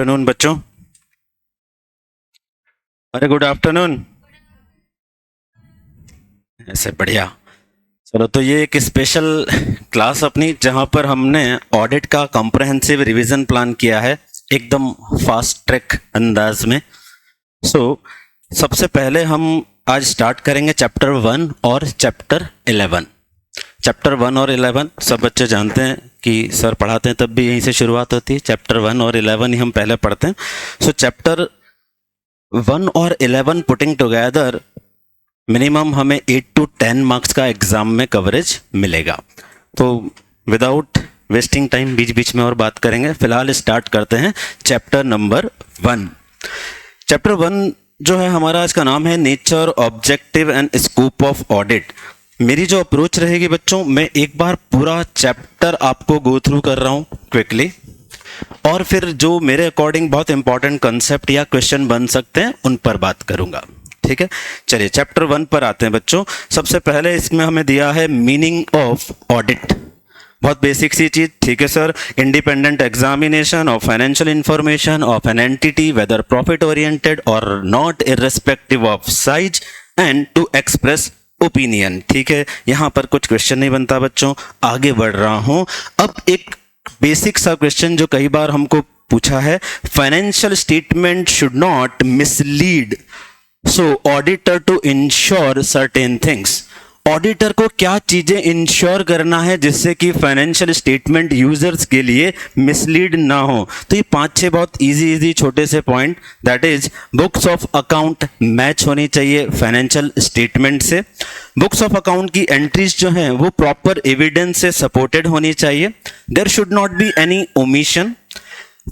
Afternoon बच्चों। अरे good afternoon. ऐसे बढ़िया। चलो, तो ये एक स्पेशल क्लास अपनी जहां पर हमने ऑडिट का कॉम्प्रहेंसिव रिवीजन प्लान किया है एकदम फास्ट ट्रैक अंदाज में। सबसे पहले हम आज स्टार्ट करेंगे चैप्टर 1 और चैप्टर 11। चैप्टर 1 और 11 सब बच्चे जानते हैं कि सर पढ़ाते हैं तब भी यहीं से शुरुआत होती है। चैप्टर 1 और 11 ही हम पहले पढ़ते हैं। चैप्टर 1 और 11 पुटिंग टुगेदर मिनिमम हमें 8 to 10 मार्क्स का एग्जाम में कवरेज मिलेगा। तो विदाउट वेस्टिंग टाइम बीच बीच में और बात करेंगे। फिलहाल स्टार्ट करते हैं चैप्टर नंबर 1। चैप्टर 1 जो है हमारा आज का नाम है nature, objective and scope of audit. मेरी जो अप्रोच रहेगी बच्चों, मैं एक बार पूरा चैप्टर आपको गो थ्रू कर रहा हूँ क्विकली, और फिर जो मेरे अकॉर्डिंग बहुत इंपॉर्टेंट कंसेप्ट या क्वेश्चन बन सकते हैं उन पर बात करूंगा। ठीक है, चलिए चैप्टर 1 पर आते हैं बच्चों। सबसे पहले इसमें हमें दिया है मीनिंग ऑफ ऑडिट। बहुत बेसिक सी चीज। ठीक है sir, independent examination of financial information of an entity whether profit oriented और not irrespective of size and to express opinion. ठीक है, यहां पर कुछ क्वेश्चन नहीं बनता बच्चों। आगे बढ़ रहा हूं। अब एक बेसिक सा क्वेश्चन जो कई बार हमको पूछा है, financial statement should not mislead so auditor to ensure certain things. Auditor को क्या चीजें इंश्योर करना है जिससे कि फाइनेंशियल स्टेटमेंट यूजर्स के लिए मिसलीड ना हो। तो ये 5-6 बहुत इजी छोटे से point. That is, books of account match होनी चाहिए फाइनेंशियल स्टेटमेंट से। बुक्स ऑफ अकाउंट की एंट्रीज जो हैं वो प्रॉपर एविडेंस से सपोर्टेड होनी चाहिए। There should not be any omission.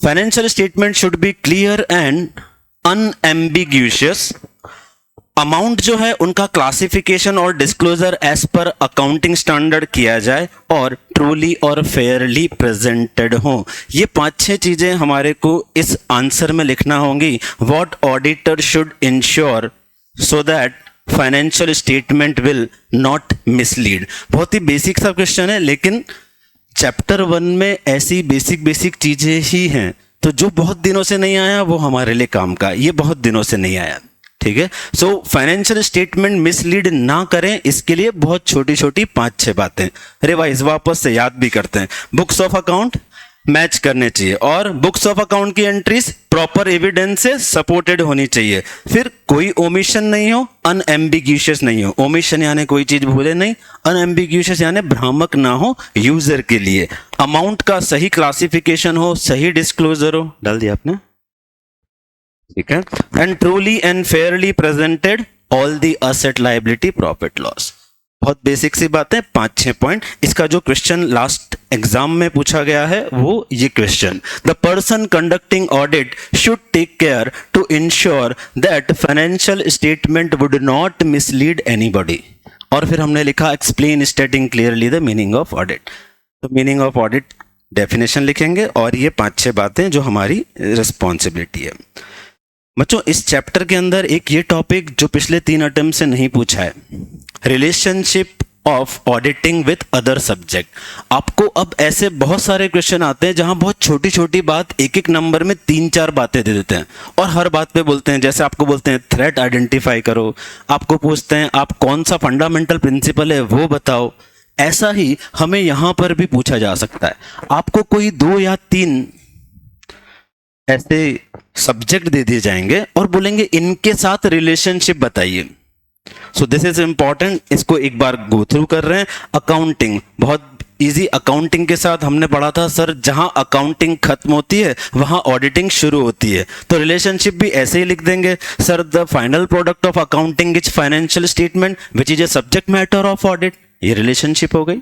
Financial statement should be clear and unambiguous. Amount जो है उनका क्लासिफिकेशन और disclosure as per accounting standard किया जाए और ट्रूली और फेयरली प्रेजेंटेड हो। ये 5-6 चीजें हमारे को इस आंसर में लिखना होंगी। What auditor should ensure so that financial statement will not mislead. बहुत ही बेसिक सा क्वेश्चन है, लेकिन चैप्टर 1 में ऐसी बेसिक चीजें ही हैं, तो जो बहुत दिनों से नहीं आया वो हमारे लिए काम का। ये बहुत दिनों से नहीं आया। ठीक है, सो फाइनेंशियल स्टेटमेंट मिसलीड ना करें, इसके लिए बहुत छोटी 5-6 बातें रिवाइज वापस से याद भी करते हैं। बुक्स ऑफ अकाउंट मैच करने चाहिए और बुक्स ऑफ अकाउंट की एंट्रीज प्रॉपर एविडेंस से सपोर्टेड होनी चाहिए। फिर कोई ओमिशन नहीं हो, अनएम्बिग्यूशियस नहीं हो। ओमिशन यानी कोई चीज भूले नहीं, अनएम्बिग्यूशियस यानी भ्रामक ना हो यूजर के लिए। अमाउंट का सही क्लासिफिकेशन हो, सही डिस्क्लोजर हो। डाल दिया आपने, ठीक है। And truly and Fairlie presented all the asset liability profit loss. बहुत बेसिक सी बातें, 5-6 पॉइंट। इसका जो क्वेश्चन लास्ट एग्जाम में पूछा गया है वो ये question, the person conducting audit should take care to ensure that financial statement would not mislead anybody. और फिर हमने लिखा explain stating clearly the meaning of audit. तो मीनिंग ऑफ ऑडिट डेफिनेशन लिखेंगे और ये 5-6 बातें जो हमारी रिस्पॉन्सिबिलिटी है। बच्चों, इस चैप्टर के अंदर एक ये टॉपिक जो पिछले 3 अटेम्प्ट से नहीं पूछा है, relationship of auditing with other subject. आपको अब ऐसे बहुत सारे क्वेश्चन आते हैं जहां बहुत छोटी बात एक नंबर में 3-4 बातें दे देते हैं और हर बात पे बोलते हैं। जैसे आपको बोलते हैं थ्रेट आइडेंटिफाई करो, आपको पूछते हैं आप कौन सा फंडामेंटल प्रिंसिपल है वो बताओ। ऐसा ही हमें यहां पर भी पूछा जा सकता है। आपको कोई 2 या 3 ऐसे सब्जेक्ट दे दिए जाएंगे और बोलेंगे इनके साथ रिलेशनशिप बताइए। सो दिस इज इंपॉर्टेंट, इसको एक बार गो थ्रू कर रहे हैं। अकाउंटिंग बहुत इजी। अकाउंटिंग के साथ हमने पढ़ा था सर, जहां अकाउंटिंग खत्म होती है वहां ऑडिटिंग शुरू होती है। तो रिलेशनशिप भी ऐसे ही लिख देंगे sir, the final product of accounting is financial statement which is a subject matter of audit. ये रिलेशनशिप हो गई।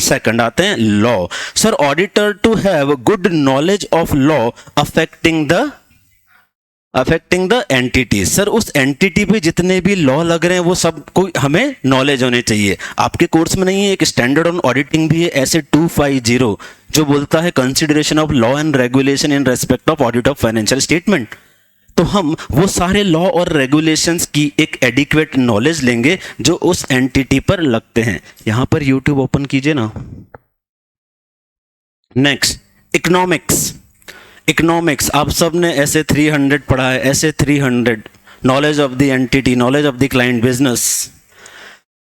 सेकंड आते हैं law. Sir, auditor to have good knowledge of law affecting the entity. Sir, उस entity पे जितने भी law लग रहे हैं वो सब को हमें नॉलेज होने चाहिए। आपके कोर्स में नहीं है, एक स्टैंडर्ड ऑन ऑडिटिंग भी है ऐसे 250 जो बोलता है consideration of law and regulation in respect of audit of financial statement. तो हम वो सारे लॉ और रेगुलेशंस की एक एडिक्वेट नॉलेज लेंगे जो उस एंटिटी पर लगते हैं। यहां पर यूट्यूब ओपन कीजिए ना। Next, economics. इकोनॉमिक्स आप सब ने ऐसे 300 पढ़ा है, ऐसे 300 knowledge of the entity, knowledge of the client business.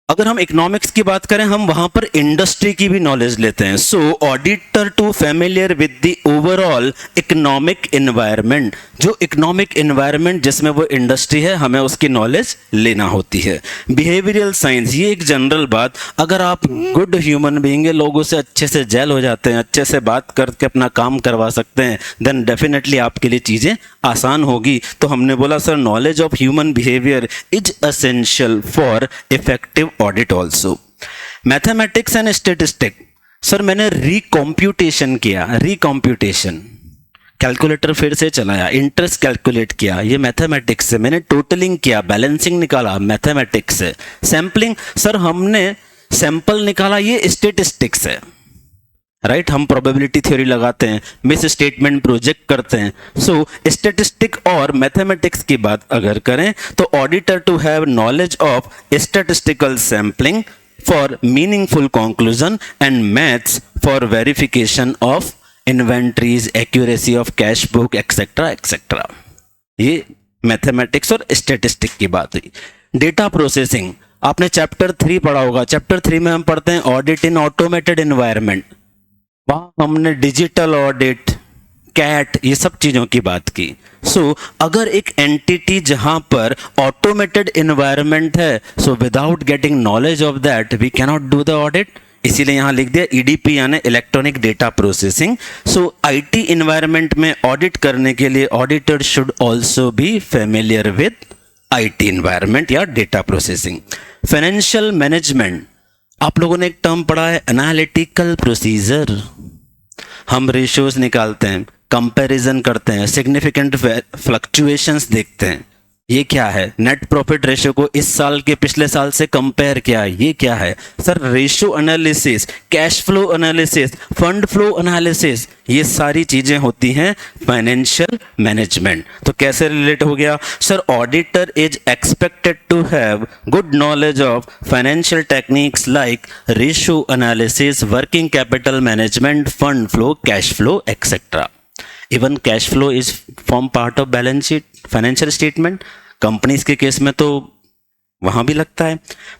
अगर हम इकोनॉमिक्स की बात करें, हम वहां पर इंडस्ट्री की भी नॉलेज लेते हैं। So auditor to familiar with the overall economic environment, जो इकोनॉमिक एनवायरनमेंट जिसमें वो इंडस्ट्री है, हमें उसकी नॉलेज लेना होती है। बिहेवियरल साइंस, ये एक जनरल बात, अगर आप गुड ह्यूमन बीइंग है, लोगों से अच्छे से जेल हो जाते हैं, अच्छे से बात करके अपना काम करवा सकते हैं, देन डेफिनेटली आपके लिए चीज़ें आसान होगी। तो हमने बोला sir knowledge of human behaviour is essential for effective audit also. Mathematics and statistic, sir मैंने रिकॉम्प्यूटेशन किया, रिकॉम्प्यूटेशन कैलकुलेटर फिर से चलाया, इंटरेस्ट कैलकुलेट किया, ये मैथमेटिक्स से। मैंने टोटलिंग किया, बैलेंसिंग निकाला, मैथमेटिक्स से। सैम्पलिंग, सर हमने सैंपल निकाला, ये स्टेटिस्टिक्स है, राइट। हम प्रोबेबिलिटी थ्योरी लगाते हैं, मिस स्टेटमेंट प्रोजेक्ट करते हैं। सो स्टैटिस्टिक और मैथमेटिक्स की बात अगर करें तो auditor to have knowledge of statistical sampling for meaningful conclusion and maths for verification of inventories, accuracy of cash book etcetera etcetera. ये मैथमेटिक्स और स्टैटिस्टिक की बात हुई। डेटा प्रोसेसिंग, आपने चैप्टर 3 पढ़ा होगा। चैप्टर 3 में हम पढ़ते हैं ऑडिट इन ऑटोमेटेड एनवायरनमेंट। वहां हमने डिजिटल ऑडिट, कैट, ये सब चीजों की बात की। सो अगर एक एंटिटी जहां पर ऑटोमेटेड एनवायरनमेंट है, so without getting knowledge of that we cannot do the audit. इसीलिए यहां लिख दिया ईडीपी यानी electronic data processing. So IT environment में ऑडिट करने के लिए auditor should also be familiar with IT environment या डेटा प्रोसेसिंग। फाइनेंशियल मैनेजमेंट, आप लोगों ने एक टर्म पढ़ा है एनालिटिकल प्रोसीजर। हम रेशियोज निकालते हैं, कंपैरिजन करते हैं, सिग्निफिकेंट फ्लक्चुएशंस देखते हैं। ये क्या है? नेट प्रॉफिट रेशियो को इस साल के पिछले साल से कंपेयर किया, ये क्या है? Sir ratio analysis, cash flow analysis, fund flow analysis, ये सारी चीजें होती हैं फाइनेंशियल मैनेजमेंट। तो कैसे रिलेट हो गया? Sir auditor is expected to have good knowledge of financial techniques like ratio analysis, working capital management, fund flow, cash flow etcetera. Even cash flow is form part of balance sheet, financial statement. Companies के case में तो वहां भी लगता है।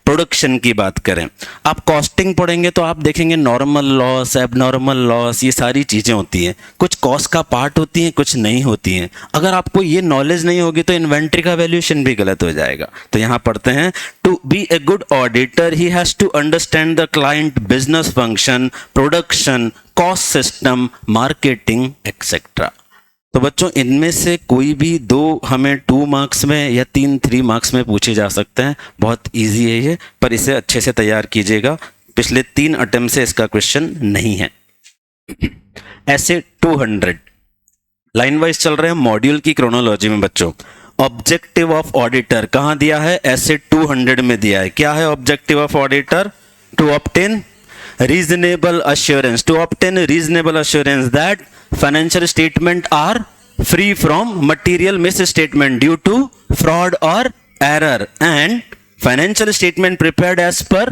Production की बात करें, आप कॉस्टिंग पढ़ेंगे तो आप देखेंगे नॉर्मल लॉस, एबनॉर्मल लॉस, ये सारी चीजें होती हैं। कुछ कॉस्ट का पार्ट होती हैं, कुछ नहीं होती हैं। अगर आपको ये नॉलेज नहीं होगी तो इन्वेंट्री का वैल्यूएशन भी गलत हो जाएगा। तो यहां पढ़ते हैं to be a good auditor he has to understand the client business function, production, cost system, marketing etcetera. तो बच्चों इनमें से कोई भी दो हमें 2 मार्क्स में या 3 मार्क्स में पूछे जा सकते हैं। बहुत इजी है ये, पर इसे अच्छे से तैयार कीजिएगा। पिछले 3 अटेम्प्ट से इसका क्वेश्चन नहीं है। ऐसे 200 लाइन वाइज चल रहे हैं मॉड्यूल की क्रोनोलॉजी में बच्चों। ऑब्जेक्टिव ऑफ ऑडिटर कहां दिया है? ऐसे 200 में दिया है। क्या है objective of auditor? To obtain reasonable assurance, to obtain reasonable assurance that financial statement are free from material misstatement due to fraud or error, and financial statement prepared as per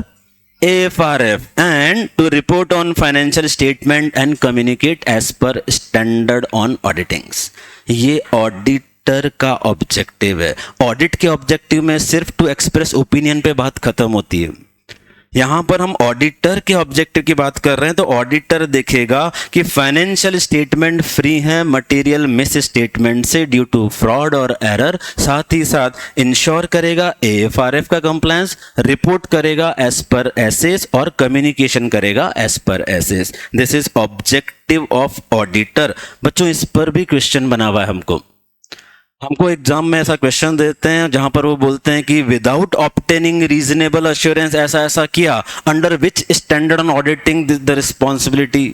AFRF, and to report on financial statement and communicate as per standard on auditings। ये auditor का objective है। Audit के objective में सिर्फ to express opinion पे बात खत्म होती है। यहां पर हम ऑडिटर के ऑब्जेक्टिव की बात कर रहे हैं। तो ऑडिटर देखेगा कि फाइनेंशियल स्टेटमेंट फ्री है मटेरियल मिस स्टेटमेंट से ड्यू टू फ्रॉड और एरर। साथ ही साथ इंश्योर करेगा AFRF का कंप्लायंस, रिपोर्ट करेगा एज पर एसेस और कम्युनिकेशन करेगा as per SAs. This is objective of auditor. बच्चों इस पर भी क्वेश्चन बना हुआ है। हमको एग्जाम में ऐसा क्वेश्चन देते हैं जहां पर वो बोलते हैं कि विदाउट ऑब्टेनिंग रीजनेबल अश्योरेंस ऐसा ऐसा किया, under which standard on auditing the responsibility,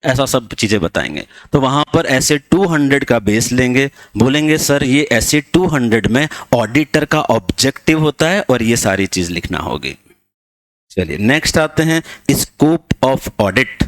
ऐसा सब चीजें बताएंगे। तो वहां पर ऐसे 200 का बेस लेंगे, बोलेंगे सर ये ऐसे 200 में ऑडिटर का ऑब्जेक्टिव होता है और ये सारी चीज लिखना होगी। चलिए नेक्स्ट आते हैं स्कोप ऑफ ऑडिट।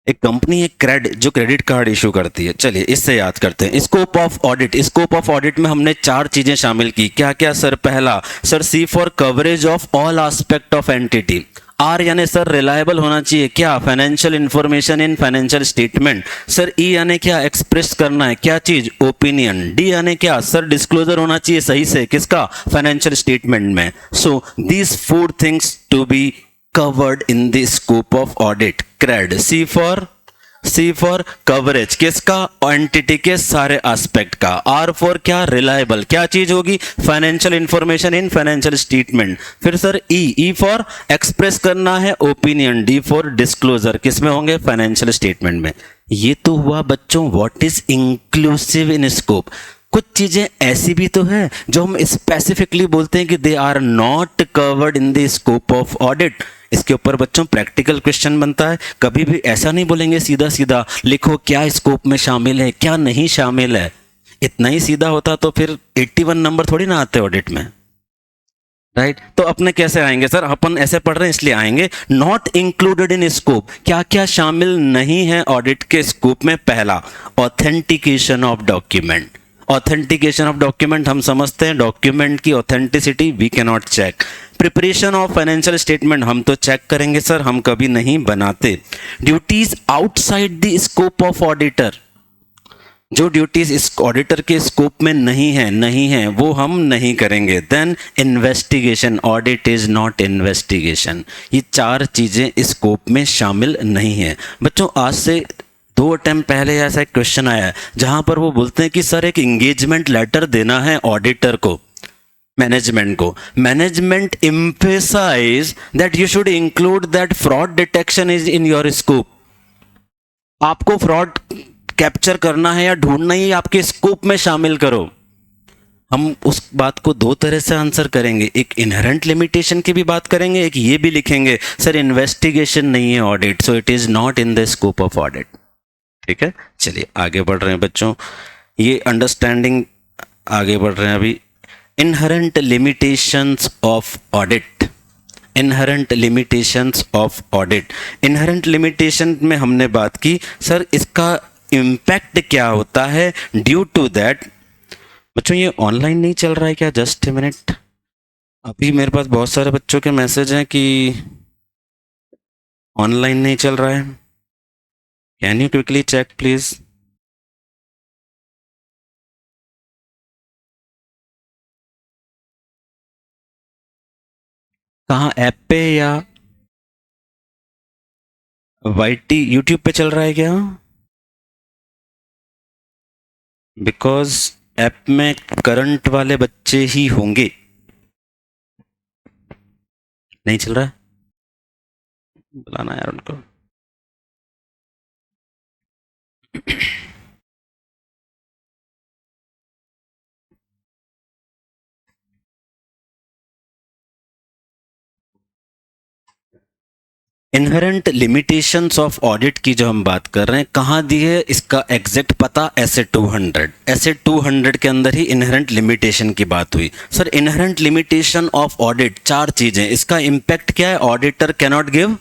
एक कंपनी एक जो क्रेडिट कार्ड इशू करती है, चलिए इससे याद करते हैं। Scope of audit, scope of audit में हमने 4 चीजें शामिल की। क्या क्या सर? पहला sir C for coverage of all aspect of entity. R यानी सर रिलायबल होना चाहिए क्या, financial information in financial statement. Sir E यानी क्या, एक्सप्रेस करना है क्या चीज, ओपिनियन। डी यानी क्या, सर डिस्क्लोजर होना चाहिए सही से किसका, फाइनेंशियल स्टेटमेंट में। So these 4 things to be covered in the scope of audit. CRED, C for coverage किसका, एंटिटी के सारे एस्पेक्ट का। R for क्या, रिलायबल, क्या चीज होगी, financial information in financial statement. फिर सर E फॉर एक्सप्रेस करना है ओपिनियन। D फॉर डिस्क्लोजर, किसमें होंगे, फाइनेंशियल स्टेटमेंट में। ये तो हुआ बच्चों what is inclusive in scope. कुछ चीजें ऐसी भी तो है जो हम स्पेसिफिकली बोलते हैं कि they are not covered in the scope of audit. इसके ऊपर बच्चों प्रैक्टिकल क्वेश्चन बनता है। कभी भी ऐसा नहीं बोलेंगे सीधा सीधा लिखो क्या स्कोप में शामिल है क्या नहीं शामिल है। इतना ही सीधा होता तो फिर 81 नंबर थोड़ी ना आते ऑडिट में, राइट। तो अपने कैसे आएंगे सर, अपन ऐसे पढ़ रहे हैं इसलिए आएंगे। नॉट इंक्लूडेड इन स्कोप, क्या क्या शामिल नहीं है ऑडिट के स्कोप में। पहला, authentication of document. Authentication of document हम समझते हैं डॉक्यूमेंट की authenticity we can not check. Preparation of financial statement हम तो चेक करेंगे सर, हम कभी नहीं बनाते। Duties outside the scope of auditor, जो ड्यूटीज इस ऑडिटर के स्कोप में नहीं है वो हम नहीं करेंगे। Then investigation, audit is not investigation. ये 4 चीजें स्कोप में शामिल नहीं है। बच्चों आज से 2 अटेम्प्ट पहले ऐसा एक क्वेश्चन आया है जहां पर वो बोलते हैं कि सर एक इंगेजमेंट लेटर देना है ऑडिटर को, मैनेजमेंट को। Management emphasize that you should include that fraud detection is in your scope. आपको फ्रॉड कैप्चर करना है या ढूंढना ही आपके स्कोप में शामिल करो। हम उस बात को 2 तरह से आंसर करेंगे, एक इनहेरेंट लिमिटेशन की भी बात करेंगे, एक ये भी लिखेंगे सर इन्वेस्टिगेशन नहीं है audit, so it is not in the scope of audit. ठीक है, चलिए आगे बढ़ रहे हैं बच्चों। ये अंडरस्टैंडिंग आगे बढ़ रहे हैं अभी। Inherent limitations of audit. Inherent limitations of audit. Inherent limitation में हमने बात की सर इसका इम्पैक्ट क्या होता है ड्यू टू दैट। बच्चों ये ऑनलाइन नहीं चल रहा है क्या, जस्ट ए मिनट। अभी मेरे पास बहुत सारे बच्चों के मैसेज हैं कि ऑनलाइन नहीं चल रहा है। Can you quickly check please. कहाँ, ऐप पे या वाईटी यूट्यूब पे चल रहा है क्या? बिकॉज ऐप में करंट वाले बच्चे ही होंगे। नहीं चल रहा है, बुलाना यार उनको। इनहेरेंट लिमिटेशंस ऑफ ऑडिट की जो हम बात कर रहे हैं कहाँ दी है इसका एग्जैक्ट पता, एसे 200। एसे 200 के अंदर ही इनहेरेंट लिमिटेशन की बात हुई। Sir inherent limitation of audit 4 चीजें, इसका इंपैक्ट क्या है, auditor cannot give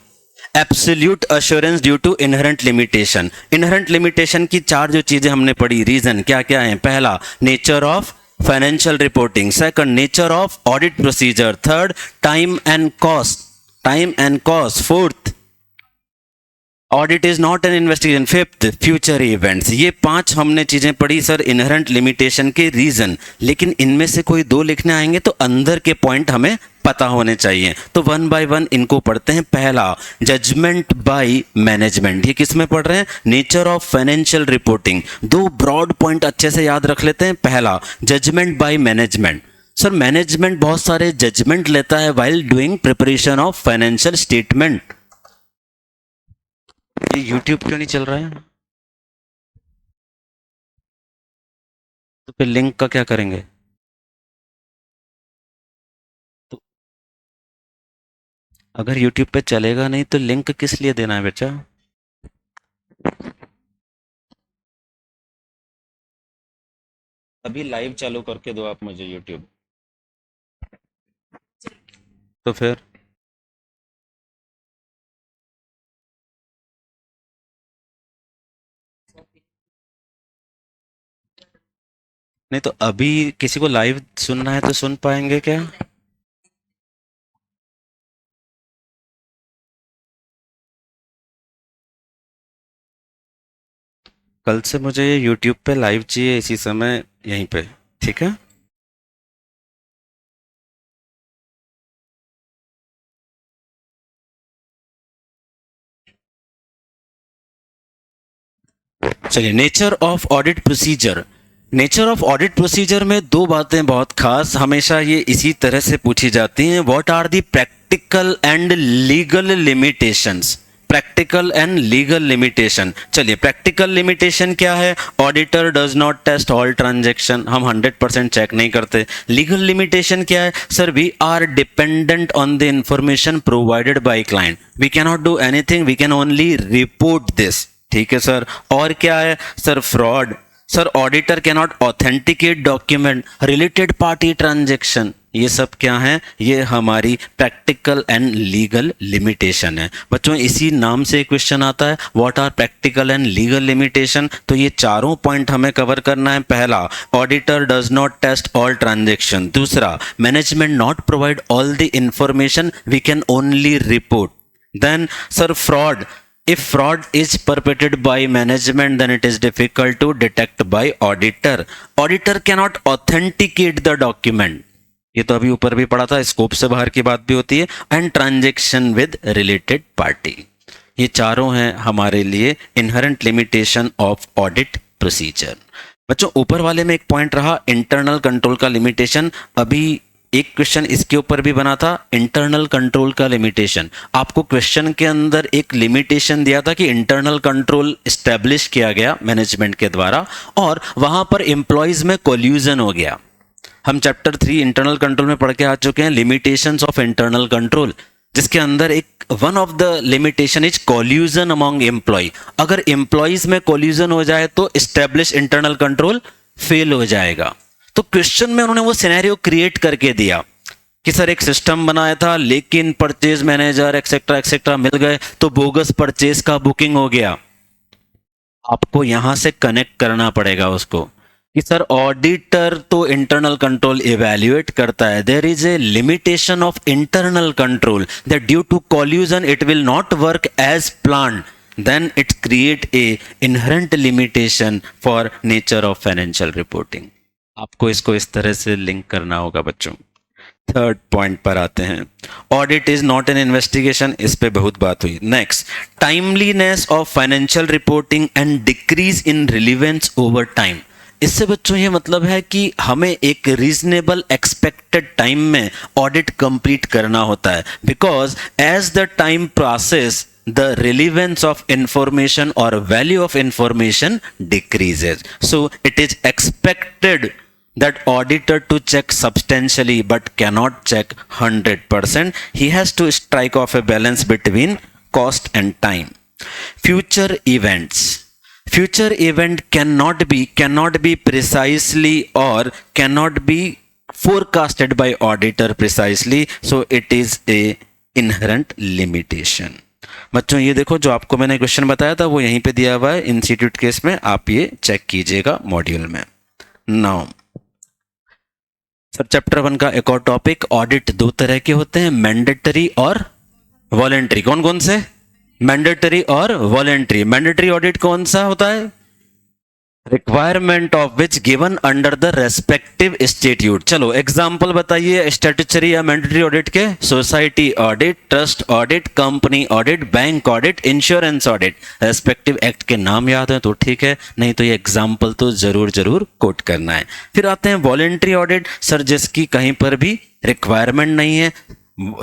absolute assurance due to inherent limitation. Inherent limitation की 4 जो चीजें हमने पढ़ी, रीजन क्या क्या है। पहला, nature of financial reporting. Second, nature of audit procedure. Third, time and cost, time and cost. Fourth, audit is not an investigation. Fifth, future events. ये 5 हमने चीजें पढ़ी सर इनहेरेंट लिमिटेशन के रीजन। लेकिन इनमें से कोई 2 लिखने आएंगे तो अंदर के पॉइंट हमें पता होने चाहिए। तो 1 बाय 1 इनको पढ़ते हैं। पहला, जजमेंट बाय मैनेजमेंट। ये किस में पढ़ रहे हैं, nature of financial reporting. 2 broad point अच्छे से याद रख लेते हैं। पहला, judgement by management. Sir management बहुत सारे जजमेंट लेता है while doing preparation of financial statement. ये यूट्यूब क्यों नहीं चल रहा है, तो फिर लिंक का क्या करेंगे। तो अगर यूट्यूब पे चलेगा नहीं तो लिंक किस लिए देना है बच्चा। अभी लाइव चालू करके दो आप मुझे यूट्यूब, तो फिर नहीं तो अभी किसी को लाइव सुनना है तो सुन पाएंगे क्या। कल से मुझे ये यूट्यूब पे लाइव चाहिए इसी समय यहीं पे, ठीक है। चलिए, nature of audit procedure. Nature of audit procedure में दो बातें बहुत खास हमेशा ये इसी तरह से पूछी जाती हैं। What are the practical and legal limitations. Practical and legal limitation. चलिए, प्रैक्टिकल लिमिटेशन क्या है? Auditor does not test all transaction, हम 100% चेक नहीं करते। लीगल लिमिटेशन क्या है? Sir, we are dependent on the information provided by client, we can not do anything, we can only report this, ठीक है sir. और क्या है sir? Fraud. Sir, auditor can not authenticate document, related party transaction, ये सब क्या है? ये हमारी प्रैक्टिकल एंड लीगल लिमिटेशन है। बच्चों, इसी नाम से क्वेश्चन आता है, what are practical and legal limitation. तो ये चारों पॉइंट हमें कवर करना है। पहला, auditor does not test all transaction. दूसरा, management not provide all the information, we can only report. Then sir, fraud. If fraud is perpetrated by management, then it is difficult to detect by auditor. Auditor cannot authenticate the document. ये तो अभी ऊपर भी पढ़ा था, scope से बाहर की बात भी होती है। And transaction with related party. ये चारों हैं हमारे लिए inherent limitation of audit procedure. बच्चों, ऊपर वाले में एक पॉइंट रहा इंटरनल कंट्रोल का लिमिटेशन। अभी एक क्वेश्चन इसके ऊपर भी बना था, इंटरनल कंट्रोल का लिमिटेशन। आपको क्वेश्चन के अंदर एक लिमिटेशन दिया था कि इंटरनल कंट्रोल एस्टेब्लिश किया गया मैनेजमेंट के द्वारा और वहां पर एम्प्लॉयज में कोल्यूजन हो गया। हम चैप्टर 3 इंटरनल कंट्रोल में पढ़ के आ चुके हैं, लिमिटेशंस ऑफ इंटरनल कंट्रोल, जिसके अंदर एक one of the limitation is collusion among employ. अगर एम्प्लॉयज में कोल्यूजन हो जाए तो एस्टेब्लिश इंटरनल कंट्रोल फेल हो जाएगा। तो क्वेश्चन में उन्होंने वो सिनेरियो क्रिएट करके दिया कि सर, एक सिस्टम बनाया था लेकिन परचेज मैनेजर एक्सेट्रा एक्सेट्रा मिल गए तो बोगस परचेज का बुकिंग हो गया। आपको यहां से कनेक्ट करना पड़ेगा उसको कि सर, ऑडिटर तो इंटरनल कंट्रोल इवैल्यूएट करता है, there is a limitation of internal control that due to collusion it will not work as planned, then it create a inherent limitation for nature of financial reporting। आपको इसको इस तरह से link करना होगा बच्चों। थर्ड पॉइंट पर आते हैं, audit is not an investigation, इस पे बहुत बात हुई। Next, timeliness of financial reporting and decrease in relevance over time. इससे बच्चों ये मतलब है कि हमें एक रीजनेबल एक्सपेक्टेड टाइम में ऑडिट कंप्लीट करना होता है, because as the time process the relevance of information or value of information decreases. So it is expected that auditor to check substantially but cannot check 100%. He has to strike off a balance between cost and time. Future events. Future event cannot be precisely or cannot be forecasted by auditor precisely. So it is a inherent limitation. बच्चों, ये देखो, जो आपको मैंने question बताया था वो यहीं पे दिया हुआ है इंस्टीट्यूट केस में, आप ये चेक कीजिएगा मॉड्यूल में। नाउ सर, चैप्टर 1 का एक और टॉपिक, ऑडिट दो तरह के होते हैं, मैंडेटरी और वॉलेंट्री। कौन कौन से? मैंडेटरी और वॉलेंट्री। मैंडेटरी ऑडिट कौन सा होता है? Requirement of which given under the respective institute. चलो एग्जांपल बताइए स्टैट्यूटरी या मैंडेटरी ऑडिट के। Society audit, trust audit, company audit, bank audit, insurance audit. Respective act के नाम याद है तो ठीक है, नहीं तो ये एग्जांपल तो जरूर कोट करना है। फिर आते हैं वॉलेंट्री ऑडिट। सर, जिसकी कहीं पर भी रिक्वायरमेंट नहीं है,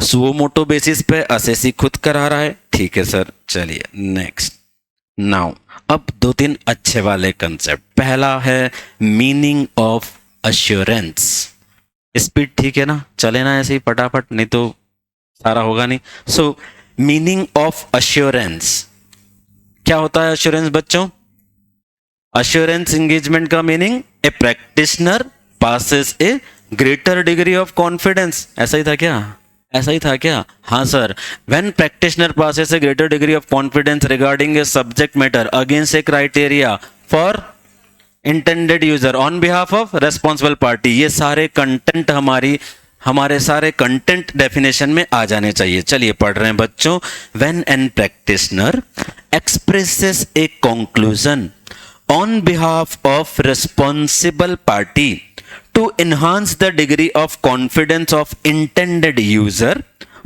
सुओ मोटो बेसिस पे असेसी खुद करा रहा है, ठीक है सर। चलिए नेक्स्ट। नाउ अब 2-3 अच्छे वाले कंसेप्ट। पहला है मीनिंग ऑफ अश्योरेंस। स्पीड ठीक है ना, चले ना ऐसे ही फटाफट, नहीं तो सारा होगा नहीं। सो मीनिंग ऑफ अश्योरेंस क्या होता है? अश्योरेंस बच्चों, अश्योरेंस एंगेजमेंट का meaning, A practitioner passes A greater degree of confidence. ऐसा ही था क्या? हाँ sir, when practitioner passes A greater degree of confidence regarding A subject matter against A criteria for intended user on behalf of responsible party. ये सारे content हमारे सारे content definition में आ जाने चाहिए। चलिए पढ़ रहे हैं बच्चों। When an practitioner expresses a conclusion on behalf of responsible party to enhance the degree of confidence of intended user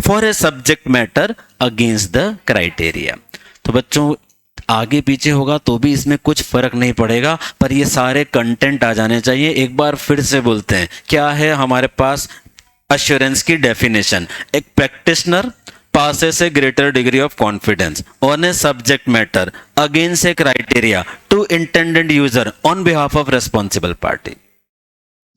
for a subject matter against the criteria। तो बच्चों आगे पीछे होगा तो भी इसमें कुछ फर्क नहीं पड़ेगा, पर ये सारे कंटेंट आ जाने चाहिए। एक बार फिर से बोलते हैं, क्या है हमारे पास अश्योरेंस की डेफिनेशन? एक practitioner passes a greater degree of confidence on a subject matter against a criteria to intended user on behalf of responsible party।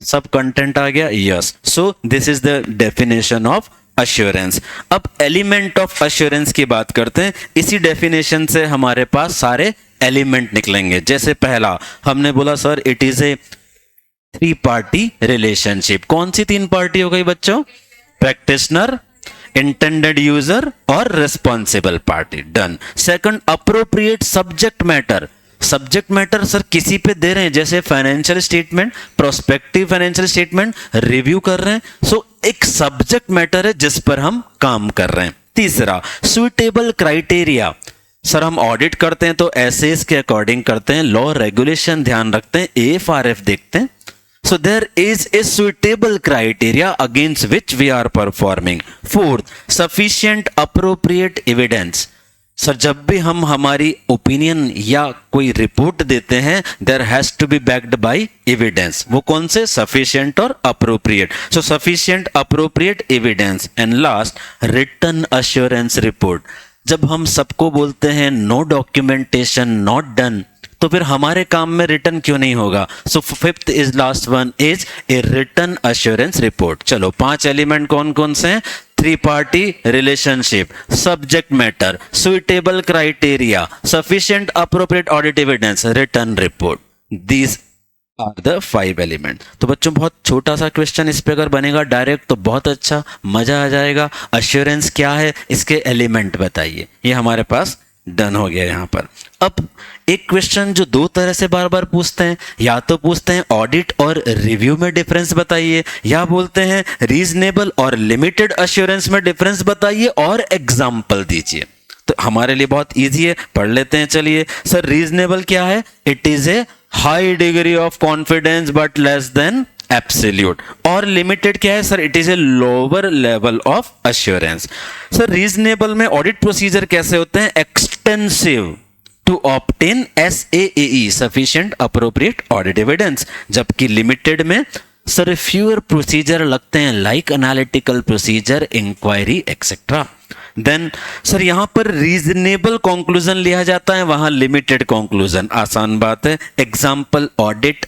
सब कंटेंट आ गया? Yes. So this is the definition of assurance. अब element of assurance की बात करते हैं। इसी definition से हमारे पास सारे एलिमेंट निकलेंगे। जैसे पहला हमने बोला sir it is A 3 party relationship. कौन सी 3 पार्टी हो गई बच्चों? प्रैक्टिशनर, इंटेंडेड यूजर और responsible party. Done. Second, appropriate subject matter. Subject matter sir किसी पे दे रहे हैं, जैसे financial statement, prospective financial statement review कर रहे हैं। सो एक सब्जेक्ट मैटर है जिस पर हम काम कर रहे हैं। तीसरा, सुइटेबल क्राइटेरिया। सर हम ऑडिट करते हैं तो एसेस के अकॉर्डिंग करते हैं, लॉ रेगुलेशन ध्यान रखते हैं, AFRF देखते हैं। So there is a suitable criteria against which we are performing। Fourth, sufficient appropriate evidence। Sir जब भी हम हमारी ओपिनियन या कोई रिपोर्ट देते हैं there has to be backed by evidence। वो कौन से? sufficient और appropriate। So sufficient appropriate evidence। And last, written assurance report। जब हम सबको बोलते हैं no documentation not done, तो फिर हमारे काम में रिटर्न क्यों नहीं होगा? So fifth is last one is a written assurance report. चलो 5 एलिमेंट कौन कौन से हैं? 3 party relationship, subject matter, suitable criteria, sufficient appropriate audit evidence, written report. These are the 5 element. तो बच्चों बहुत छोटा सा क्वेश्चन इस पे अगर बनेगा डायरेक्ट तो बहुत अच्छा मजा आ जाएगा। अश्योरेंस क्या है, इसके एलिमेंट बताइए। ये हमारे पास डन हो गया यहाँ पर। अब एक क्वेश्चन जो 2 तरह से बार बार पूछते हैं, या तो पूछते हैं ऑडिट और रिव्यू में डिफरेंस बताइए, या बोलते हैं रीजनेबल और लिमिटेड अश्योरेंस में डिफरेंस बताइए और एग्जाम्पल दीजिए। तो हमारे लिए बहुत इजी है, पढ़ लेते हैं। चलिए सर रीजनेबल क्या है? It is a high degree of confidence but less than absolute. और लिमिटेड क्या है sir? It is a lower level of assurance. Sir reasonable में ऑडिट प्रोसीजर कैसे होते हैं? Extensive to obtain SAAE sufficient appropriate audit evidence. जबकि limited में sir fewer procedure लगते हैं, like analytical procedure, inquiry etcetera. Then sir यहां पर रीजनेबल कंक्लूजन लिया जाता है, वहां लिमिटेड कंक्लूजन। आसान बात है। एग्जाम्पल ऑडिट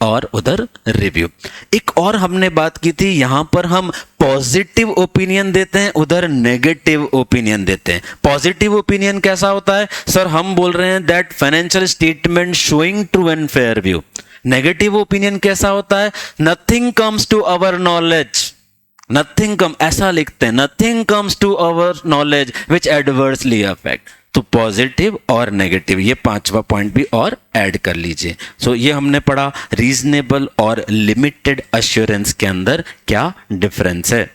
और उधर रिव्यू। एक और हमने बात की थी, यहां पर हम पॉजिटिव ओपिनियन देते हैं, उधर नेगेटिव ओपिनियन देते हैं। पॉजिटिव ओपिनियन कैसा होता है? सर हम बोल रहे हैं that financial statement showing true and fair view. Negative opinion कैसा होता है? Nothing comes to our knowledge, nothing come, ऐसा लिखते हैं, nothing comes to our knowledge which adversely affect. तो पॉजिटिव और नेगेटिव, ये 5वां पॉइंट भी और ऐड कर लीजिए। सो ये हमने पढ़ा रीजनेबल और लिमिटेड अश्योरेंस के अंदर क्या डिफरेंस है।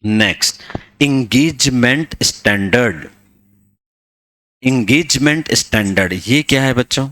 Next, engagement standard. Engagement standard ये क्या है बच्चों?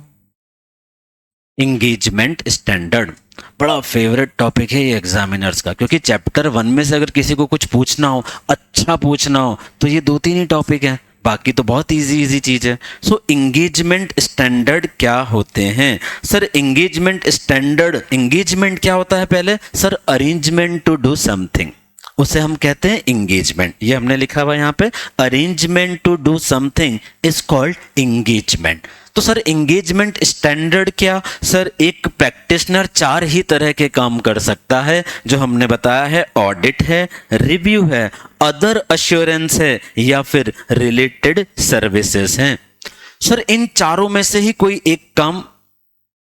इंगेजमेंट स्टैंडर्ड बड़ा फेवरेट टॉपिक है ये एग्जामिनर्स का, क्योंकि चैप्टर 1 में से अगर किसी को कुछ पूछना हो, अच्छा पूछना हो, तो ये 2-3 ही टॉपिक हैं, बाकी तो बहुत इजी चीज है। सो इंगेजमेंट स्टैंडर्ड क्या होते हैं? सर इंगेजमेंट स्टैंडर्ड, इंगेजमेंट क्या होता है? पहले sir arrangement to do something, उसे हम कहते हैं इंगेजमेंट। ये हमने लिखा हुआ यहाँ पे, arrangement to do something is called engagement. तो सर इंगेजमेंट स्टैंडर्ड क्या? सर एक प्रैक्टिशनर 4 ही तरह के काम कर सकता है, जो हमने बताया है, ऑडिट है, रिव्यू है, अदर अश्योरेंस है, या फिर रिलेटेड सर्विसेज हैं। सर इन चारों में से ही कोई एक काम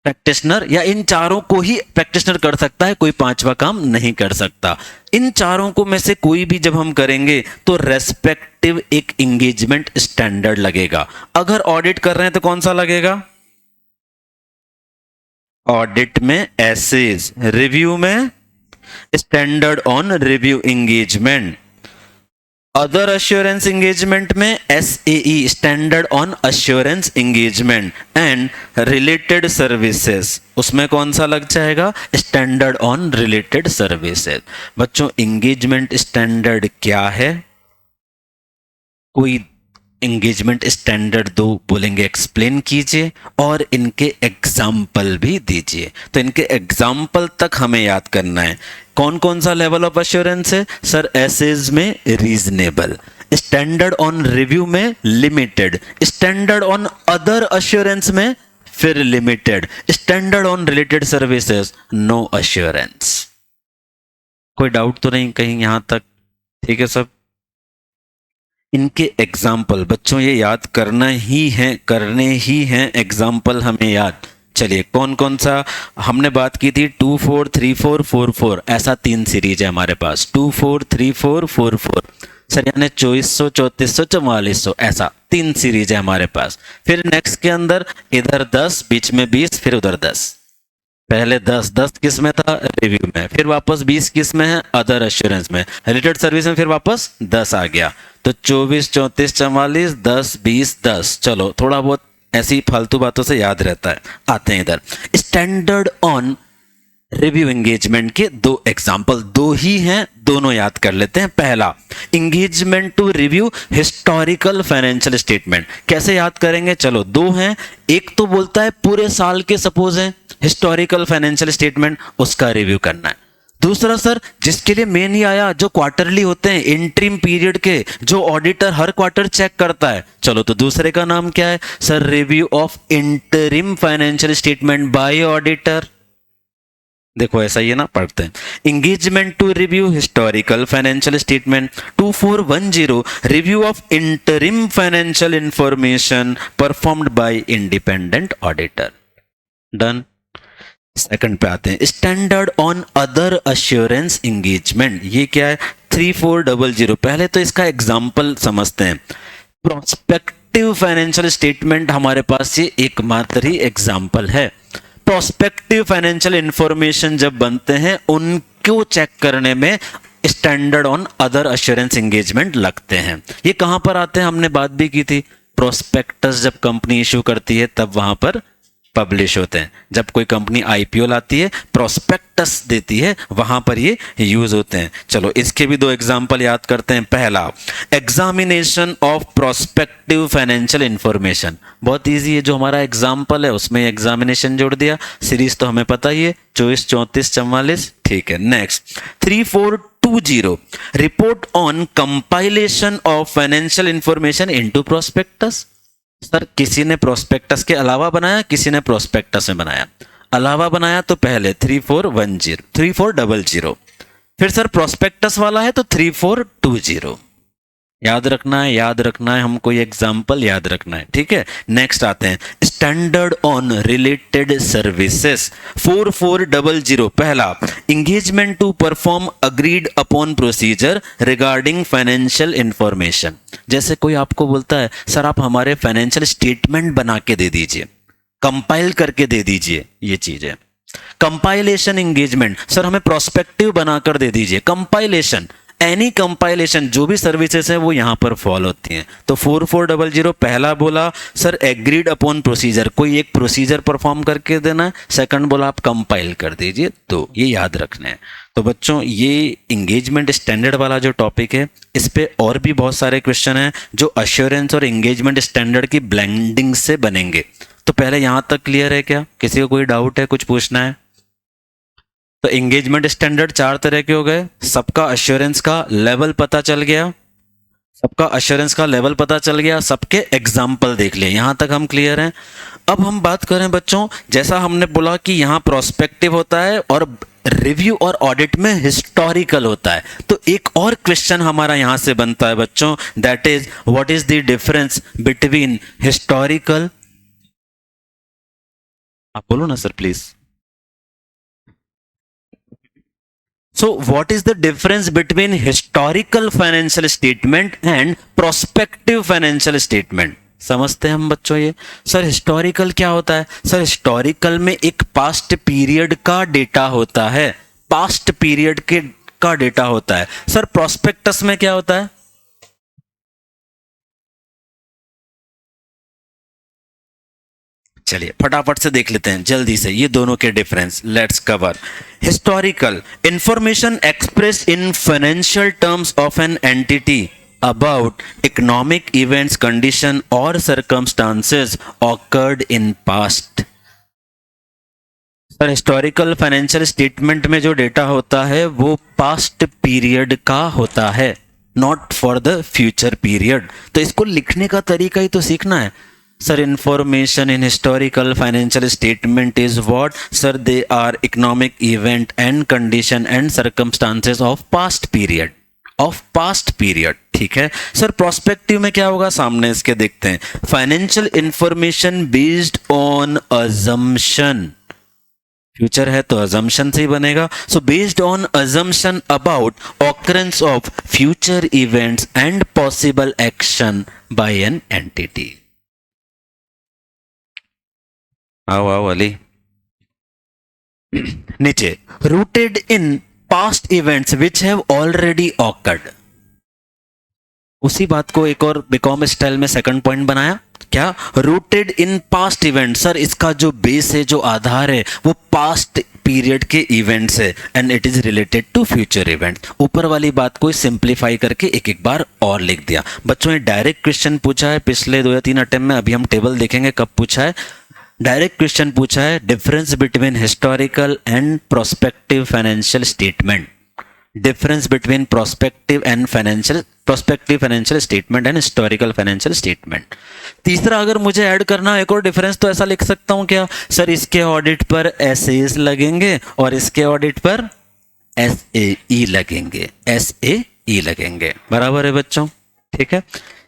प्रैक्टिशनर, या इन चारों को ही प्रैक्टिशनर कर सकता है, कोई 5वां काम नहीं कर सकता। इन चारों को में से कोई भी जब हम करेंगे तो रेस्पेक्टिव एक इंगेजमेंट स्टैंडर्ड लगेगा। अगर ऑडिट कर रहे हैं तो कौन सा लगेगा? ऑडिट में एसेज, रिव्यू में standard on review engagement, other assurance engagement में SAE, standard on assurance engagement and related services, उसमें कौन सा लग जाएगा, स्टैंडर्ड ऑन रिलेटेड सर्विसेज। बच्चों एंगेजमेंट स्टैंडर्ड क्या है, कोई एंगेजमेंट स्टैंडर्ड दो बोलेंगे एक्सप्लेन कीजिए और इनके एग्जाम्पल भी दीजिए। तो इनके एग्जाम्पल तक हमें याद करना है। कौन कौन सा लेवल ऑफ एश्योरेंस है सर, एसेज में रीजनेबल, स्टैंडर्ड ऑन रिव्यू में limited, standard on other assurance में फिर limited, standard on related services no assurance. कोई डाउट तो नहीं कहीं यहां तक, ठीक है सब। इनके एग्जाम्पल बच्चों ये याद करना ही है, करने ही हैं एग्जाम्पल हमें याद। चलिए कौन कौन सा हमने बात की थी, 2 4 3 4 4 4, ऐसा 3 सीरीज है हमारे पास, 2 4 3 4 4 4 सर, यानी 2400 3400 4400, ऐसा 3 सीरीज है हमारे पास। फिर नेक्स्ट के अंदर इधर 10, बीच में 20, फिर उधर 10। पहले 10 किस में था, रिव्यू में, फिर वापस 20 किस में है, अदर एश्योरेंस में, रिलेटेड सर्विस में फिर वापस 10 आ गया। तो 24 34 44 10 20 10, चलो थोड़ा बहुत ऐसी फालतू बातों से याद रहता है। आते हैं इधर, स्टैंडर्ड ऑन रिव्यू एंगेजमेंट के 2 एग्जाम्पल, 2 ही हैं, दोनों याद कर लेते हैं। पहला, engagement to review historical financial statement. कैसे याद करेंगे, चलो 2 हैं। एक तो बोलता है पूरे साल के सपोज है हिस्टोरिकल फाइनेंशियल स्टेटमेंट, उसका रिव्यू करना है। दूसरा सर, जिसके लिए मेन ही आया, जो क्वार्टरली होते हैं इंटरिम पीरियड के, जो ऑडिटर हर क्वार्टर चेक करता है, चलो तो दूसरे का नाम क्या है sir, review of interim financial statement by auditor. देखो ऐसा ही है ना, पढ़ते हैं। Engagement to review historical financial statement, 2410 review of interim financial information performed by independent auditor. Done. Second पे आते हैं, standard on other assurance engagement. ये क्या है, 3400। पहले तो इसका एग्जाम्पल समझते हैं। प्रोस्पेक्टिव फाइनेंशियल स्टेटमेंट हमारे पास ये एकमात्र ही एग्जाम्पल है। प्रोस्पेक्टिव फाइनेंशियल इंफॉर्मेशन जब बनते हैं उनको चेक करने में standard on other assurance engagement लगते हैं। ये कहां पर आते हैं, हमने बात भी की थी, प्रोस्पेक्टस जब कंपनी इश्यू करती है तब वहां पर पब्लिश होते हैं। जब कोई कंपनी आईपीओ लाती है, प्रोस्पेक्टस देती है, वहां पर ये यूज होते हैं। चलो इसके भी 2 एग्जांपल याद करते हैं। पहला, examination of prospective financial information, बहुत इजी है, जो हमारा एग्जांपल है उसमें एग्जामिनेशन जोड़ दिया। सीरीज तो हमें पता ही है, 24 34 44, ठीक है। Next, 3420 report on compilation of financial information into prospectus. Sir किसी ने प्रोस्पेक्टस के अलावा बनाया, किसी ने प्रोस्पेक्टस में बनाया, अलावा बनाया तो पहले 3400, फिर सर प्रोस्पेक्टस वाला है तो 3420। याद रखना है, याद रखना है, हमको ये एग्जाम्पल याद रखना है, ठीक है। नेक्स्ट आते हैं, स्टैंडर्ड ऑन रिलेटेड सर्विसेज 4400। पहला, engagement to perform agreed upon procedure regarding financial information. जैसे कोई आपको बोलता है सर आप हमारे फाइनेंशियल स्टेटमेंट बना के दे दीजिए, कंपाइल करके दे दीजिए, ये चीज है कंपाइलेशन एंगेजमेंट। सर हमें प्रोस्पेक्टिव बनाकर दे दीजिए, कंपाइलेशन, एनी कंपाइलेशन, जो भी सर्विसेज है वो यहां पर फॉलो होती हैं। तो 4400 पहला बोला सर एग्रीड अपॉन प्रोसीजर, कोई एक प्रोसीजर परफॉर्म करके देना है। सेकंड बोला आप कंपाइल कर दीजिए, तो ये याद रखना है। तो बच्चों ये एंगेजमेंट स्टैंडर्ड वाला जो टॉपिक है, इस पे और भी बहुत सारे क्वेश्चन हैं जो अश्योरेंस और एंगेजमेंट स्टैंडर्ड की ब्लेंडिंग से बनेंगे। तो पहले यहां तक क्लियर है क्या, किसी को कोई डाउट है, कुछ पूछना है? तो एंगेजमेंट स्टैंडर्ड 4 तरह के हो गए, सबका अश्योरेंस का लेवल पता चल गया, सबका अश्योरेंस का लेवल पता चल गया, सबके एग्जाम्पल देख लिए, यहां तक हम क्लियर हैं। अब हम बात करें बच्चों, जैसा हमने बोला कि यहां प्रोस्पेक्टिव होता है और रिव्यू और ऑडिट में हिस्टोरिकल होता है, तो एक और क्वेश्चन हमारा यहां से बनता है बच्चों, that is what is the difference between historical, आप बोलो ना sir please. So what is the difference between historical financial statement and prospective financial statement? समझते हैं हम बच्चों ये। सर हिस्टोरिकल क्या होता है? सर हिस्टोरिकल में एक पास्ट पीरियड का डेटा होता है, पास्ट पीरियड के का डेटा होता है। सर प्रोस्पेक्टस में क्या होता है? चलिए फटाफट से देख लेते हैं जल्दी से ये दोनों के difference. Let's cover. Historical information express in financial terms of an entity about economic events, condition or circumstances occurred in past. Sir historical financial statement में जो डेटा होता है वो पास्ट पीरियड का होता है, not for the future period. तो इसको लिखने का तरीका ही तो सीखना है. Sir information in historical financial statement is what? Sir they are economic event and condition and circumstances of past period. Of past period. ठीक है सर. प्रोस्पेक्टिव में क्या होगा सामने इसके देखते हैं. Financial information based on assumption. Future है तो अजम्पशन से ही बनेगा. So based on assumption about occurrence of future events and possible action by an entity. आओ आओ अली. नीचे rooted in past events which have already awkward. उसी बात को एक और बीकॉम स्टाइल में सेकंड पॉइंट बनाया. क्या? Rooted in past event. Sir इसका जो बेस है, जो आधार है, वो पास्ट पीरियड के इवेंट्स है and it is related to future event. ऊपर वाली बात को सिंप्लीफाई करके एक एक बार और लिख दिया. बच्चों ये डायरेक्ट क्वेश्चन पूछा है पिछले 2 या 3 अटेम्प्ट में. अभी हम टेबल देखेंगे कब पूछा है. डायरेक्ट क्वेश्चन पूछा है difference between historical and prospective financial statement. Difference between prospective financial statement and historical financial statement. तीसरा अगर मुझे ऐड करना एक और डिफरेंस तो ऐसा लिख सकता हूं क्या? सर इसके ऑडिट पर एसएस लगेंगे और इसके ऑडिट पर एसएई लगेंगे. एसएई लगेंगे. बराबर है बच्चों. ठीक है.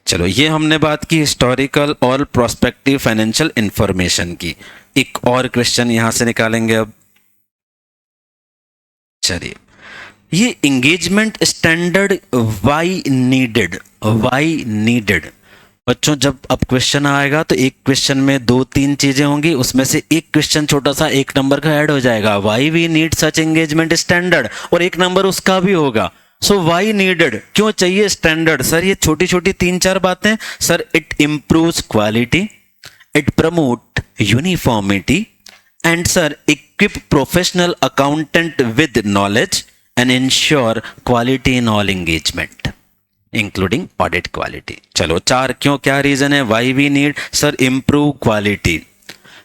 चलो ये हमने बात की हिस्टोरिकल और प्रोस्पेक्टिव फाइनेंशियल इंफॉर्मेशन की. एक और क्वेश्चन यहां से निकालेंगे अब. चलिए ये engagement standard why needed. Why needed. बच्चों जब अब क्वेश्चन आएगा तो एक क्वेश्चन में 2-3 चीजें होंगी, उसमें से एक क्वेश्चन छोटा सा 1 नंबर का ऐड हो जाएगा. Why we need such engagement standard और 1 नंबर उसका भी होगा. So why needed. क्यों चाहिए स्टैंडर्ड? सर ये छोटी छोटी 3-4 बातें. Sir it improves quality, it promote uniformity and sir equip professional accountant with knowledge and ensure quality in all engagement including audit quality. चलो 4 क्यों, क्या रीजन है? why we need? Sir improve quality,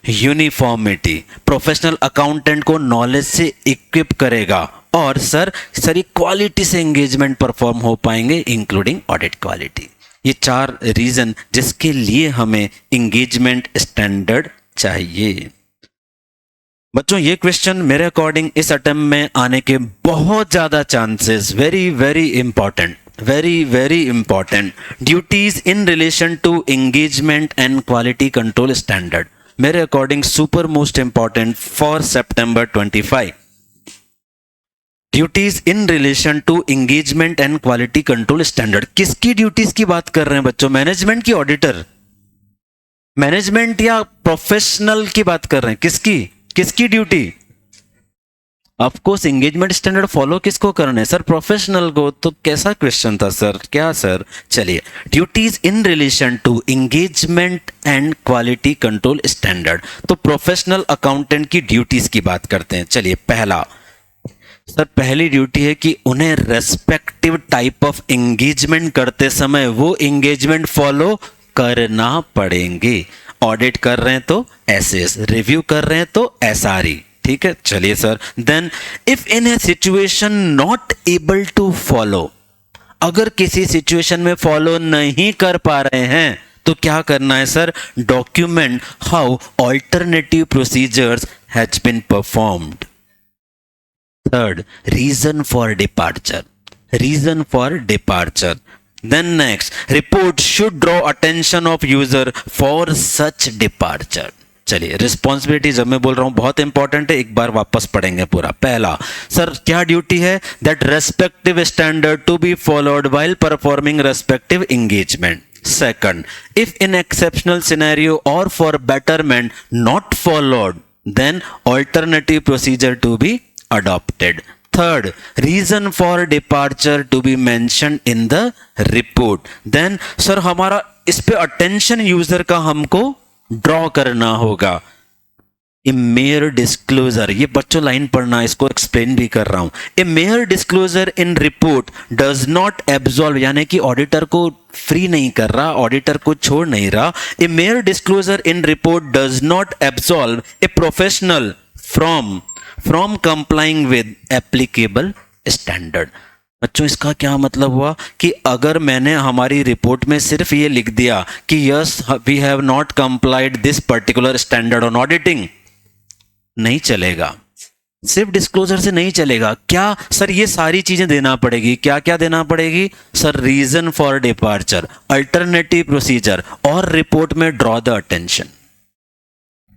uniformity, professional accountant को knowledge से equip करेगा और sir ये quality से एंगेजमेंट परफॉर्म हो पाएंगे इंक्लूडिंग ऑडिट क्वालिटी. ये 4 रीजन जिसके लिए हमें इंगेजमेंट स्टैंडर्ड चाहिए. बच्चों ये क्वेश्चन मेरे अकॉर्डिंग इस अटेम्प्ट में आने के बहुत ज्यादा chances. Very very important. Very very important. Duties in relation to engagement and quality control standard मेरे according super most important for September 25. Duties in relation to engagement and quality control standard. किसकी duties की बात कर रहे हैं बच्चों? Management की, auditor, management या प्रोफेशनल की बात कर रहे हैं? किसकी duty? Of course engagement standard follow किसको करना है? सर प्रोफेशनल को. तो कैसा क्वेश्चन था सर? क्या सर? चलिए duties in relation to engagement and quality control standard. तो प्रोफेशनल अकाउंटेंट की ड्यूटीज की बात करते हैं. चलिए पहली ड्यूटी है कि उन्हें रेस्पेक्टिव टाइप ऑफ एंगेजमेंट करते समय वो एंगेजमेंट फॉलो करना पड़ेंगे. ऑडिट कर रहे हैं तो एसएस, रिव्यू कर रहे हैं तो एसआरई. ठीक है. चलिए sir. Then if in a situation not able to follow, अगर किसी सिचुएशन में फॉलो नहीं कर पा रहे हैं तो क्या करना है sir? Document how alternative procedures has been performed. Third, reason for departure. Reason for departure. Then next, report should draw attention of user for such departure. चलिए रिस्पॉन्सिबिलिटी जब मैं बोल रहा हूं बहुत इंपॉर्टेंट है, एक बार वापस पढ़ेंगे पूरा. पहला सर क्या ड्यूटी है? That respective standard to be followed while performing respective engagement. Second, if in exceptional scenario or for betterment not followed, then alternative procedure to be adopted. Third, reason for departure to be mentioned in the report. Then sir हमारा इस pay attention user का हमको draw करना होगा। ए major disclosure, ये बच्चों line पढ़ना, इसको एक्सप्लेन भी कर रहा हूं। A major disclosure in report does not absolve, यानी कि ऑडिटर को फ्री नहीं कर रहा, ऑडिटर को छोड़ नहीं रहा। A major disclosure in report does not absolve a professional from complying with applicable standard. बच्चों इसका क्या मतलब हुआ कि अगर मैंने हमारी रिपोर्ट में सिर्फ ये लिख दिया कि yes we have not complied this particular standard on auditing, नहीं चलेगा, सिर्फ डिस्क्लोजर से नहीं चलेगा। क्या सर ये सारी चीजें देना पड़ेगी, क्या क्या देना पड़ेगी sir? Reason for departure, alternative procedure और रिपोर्ट में ड्रॉ द अटेंशन।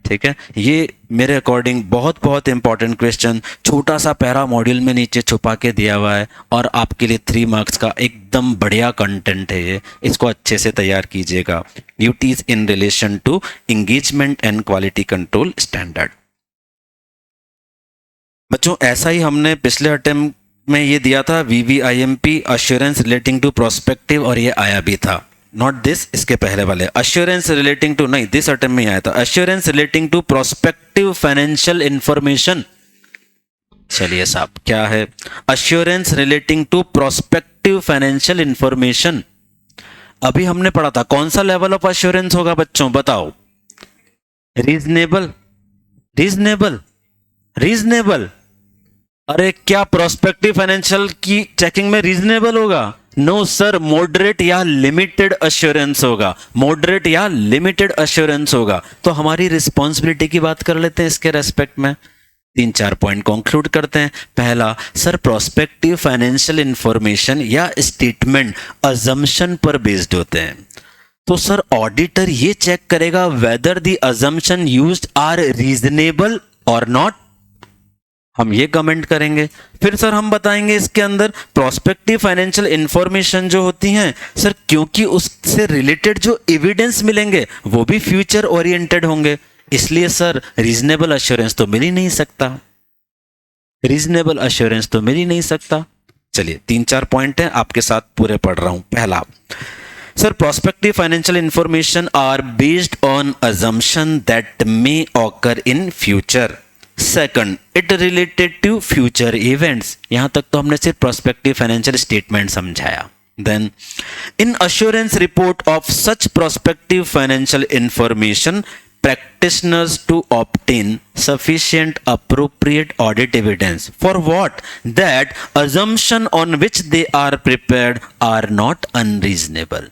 ठीक है, ये मेरे अकॉर्डिंग बहुत बहुत इंपॉर्टेंट क्वेश्चन, छोटा सा पैरा मॉड्यूल में नीचे छुपा के दिया हुआ है और आपके लिए 3 मार्क्स का एकदम बढ़िया कंटेंट है ये, इसको अच्छे से तैयार कीजिएगा। Duties in relation to engagement and quality control standard. बच्चों ऐसा ही हमने पिछले अटेम्प्ट में ये दिया था, VVIMP assurance relating to prospective, और ये आया भी था। नॉट दिस, इसके पहले वाले अश्योरेंस रिलेटिंग टू, नहीं दिस अटेम्प्ट में आया था, assurance relating to prospective financial information. चलिए साहब क्या है assurance relating to prospective financial information? अभी हमने पढ़ा था, कौन सा लेवल ऑफ अश्योरेंस होगा बच्चों बताओ? Reasonable, reasonable, reasonable. अरे क्या प्रोस्पेक्टिव फाइनेंशियल की चेकिंग में रीजनेबल होगा? नो सर, मॉडरेट या लिमिटेड अश्योरेंस होगा, मॉडरेट या लिमिटेड अश्योरेंस होगा। तो हमारी रिस्पॉन्सिबिलिटी की बात कर लेते हैं इसके रेस्पेक्ट में, 3-4 पॉइंट कंक्लूड करते हैं। पहला सर, प्रोस्पेक्टिव फाइनेंशियल इंफॉर्मेशन या स्टेटमेंट अजम्पशन पर बेस्ड होते हैं। तो सर ऑडिटर ये चेक करेगा whether the assumption used are reasonable और नॉट, हम ये कमेंट करेंगे। फिर सर हम बताएंगे इसके अंदर प्रोस्पेक्टिव फाइनेंशियल इंफॉर्मेशन जो होती हैं सर, क्योंकि उससे रिलेटेड जो एविडेंस मिलेंगे वो भी फ्यूचर ओरिएंटेड होंगे, इसलिए सर रीजनेबल अश्योरेंस तो मिल ही नहीं सकता, रीजनेबल अश्योरेंस तो मिल ही नहीं सकता। चलिए 3-4 पॉइंट हैं, आपके साथ पूरे पढ़ रहा हूं। पहला sir, prospective financial information are based on assumption that may occur in future. Second, it related to future events. यहां तक तो हमने सिर्फ प्रोस्पेक्टिव फाइनेंशियल स्टेटमेंट समझाया। Then in assurance report of such prospective financial information, practitioners to obtain sufficient appropriate audit evidence for what? That assumption on which they are prepared are not unreasonable.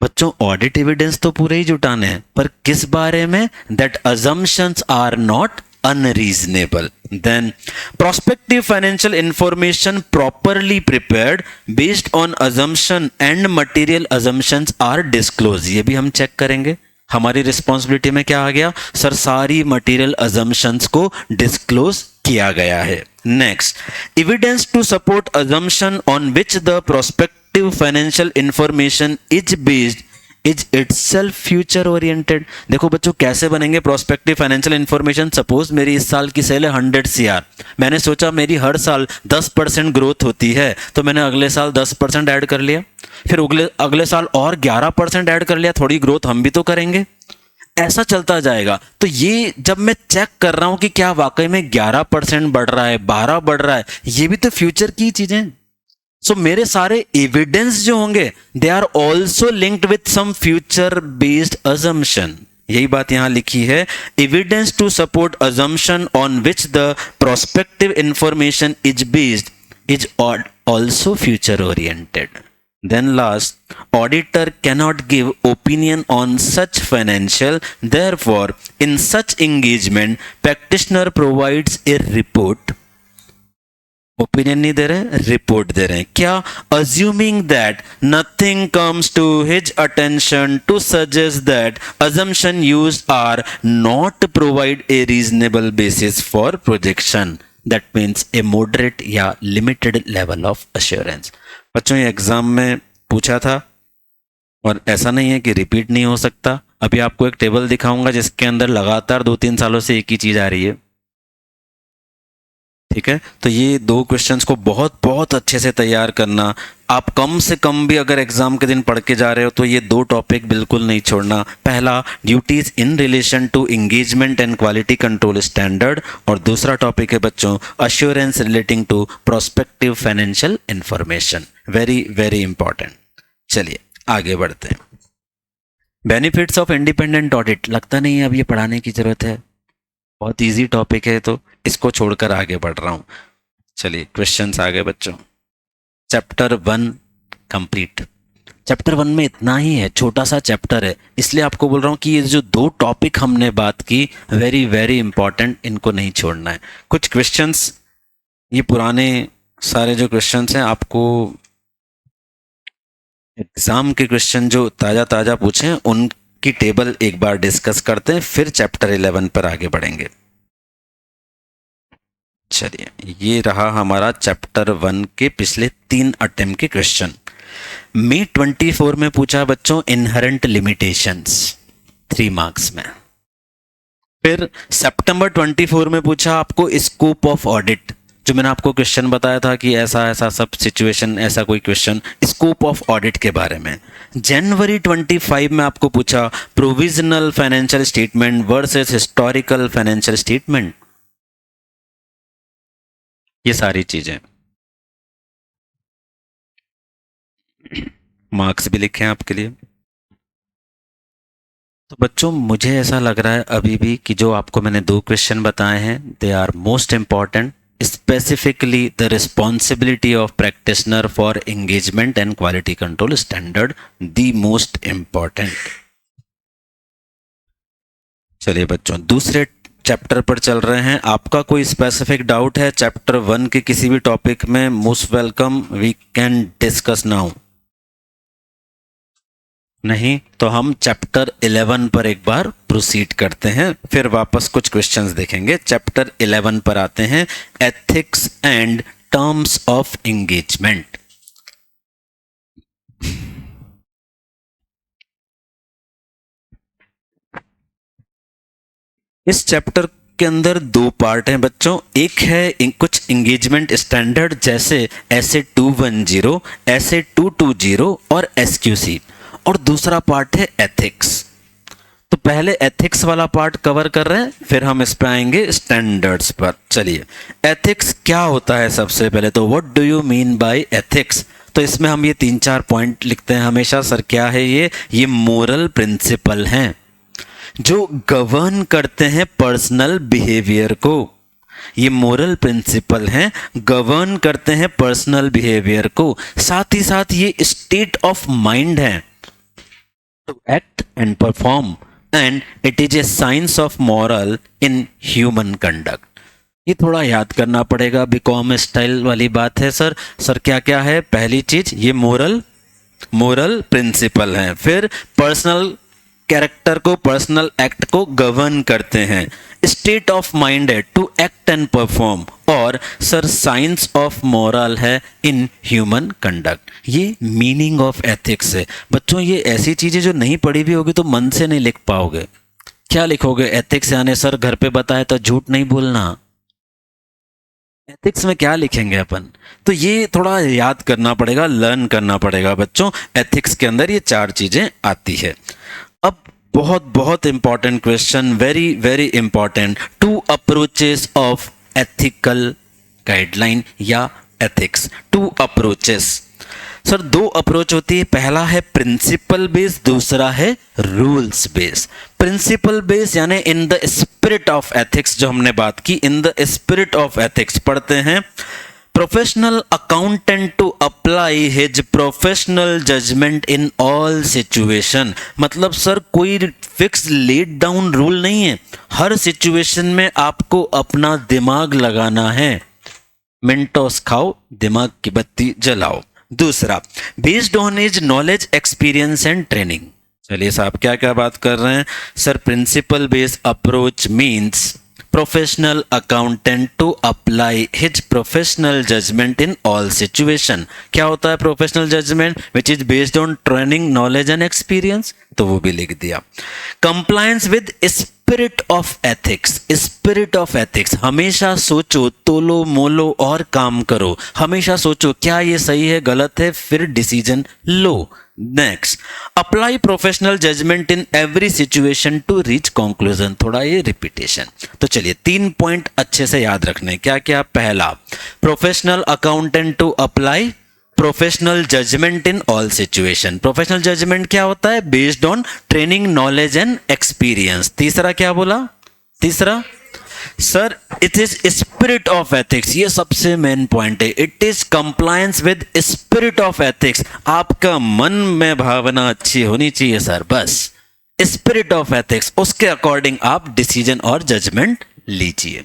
बच्चों audit evidence तो पूरे ही जुटाने हैं, पर किस बारे में? That assumptions are not unreasonable. Then prospective financial information properly prepared based on assumption and material assumptions are disclosed. ये भी हम चेक करेंगे। हमारी रिस्पॉन्सिबिलिटी में क्या आ गया सर? सारी मटेरियल अजम्पशंस को डिस्क्लोज किया गया है। Next, evidence to support assumption on which the prospective financial information is based is itself future oriented. देखो बच्चों कैसे बनेंगे प्रोस्पेक्टिव फाइनेंशियल इंफॉर्मेशन? सपोज मेरी इस साल की सेल है 100 CR, मैंने सोचा मेरी हर साल 10% ग्रोथ होती है, तो मैंने अगले साल 10% ऐड कर लिया, फिर अगले साल और 11% ऐड कर लिया, थोड़ी ग्रोथ हम भी तो करेंगे, ऐसा चलता जाएगा। तो ये जब मैं चेक कर रहा हूं कि क्या वाकई में 11% बढ़ रहा है, 12 बढ़ रहा है, ये भी तो फ्यूचर की चीजें। सो मेरे सारे एविडेंस जो होंगे they are also linked with some future based assumption. यही बात यहां लिखी है, evidence to support assumption on which the prospective information is based is also future oriented. Then last, auditor cannot give opinion on such financial, therefore in such engagement practitioner provides a report. Opinion नहीं दे रहे, report दे रहे हैं। क्या? assuming that nothing comes to his attention to suggest that assumption used are not provide a reasonable basis for projection. That means a moderate या limited level of assurance. बच्चों ये exam में पूछा था और ऐसा नहीं है कि रिपीट नहीं हो सकता। अभी आपको एक टेबल दिखाऊंगा जिसके अंदर लगातार 2-3 सालों से एक ही चीज आ रही है। ठीक है, तो ये 2 क्वेश्चंस को बहुत बहुत अच्छे से तैयार करना। आप कम से कम भी अगर एग्जाम के दिन पढ़ के जा रहे हो तो ये दो टॉपिक बिल्कुल नहीं छोड़ना। पहला duties in relation to engagement and quality control standard, और दूसरा टॉपिक है बच्चों assurance relating to prospective financial information. Very very important. चलिए आगे बढ़ते हैं। बेनिफिट्स ऑफ इंडिपेंडेंट ऑडिट, लगता नहीं है अब ये पढ़ाने की जरूरत है, बहुत इजी टॉपिक है तो इसको छोड़कर आगे बढ़ रहा हूँ। चलिए क्वेश्चंस आगे बच्चों। Chapter 1 complete. चैप्टर 1 में इतना ही है, छोटा सा चैप्टर है, इसलिए आपको बोल रहा हूँ कि ये जो दो टॉपिक हमने बात की वेरी वेरी इंपॉर्टेंट, इनको नहीं छोड़ना है। कुछ क्वेश्चंस, ये पुराने सारे जो क्वेश्चंस हैं आपको एग्जाम के क्वेश्चन जो ताज़ा ताज़ा पूछे हैं उनकी टेबल एक बार डिस्कस करते हैं, फिर चैप्टर 11 पर आगे बढ़ेंगे। चलिए ये रहा हमारा चैप्टर 1 के पिछले 3 अटेम्प्ट के क्वेश्चन। मई 24 में पूछा बच्चों इनहेरेंट लिमिटेशंस 3 मार्क्स में। फिर सितंबर 24 में पूछा आपको स्कोप ऑफ ऑडिट, जो मैंने आपको क्वेश्चन बताया था कि ऐसा ऐसा सब सिचुएशन, ऐसा कोई क्वेश्चन स्कोप ऑफ ऑडिट के बारे में। जनवरी 25 में आपको पूछा provisional financial statement versus historical financial statement, ये सारी चीजें। मार्क्स भी लिखे हैं आपके लिए। तो बच्चों मुझे ऐसा लग रहा है अभी भी कि जो आपको मैंने 2 क्वेश्चन बताए हैं they are most important, specifically the responsibility of practitioner for engagement and quality control standard, the most important. चलिए बच्चों दूसरे चैप्टर पर चल रहे हैं। आपका कोई स्पेसिफिक डाउट है चैप्टर 1 के किसी भी टॉपिक में, most welcome, we can discuss now. नहीं तो हम चैप्टर 11 पर एक बार प्रोसीड करते हैं, फिर वापस कुछ क्वेश्चंस देखेंगे। चैप्टर 11 पर आते हैं, ethics and terms of engagement. इस चैप्टर के अंदर 2 पार्ट हैं बच्चों। एक है कुछ एंगेजमेंट स्टैंडर्ड जैसे एसए 210, एसए 220 और एसक्यूसी, और दूसरा पार्ट है एथिक्स। तो पहले एथिक्स वाला पार्ट कवर कर रहे हैं, फिर हम इस पे आएंगे स्टैंडर्ड्स पर। चलिए एथिक्स क्या होता है सबसे पहले तो, what do you mean by ethics. तो इसमें हम ये 3-4 पॉइंट लिखते हैं हमेशा। सर क्या है ये मोरल प्रिंसिपल हैं जो गवर्न करते हैं पर्सनल बिहेवियर को। ये मोरल प्रिंसिपल हैं, गवर्न करते हैं पर्सनल बिहेवियर को। साथ ही साथ ये स्टेट ऑफ माइंड है to act and perform, and it is a science of moral in human conduct. ये थोड़ा याद करना पड़ेगा, बीकॉम स्टाइल वाली बात है। सर क्या क्या है? पहली चीज ये मोरल प्रिंसिपल हैं, फिर पर्सनल कैरेक्टर को, पर्सनल एक्ट को गवर्न करते हैं, स्टेट ऑफ माइंड है टू एक्ट एंड परफॉर्म, और सर साइंस ऑफ मॉरल है इन ह्यूमन कंडक्ट। ये मीनिंग ऑफ एथिक्स है बच्चों। ये ऐसी चीजें जो नहीं पढ़ी भी होगी तो मन से नहीं लिख पाओगे। क्या लिखोगे? एथिक्स यानी सर घर पे बताए तो झूठ नहीं बोलना। एथिक्स में क्या लिखेंगे अपन? तो ये थोड़ा याद करना पड़ेगा, लर्न करना पड़ेगा बच्चों। एथिक्स के अंदर ये 4 चीजें आती है। अब बहुत important question, very very important, 2 approaches of ethical guideline या एथिक्स। 2 अप्रोचेस सर, 2 अप्रोच होती है। पहला है प्रिंसिपल बेस, दूसरा है रूल्स बेस। प्रिंसिपल बेस यानी in the spirit of ethics, जो हमने बात की, in the spirit of ethics पढ़ते हैं। Professional accountant to apply his professional judgement in all situation. मतलब सर कोई फिक्स लेड डाउन रूल नहीं है, हर सिचुएशन में आपको अपना दिमाग लगाना है। मिंटोस खाओ, दिमाग की बत्ती जलाओ। दूसरा, based on his knowledge, experience and training. चलिए साहब क्या क्या बात कर रहे हैं? Sir principle based approach means professional accountant to apply his professional judgment in all situation. क्या होता है professional judgment? Which is based on training, knowledge and experience. तो वो भी लिख दिया. Compliance with spirit of ethics. Spirit of ethics. हमेशा सोचो, तोलो मोलो और काम करो. हमेशा सोचो क्या ये सही है, गलत है, फिर डिसीजन लो. Next, apply professional judgement in every situation to reach conclusion. थोड़ा ये रिपीटेशन. तो चलिए 3 पॉइंट अच्छे से याद रखने. क्या क्या? पहला, professional accountant to apply professional judgement in all situation. Professional judgement क्या होता है? Based on training, knowledge and experience. तीसरा क्या बोला? तीसरा sir, it is spirit of ethics. ये सबसे मेन पॉइंट है. It is compliance with spirit of ethics. आपका मन में भावना अच्छी होनी चाहिए सर, बस. स्पिरिट ऑफ एथिक्स, उसके अकॉर्डिंग आप डिसीजन और जजमेंट लीजिए.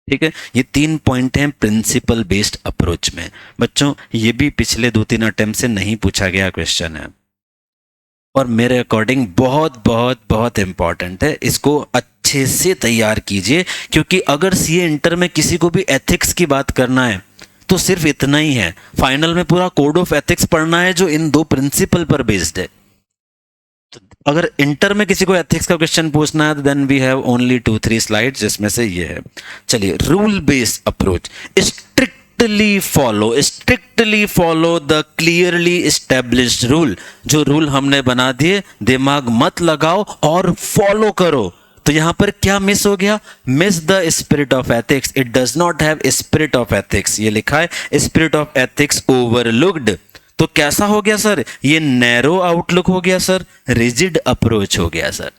ठीक है, ये 3 पॉइंट हैं प्रिंसिपल बेस्ड अप्रोच में. बच्चों, ये भी पिछले 2-3 अटेम्प्ट से नहीं पूछा गया क्वेश्चन है और मेरे अकॉर्डिंग बहुत बहुत बहुत इंपॉर्टेंट है. इसको अच्छे से तैयार कीजिए, क्योंकि अगर सीए इंटर में किसी को भी एथिक्स की बात करना है तो सिर्फ इतना ही है. फाइनल में पूरा कोड ऑफ एथिक्स पढ़ना है जो इन 2 प्रिंसिपल पर बेस्ड है. तो अगर इंटर में किसी को एथिक्स का क्वेश्चन पूछना है तो then we have only 2-3 slides, जिसमें से ये है. चलिए, rule based approach. Strictly follow the clearly established rule. जो रूल हमने बना दिए, दिमाग मत लगाओ और फॉलो करो. तो यहां पर क्या मिस हो गया? Miss the spirit of ethics. It does not have spirit of ethics. ये लिखा है स्पिरिट ऑफ एथिक्स ओवरलुक्ड. तो कैसा हो गया सर? ये नैरो आउटलुक हो गया सर, रिजिड अप्रोच हो गया sir.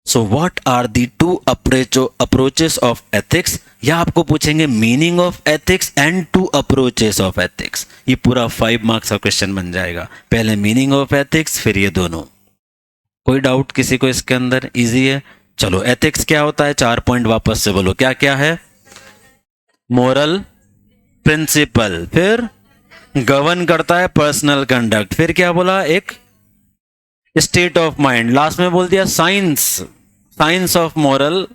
So what are the 2 approaches of ethics? या आपको पूछेंगे meaning of ethics and 2 approaches of ethics. ये पूरा 5 मार्क्स का क्वेश्चन बन जाएगा. पहले मीनिंग ऑफ एथिक्स, फिर ये दोनों. कोई डाउट किसी को इसके अंदर? इजी है. चलो, एथिक्स क्या होता है? 4 पॉइंट वापस से बोलो. क्या क्या है? मोरल प्रिंसिपल, फिर गवर्न करता है पर्सनल कंडक्ट, फिर क्या बोला? एक स्टेट ऑफ माइंड, लास्ट में बोल दिया science of moral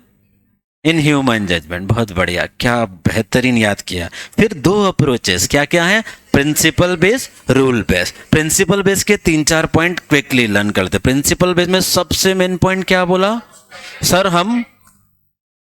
in human judgement. बहुत बढ़िया, क्या बेहतरीन याद किया. फिर 2 अप्रोचेस क्या क्या है? Principle base, rule base. Principle base के 3-4 पॉइंट क्विकली लर्न करते. प्रिंसिपल बेस में सबसे मेन पॉइंट क्या बोला सर? हम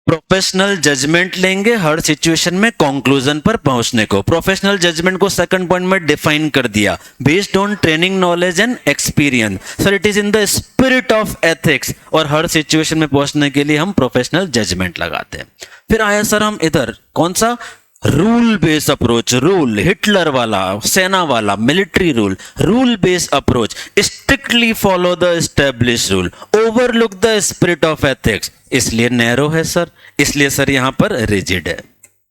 प्रोफेशनल जजमेंट लेंगे हर सिचुएशन में कंक्लूजन पर पहुंचने को. प्रोफेशनल जजमेंट को सेकंड पॉइंट में डिफाइन कर दिया, based on training, knowledge and experience. Sir, it is in the spirit of ethics. और हर सिचुएशन में पहुंचने के लिए हम प्रोफेशनल जजमेंट लगाते हैं. फिर आया सर हम इधर, कौन सा? Rule based approach. Rule, Hitler वाला, सेना वाला, military rule. Rule based approach, strictly follow the established rule, overlook the spirit of ethics. इसलिए नैरो है सर, इसलिए सर यहां पर रिजिड है.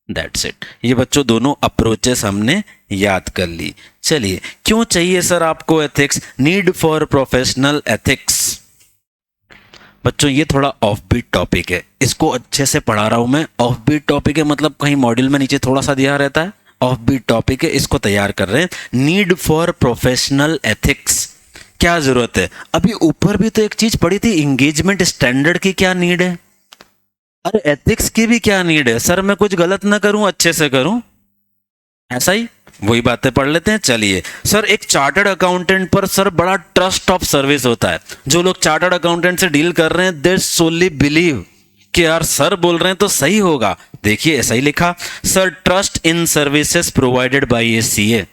That's it. ये बच्चों दोनों अप्रोचेस हमने याद कर ली. चलिए, क्यों चाहिए सर आपको ethics? Need for professional ethics. बच्चों, ये थोड़ा ऑफ बीट टॉपिक है, इसको अच्छे से पढ़ा रहा हूं मैं. ऑफ बीट टॉपिक है मतलब कहीं मॉड्यूल में नीचे थोड़ा सा दिया रहता है. ऑफ बीट टॉपिक है, इसको तैयार कर रहे हैं. Need for professional ethics. क्या जरूरत है? अभी ऊपर भी तो एक चीज पढ़ी थी, एंगेजमेंट स्टैंडर्ड की क्या नीड है? अरे एथिक्स की भी क्या नीड है? सर मैं कुछ गलत ना करूं, अच्छे से करूं, ऐसा ही वही बातें पढ़ लेते हैं. चलिए सर, एक चार्टर्ड अकाउंटेंट पर सर बड़ा ट्रस्ट ऑफ सर्विस होता है. जो लोग चार्टर्ड अकाउंटेंट से डील कर रहे हैं, दे सोली बिलीव कि यार सर बोल रहे हैं तो सही होगा. देखिए ऐसा ही लिखा, sir trust in services provided by A CA.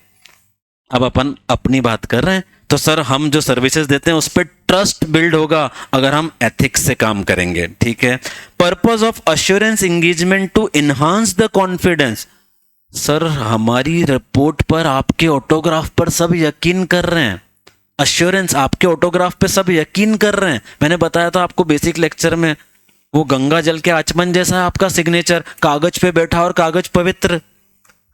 अब अपन अपनी बात कर रहे हैं तो सर हम जो सर्विसेज देते हैं उस पर ट्रस्ट बिल्ड होगा अगर हम एथिक्स से काम करेंगे. ठीक है. Purpose of assurance engagement to enhance the confidence. Sir हमारी रिपोर्ट पर आपके ऑटोग्राफ पर सब यकीन कर रहे हैं. अश्योरेंस, आपके ऑटोग्राफ पे सब यकीन कर रहे हैं. मैंने बताया था आपको बेसिक लेक्चर में, वो गंगा जल के आचमन जैसा है आपका सिग्नेचर, कागज पे बैठा और कागज पवित्र.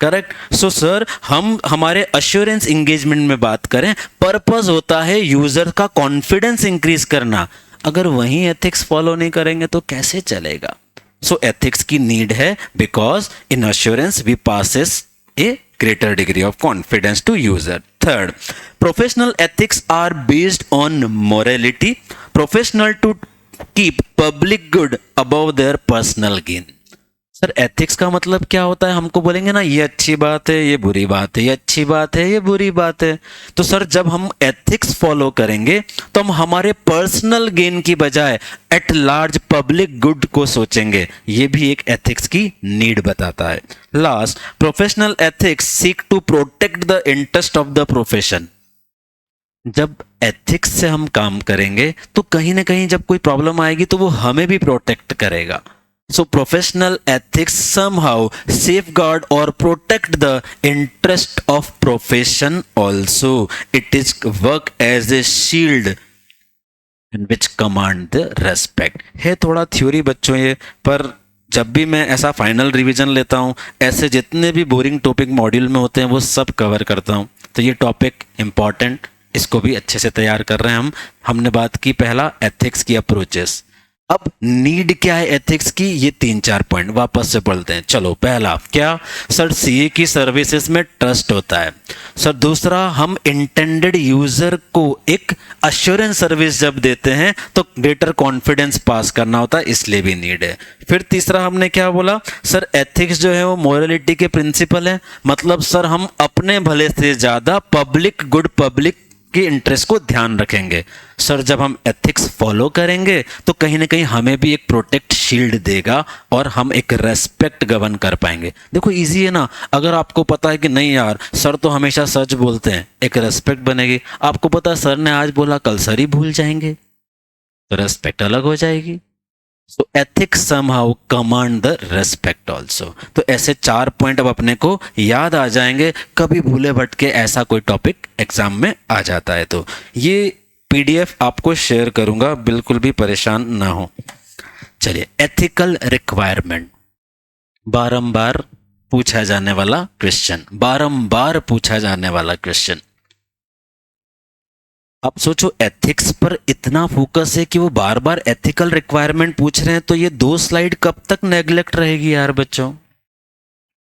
करेक्ट. सो सर हम हमारे अश्योरेंस एंगेजमेंट में बात करें, पर्पस होता है यूजर का कॉन्फिडेंस इंक्रीज करना. अगर वही एथिक्स फॉलो नहीं करेंगे तो कैसे चलेगा? सो एथिक्स की नीड है, because in assurance we possess a greater degree of confidence to user. Third, professional ethics are based on morality. Professional to keep public good above their personal gain. Sir ethics का मतलब क्या होता है? हमको बोलेंगे ना ये अच्छी बात है, ये बुरी बात है, ये अच्छी बात है, ये बुरी बात है। तो सर जब हम एथिक्स फॉलो करेंगे तो हम हमारे पर्सनल गेन की बजाय एट लार्ज पब्लिक गुड को सोचेंगे। ये भी एक एथिक्स की नीड बताता है। Last, professional ethics seek to protect the interest of the profession. जब एथिक्स से हम काम करेंगे तो कहीं ना कहीं जब कोई प्रॉब्लम आएगी तो वो हमें भी प्रोटेक्ट करेगा। So professional ethics somehow safeguard or protect the interest of profession also. It is work as a shield in which command the respect. है थोड़ा थ्योरी बच्चों ये, पर जब भी मैं ऐसा फाइनल रिवीजन लेता हूँ, ऐसे जितने भी बोरिंग टॉपिक मॉड्यूल में होते हैं वो सब कवर करता हूँ। तो ये टॉपिक इम्पॉर्टेंट, इसको भी अच्छे से तैयार कर रहे हैं हम। हमने बात की पहला एथिक्स की अप्रोचेस। अब नीड क्या है एथिक्स की, ये 3-4 पॉइंट वापस से पढ़ते हैं। चलो, पहला क्या? सर सीए की सर्विसेज में ट्रस्ट होता है। सर दूसरा, हम इंटेंडेड यूजर को एक अश्योरेंस सर्विस जब देते हैं तो ग्रेटर कॉन्फिडेंस पास करना होता है, इसलिए भी नीड है। फिर तीसरा हमने क्या बोला? सर एथिक्स जो है वो मोरालिटी के प्रिंसिपल है। मतलब सर हम अपने भले से ज्यादा पब्लिक गुड, पब्लिक के इंटरेस्ट को ध्यान रखेंगे। सर जब हम एथिक्स फॉलो करेंगे तो कहीं ना कहीं हमें भी एक प्रोटेक्ट शील्ड देगा और हम एक रेस्पेक्ट गवर्न कर पाएंगे। देखो इजी है ना, अगर आपको पता है कि नहीं यार सर तो हमेशा सच बोलते हैं, एक रेस्पेक्ट बनेगी। आपको पता है सर ने आज बोला कल सर ही भूल जाएंगे, तो रेस्पेक्ट अलग हो जाएगी। So ethics somehow command the respect also. तो ऐसे 4 पॉइंट अब अपने को याद आ जाएंगे, कभी भूले भटके ऐसा कोई टॉपिक एग्जाम में आ जाता है तो। ये पीडीएफ आपको शेयर करूंगा, बिल्कुल भी परेशान ना हो। चलिए, एथिकल रिक्वायरमेंट, बारंबार पूछा जाने वाला क्वेश्चन, बारंबार पूछा जाने वाला क्वेश्चन। अब सोचो एथिक्स पर इतना फोकस है कि वो बार बार एथिकल रिक्वायरमेंट पूछ रहे हैं, तो ये 2 स्लाइड कब तक नेग्लेक्ट रहेगी यार बच्चों?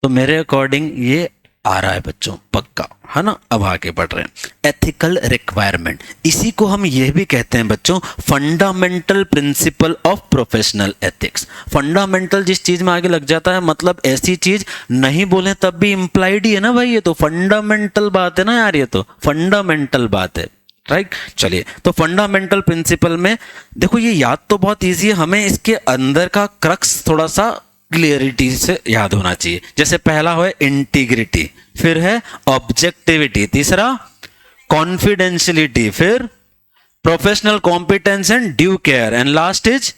तो मेरे अकॉर्डिंग ये आ रहा है बच्चों पक्का, है ना। अब आगे बढ़ रहे हैं। एथिकल रिक्वायरमेंट, इसी को हम ये भी कहते हैं बच्चों fundamental principle of professional ethics. Fundamental जिस चीज में आगे लग जाता है, मतलब ऐसी चीज नहीं बोले तब भी इंप्लाइड ही है ना भाई, ये तो फंडामेंटल बात है ना यार, ये तो फंडामेंटल बात है, राइट। चलिए, तो फंडामेंटल प्रिंसिपल में देखो ये याद तो बहुत इजी है, हमें इसके अंदर का क्रक्स थोड़ा सा क्लियरिटी से याद होना चाहिए। जैसे पहला है इंटीग्रिटी, फिर है ऑब्जेक्टिविटी, तीसरा कॉन्फिडेंशियलिटी, फिर professional competence and due care, and last is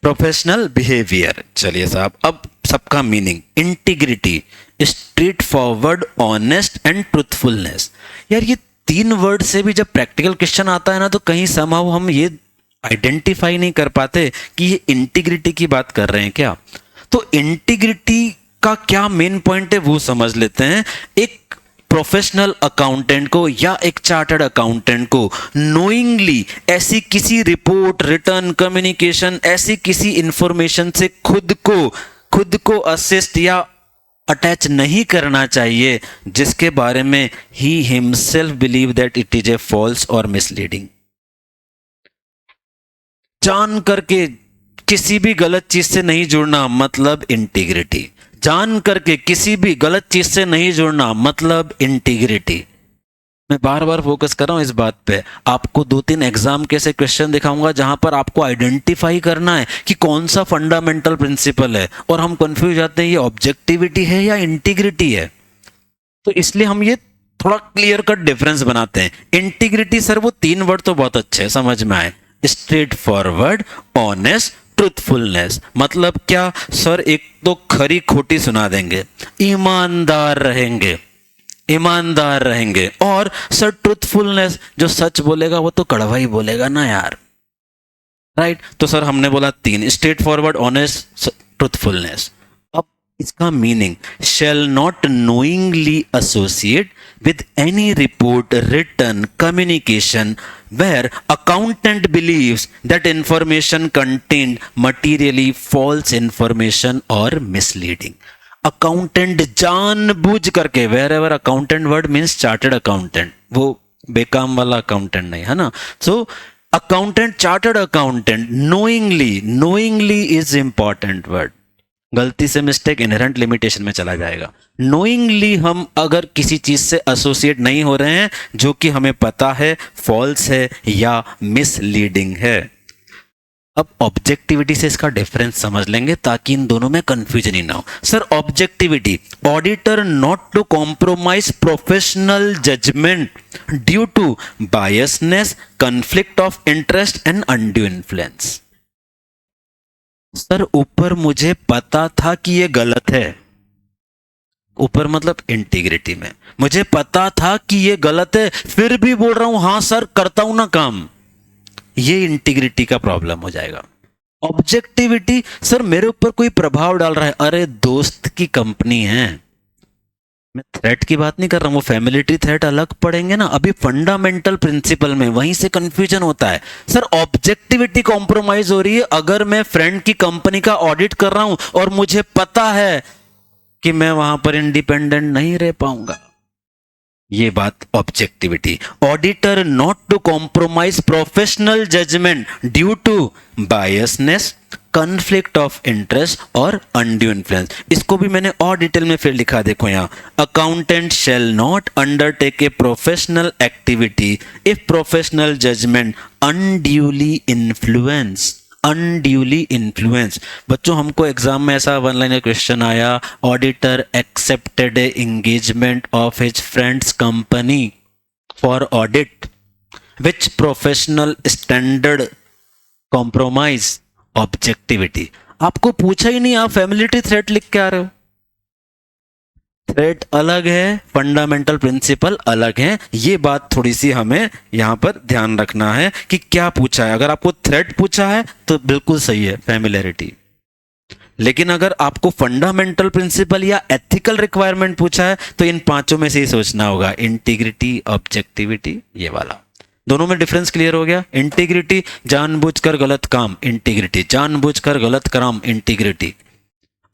professional behaviour. चलिए साहब, अब सबका meaning. Integrity, straight forward, honest and truthfulness. यार ये 3 वर्ड से भी जब प्रैक्टिकल क्वेश्चन आता है ना तो कहीं समहाउ हम ये आइडेंटिफाई नहीं कर पाते कि ये इंटीग्रिटी की बात कर रहे हैं क्या। तो इंटीग्रिटी का क्या मेन पॉइंट है वो समझ लेते हैं। एक प्रोफेशनल अकाउंटेंट को या एक चार्टर्ड अकाउंटेंट को नोइंगली ऐसी किसी रिपोर्ट, रिटर्न, कम्युनिकेशन, ऐसी किसी इंफॉर्मेशन से खुद को असिस्ट या अटैच नहीं करना चाहिए जिसके बारे में ही himself believe that it is a false और मिसलीडिंग। जान करके किसी भी गलत चीज से नहीं जुड़ना मतलब इंटीग्रिटी। जान करके किसी भी गलत चीज से नहीं जुड़ना मतलब इंटीग्रिटी। मैं बार बार फोकस कर रहा हूं इस बात पे। आपको 2-3 एग्जाम के ऐसे क्वेश्चन दिखाऊंगा जहां पर आपको आइडेंटिफाई करना है कि कौन सा फंडामेंटल प्रिंसिपल है, और हम कंफ्यूज जाते हैं ये ऑब्जेक्टिविटी है या इंटीग्रिटी है। तो इसलिए हम ये थोड़ा क्लियर कट डिफरेंस बनाते हैं। इंटीग्रिटी सर वो 3 वर्ड तो बहुत अच्छे हैं, समझ में आए। Straight forward, honest, truthfulness. मतलब क्या सर? एक तो खरी खोटी सुना देंगे, ईमानदार रहेंगे, और सर ट्रुथफुलनेस, जो सच बोलेगा वो तो कड़वा ही बोलेगा ना यार, राइट। तो सर हमने बोला 3, स्ट्रेट फॉरवर्ड, ऑनेस्ट, ट्रुथफुलनेस। अब इसका meaning, shall not knowingly associate with any report, written communication where accountant believes that information contained materially false information or misleading। Accountant जानबूझ करके, wherever accountant word means chartered accountant, वो बेकाम वाला accountant नहीं, है ना। So accountant, chartered accountant, knowingly is important word. गलती से मिस्टेक इनहेरेंट लिमिटेशन में चला जाएगा। नोइंगली हम अगर किसी चीज से एसोसिएट नहीं हो रहे हैं जो कि हमें पता है फॉल्स है या मिसलीडिंग है। अब ऑब्जेक्टिविटी से इसका डिफरेंस समझ लेंगे ताकि इन दोनों में कंफ्यूजन ही ना हो। Sir objectivity, auditor not to compromise professional judgement due to biasness, conflict of interest and undue influence. Sir ऊपर मुझे पता था कि ये गलत है, ऊपर मतलब इंटीग्रिटी में मुझे पता था कि ये गलत है, फिर भी बोल रहा हूं हाँ सर करता हूं ना काम, ये इंटीग्रिटी का प्रॉब्लम हो जाएगा। ऑब्जेक्टिविटी, सर मेरे ऊपर कोई प्रभाव डाल रहा है, अरे दोस्त की कंपनी है, मैं थ्रेट की बात नहीं कर रहा हूं, वो फैमिलिटी थ्रेट अलग पड़ेंगे ना। अभी फंडामेंटल प्रिंसिपल में वहीं से कंफ्यूजन होता है। सर ऑब्जेक्टिविटी कॉम्प्रोमाइज हो रही है अगर मैं फ्रेंड की कंपनी का ऑडिट कर रहा हूं और मुझे पता है कि मैं वहां पर इंडिपेंडेंट नहीं रह पाऊंगा, ये बात objectivity. Auditor not to compromise professional judgement due to biasness, conflict of interest और अनड्यू इन्फ्लुएंस। इसको भी मैंने और डिटेल में फिर लिखा, देखो यहां, accountant shall not undertake a professional activity if professional judgement unduly influence. Unduly influence, बच्चों हमको एग्जाम में ऐसा वन लाइनर क्वेश्चन आया, auditor accepted a engagement of his friends company for audit which professional standard compromise objectivity. आपको पूछा ही नहीं, आप फैमिलिटी threat लिख के आ रहे हो। थ्रेट अलग है, फंडामेंटल प्रिंसिपल अलग है, ये बात थोड़ी सी हमें यहां पर ध्यान रखना है कि क्या पूछा है। अगर आपको थ्रेट पूछा है तो बिल्कुल सही है फैमिलियरिटी, लेकिन अगर आपको फंडामेंटल प्रिंसिपल या एथिकल रिक्वायरमेंट पूछा है तो इन पांचों में से ही सोचना होगा, इंटीग्रिटी, ऑब्जेक्टिविटी, ये वाला। दोनों में डिफरेंस क्लियर हो गया। इंटीग्रिटी जानबूझकर गलत काम, इंटीग्रिटी जानबूझकर गलत काम, इंटीग्रिटी।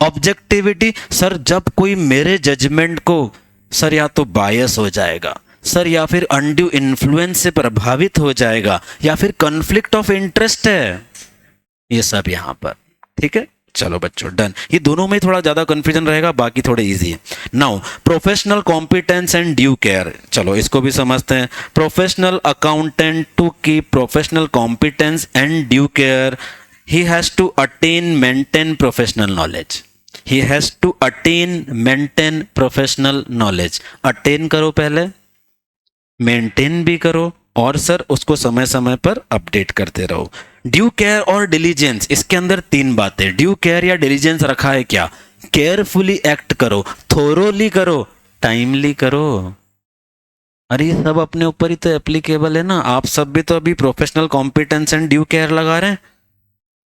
ऑब्जेक्टिविटी, सर जब कोई मेरे जजमेंट को सर या तो बायस हो जाएगा सर, या फिर अनड्यू इन्फ्लुएंस से प्रभावित हो जाएगा, या फिर कॉन्फ्लिक्ट ऑफ इंटरेस्ट है, ये सब यहां पर। ठीक है, चलो बच्चों डन। ये दोनों में थोड़ा ज्यादा कंफ्यूजन रहेगा, बाकी थोड़े इजी है। Now professional competence and due care, चलो इसको भी समझते हैं। Professional accountant to keep professional competence and due care, he has to attain, maintain professional knowledge. He has to attain, maintain professional knowledge. attain करो पहले, maintain भी करो, और सर उसको समय समय पर अपडेट करते रहो। ड्यू केयर और डिलीजेंस, इसके अंदर तीन बातें। ड्यू केयर या डिलीजेंस रखा है क्या, केयरफुली एक्ट करो, थोरोली करो, टाइमली करो। अरे ये सब अपने ऊपर ही तो एप्लीकेबल है ना, आप सब भी तो अभी professional competence and due care लगा रहे हैं,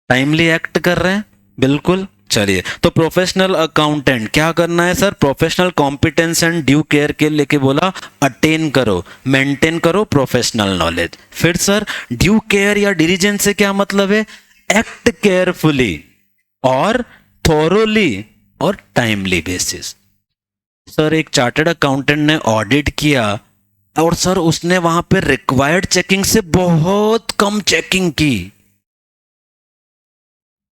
टाइमली एक्ट कर रहे हैं, बिल्कुल। चलिए, तो प्रोफेशनल अकाउंटेंट क्या करना है sir, professional competence and due care के लेके बोला, अटेन करो, मेंटेन करो प्रोफेशनल नॉलेज। फिर सर ड्यू केयर या डिलीजेंस से क्या मतलब है, एक्ट केयरफुली और थोरोली और टाइमली बेसिस। सर एक चार्टर्ड अकाउंटेंट ने ऑडिट किया और सर उसने वहां पे रिक्वायर्ड चेकिंग से बहुत कम चेकिंग की,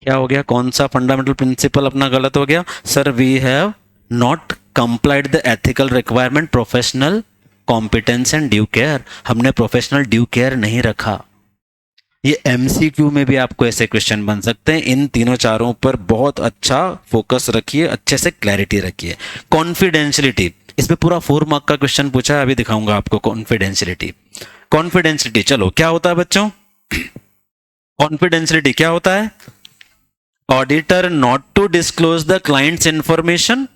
क्या हो गया, कौन सा फंडामेंटल प्रिंसिपल अपना गलत हो गया, sir we have not complied the ethical requirement professional competence and due care, हमने प्रोफेशनल ड्यू केयर नहीं रखा। ये एमसीक्यू में भी आपको ऐसे क्वेश्चन बन सकते हैं। इन तीनों चारों पर बहुत अच्छा फोकस रखिए, अच्छे से क्लैरिटी रखिए। कॉन्फिडेंशियलिटी, इस पे पूरा 4 मार्क का क्वेश्चन पूछा है, अभी दिखाऊंगा आपको। कॉन्फिडेंशियलिटी, कॉन्फिडेंशियलिटी, चलो क्या होता है बच्चों, कॉन्फिडेंशियलिटी क्या होता है, auditor not to disclose the clients information.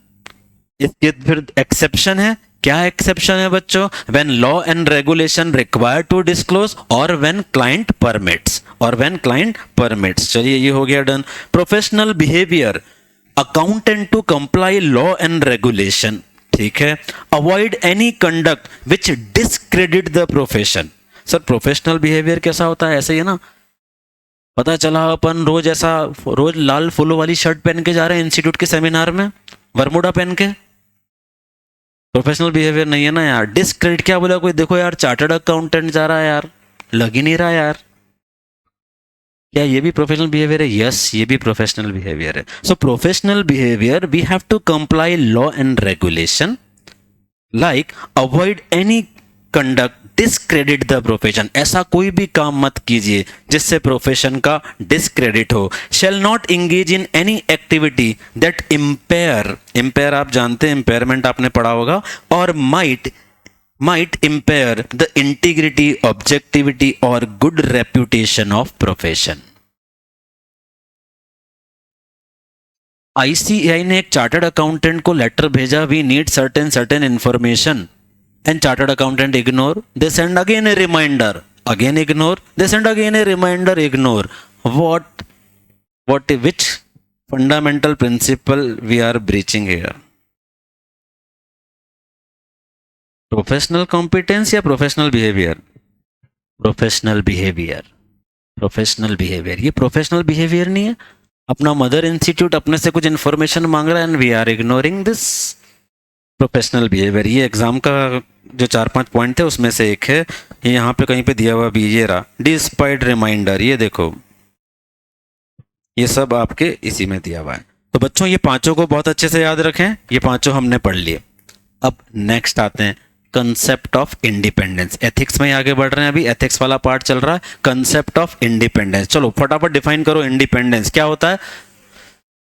इसके फिर एक्सेप्शन है, क्या एक्सेप्शन है बच्चों, when law and regulation require to disclose और व्हेन क्लाइंट परमिट्स, और व्हेन क्लाइंट परमिट्स। चलिए ये हो गया done. Professional behaviour, accountant to comply law and regulation, ठीक है। Avoid any conduct which discredit the profession. Sir professional behaviour कैसा होता है, ऐसे ही है ना, पता चला अपन रोज लाल फूलों वाली शर्ट पहन के जा रहे हैं इंस्टीट्यूट के सेमिनार में, वरमुडा पहन के, प्रोफेशनल बिहेवियर नहीं है ना यार। डिस्क्रेडिट क्या बोला कोई, देखो यार चार्टर्ड अकाउंटेंट जा रहा है यार, लग ही नहीं रहा यार, क्या ये भी प्रोफेशनल बिहेवियर है? यस, ये भी प्रोफेशनल बिहेवियर है. So professional behaviour, we have to comply law and regulation, like avoid any conduct discredit the profession. ऐसा कोई भी काम मत कीजिए जिससे प्रोफेशन का डिसक्रेडिट हो. Shall not engage in any activity that empire आप जानते हैं, इम्पेयरमेंट आपने पढ़ा होगा, और might impair the integrity, objectivity or good reputation of profession. ICAI ने एक चार्टर्ड अकाउंटेंट को लेटर भेजा, we need certain information, and chartered accountant ignore. They send again a reminder, again ignore. They send again a reminder, ignore. Which fundamental principle we are breaching here? Professional competence या professional behaviour? Professional behaviour, professional behaviour. ये professional behaviour नहीं है. अपना mother institute अपने से कुछ information मांग रहा है and we are ignoring this. Professional behaviour. ये एग्जाम का जो 4-5 पॉइंट थे उसमें से एक है. ये यहाँ पे कहीं पे दिया हुआ भी, ये रहा, डिस्पाइट रिमाइंडर. ये देखो, ये सब आपके इसी में दिया हुआ है. तो बच्चों ये पांचों को बहुत अच्छे से याद रखें. ये पांचों हमने पढ़ लिए. अब नेक्स्ट आते हैं कंसेप्ट ऑफ इंडिपेंडेंस. एथिक्स में आगे बढ़ रहे हैं, अभी एथिक्स वाला पार्ट चल रहा है. Concept of independence. चलो फटाफट डिफाइन करो. इंडिपेंडेंस क्या होता है?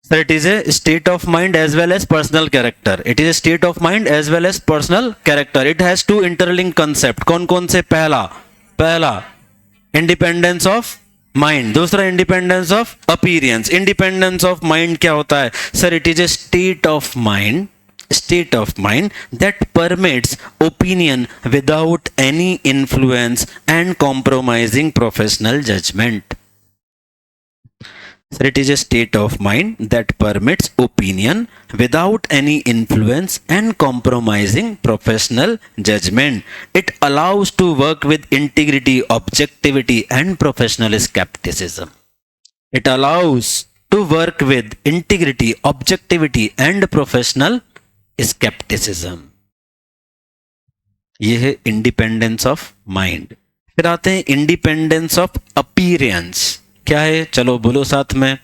Sir, it is a state of mind as well as personal character. It is a state of mind as well as personal character. It has two interlink concept. कौन कौन से? पहला इंडिपेंडेंस ऑफ माइंड, दूसरा independence of appearance. Independence of mind क्या होता है? Sir, it is a state of mind that permits opinion without any influence and compromising professional judgment. So it is a state of mind that permits opinion without any influence and compromising professional judgment. It allows to work with integrity, objectivity and professional skepticism. It allows to work with integrity, objectivity and professional scepticism. ये है independence of mind. फिर आते हैं independence of appearance. क्या है? चलो बोलो साथ में.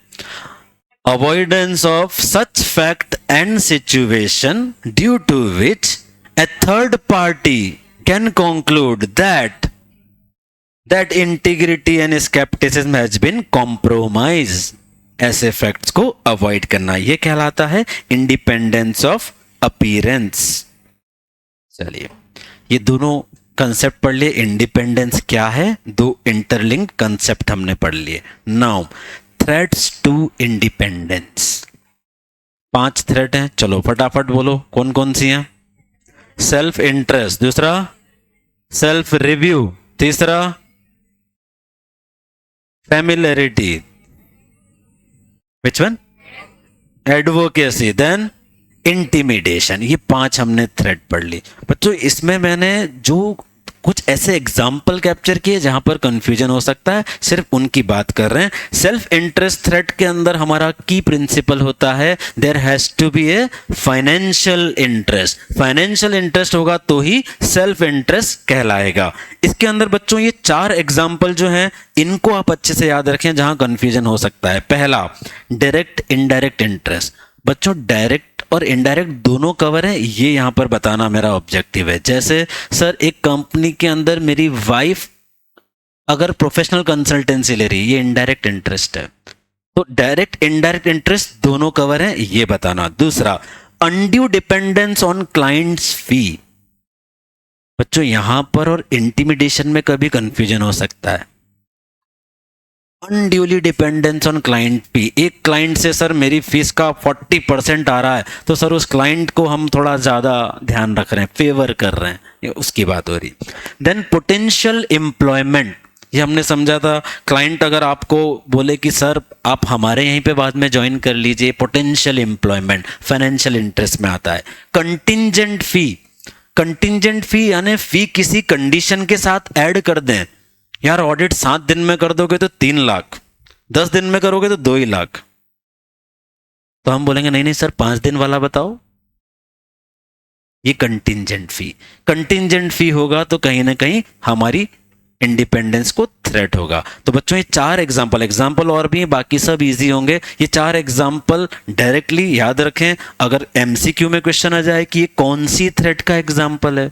Avoidance of such fact and situation due to which a third party can conclude that integrity and scepticism has been compromise. ऐसे फैक्ट्स को अवॉइड करना, ये कहलाता है इंडिपेंडेंस ऑफ अपीयरेंस. चलिए, ये दोनों कंसेप्ट पढ़ लिए. इंडिपेंडेंस क्या है? दो इंटरलिंक्ड कंसेप्ट हमने पढ़ लिए. Now threats to independence. 5 threat हैं. चलो फटाफट बोलो कौन कौन सी हैं. सेल्फ इंटरेस्ट, दूसरा सेल्फ रिव्यू, तीसरा familiarity, which one? Advocacy, then intimidation. ये 5 हमने थ्रेड पढ़ ली. बच्चों इसमें मैंने जो कुछ ऐसे एग्जाम्पल कैप्चर किए जहां पर कंफ्यूजन हो सकता है, सिर्फ उनकी बात कर रहे हैं. सेल्फ इंटरेस्ट थ्रेड के अंदर हमारा की प्रिंसिपल होता है there has to be a financial interest. Financial interest होगा तो ही सेल्फ इंटरेस्ट कहलाएगा. इसके अंदर बच्चों ये 4 एग्जाम्पल जो हैं इनको आप अच्छे से याद रखें जहां कंफ्यूजन हो सकता है. पहला डायरेक्ट इनडायरेक्ट इंटरेस्ट. बच्चों डायरेक्ट और इनडायरेक्ट दोनों कवर है, ये यहां पर बताना मेरा ऑब्जेक्टिव है. जैसे सर एक कंपनी के अंदर मेरी वाइफ अगर प्रोफेशनल कंसल्टेंसी ले रही है, ये इनडायरेक्ट इंटरेस्ट है. तो डायरेक्ट इनडायरेक्ट इंटरेस्ट दोनों कवर है, ये बताना. दूसरा अनड्यू डिपेंडेंस ऑन क्लाइंट्स फी. बच्चों यहां पर और इंटिमिडेशन में कभी कंफ्यूजन हो सकता है. अनड्यूली डिपेंडेंस ऑन क्लाइंट फी. एक क्लाइंट से सर मेरी फीस का 40% आ रहा है, तो सर उस क्लाइंट को हम थोड़ा ज्यादा ध्यान रख रहे हैं, फेवर कर रहे हैं, ये उसकी बात हो रही. Then potential employment. ये हमने समझा था, क्लाइंट अगर आपको बोले कि सर आप हमारे यहीं पे बाद में ज्वाइन कर लीजिए, पोटेंशियल एम्प्लॉयमेंट फाइनेंशियल इंटरेस्ट में आता है. कंटिंजेंट फी. कंटिंजेंट फी यानी फी किसी कंडीशन के साथ ऐड कर दें. यार ऑडिट 7 दिन में कर दोगे तो 3 लाख, 10 दिन में करोगे तो 2 ही लाख. तो हम बोलेंगे नहीं नहीं सर 5 दिन वाला बताओ. ये कंटिंजेंट फी. कंटिंजेंट फी होगा तो कहीं ना कहीं हमारी इंडिपेंडेंस को थ्रेट होगा। तो बच्चों ये 4 एग्जाम्पल और भी हैं, बाकी सब इजी होंगे। ये 4 एग्जाम्पल डायरेक्टली याद रखें। अगर एमसीक्यू में क्वेश्चन आ जाए कि ये कौन सी थ्रेट का एग्जाम्पल है,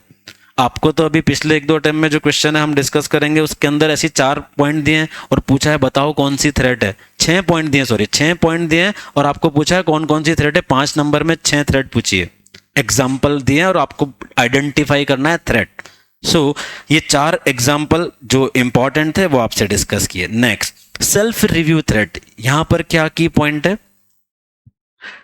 आपको तो अभी पिछले 1-2 टाइम में जो क्वेश्चन है हम डिस्कस करेंगे उसके अंदर ऐसी 4 पॉइंट दिए हैं और पूछा है बताओ कौन सी थ्रेट है। 6 पॉइंट दिए, सॉरी 6 पॉइंट दिए और आपको पूछा है कौन कौन सी थ्रेट है। 5 नंबर में 6 थ्रेट पूछिए, एग्जाम्पल दिए और आपको आइडेंटिफाई करना है थ्रेट। सो ये 4 एग्जाम्पल जो इंपॉर्टेंट थे वो आपसे डिस्कस किए। Next, self review threat. यहां पर क्या की पॉइंट है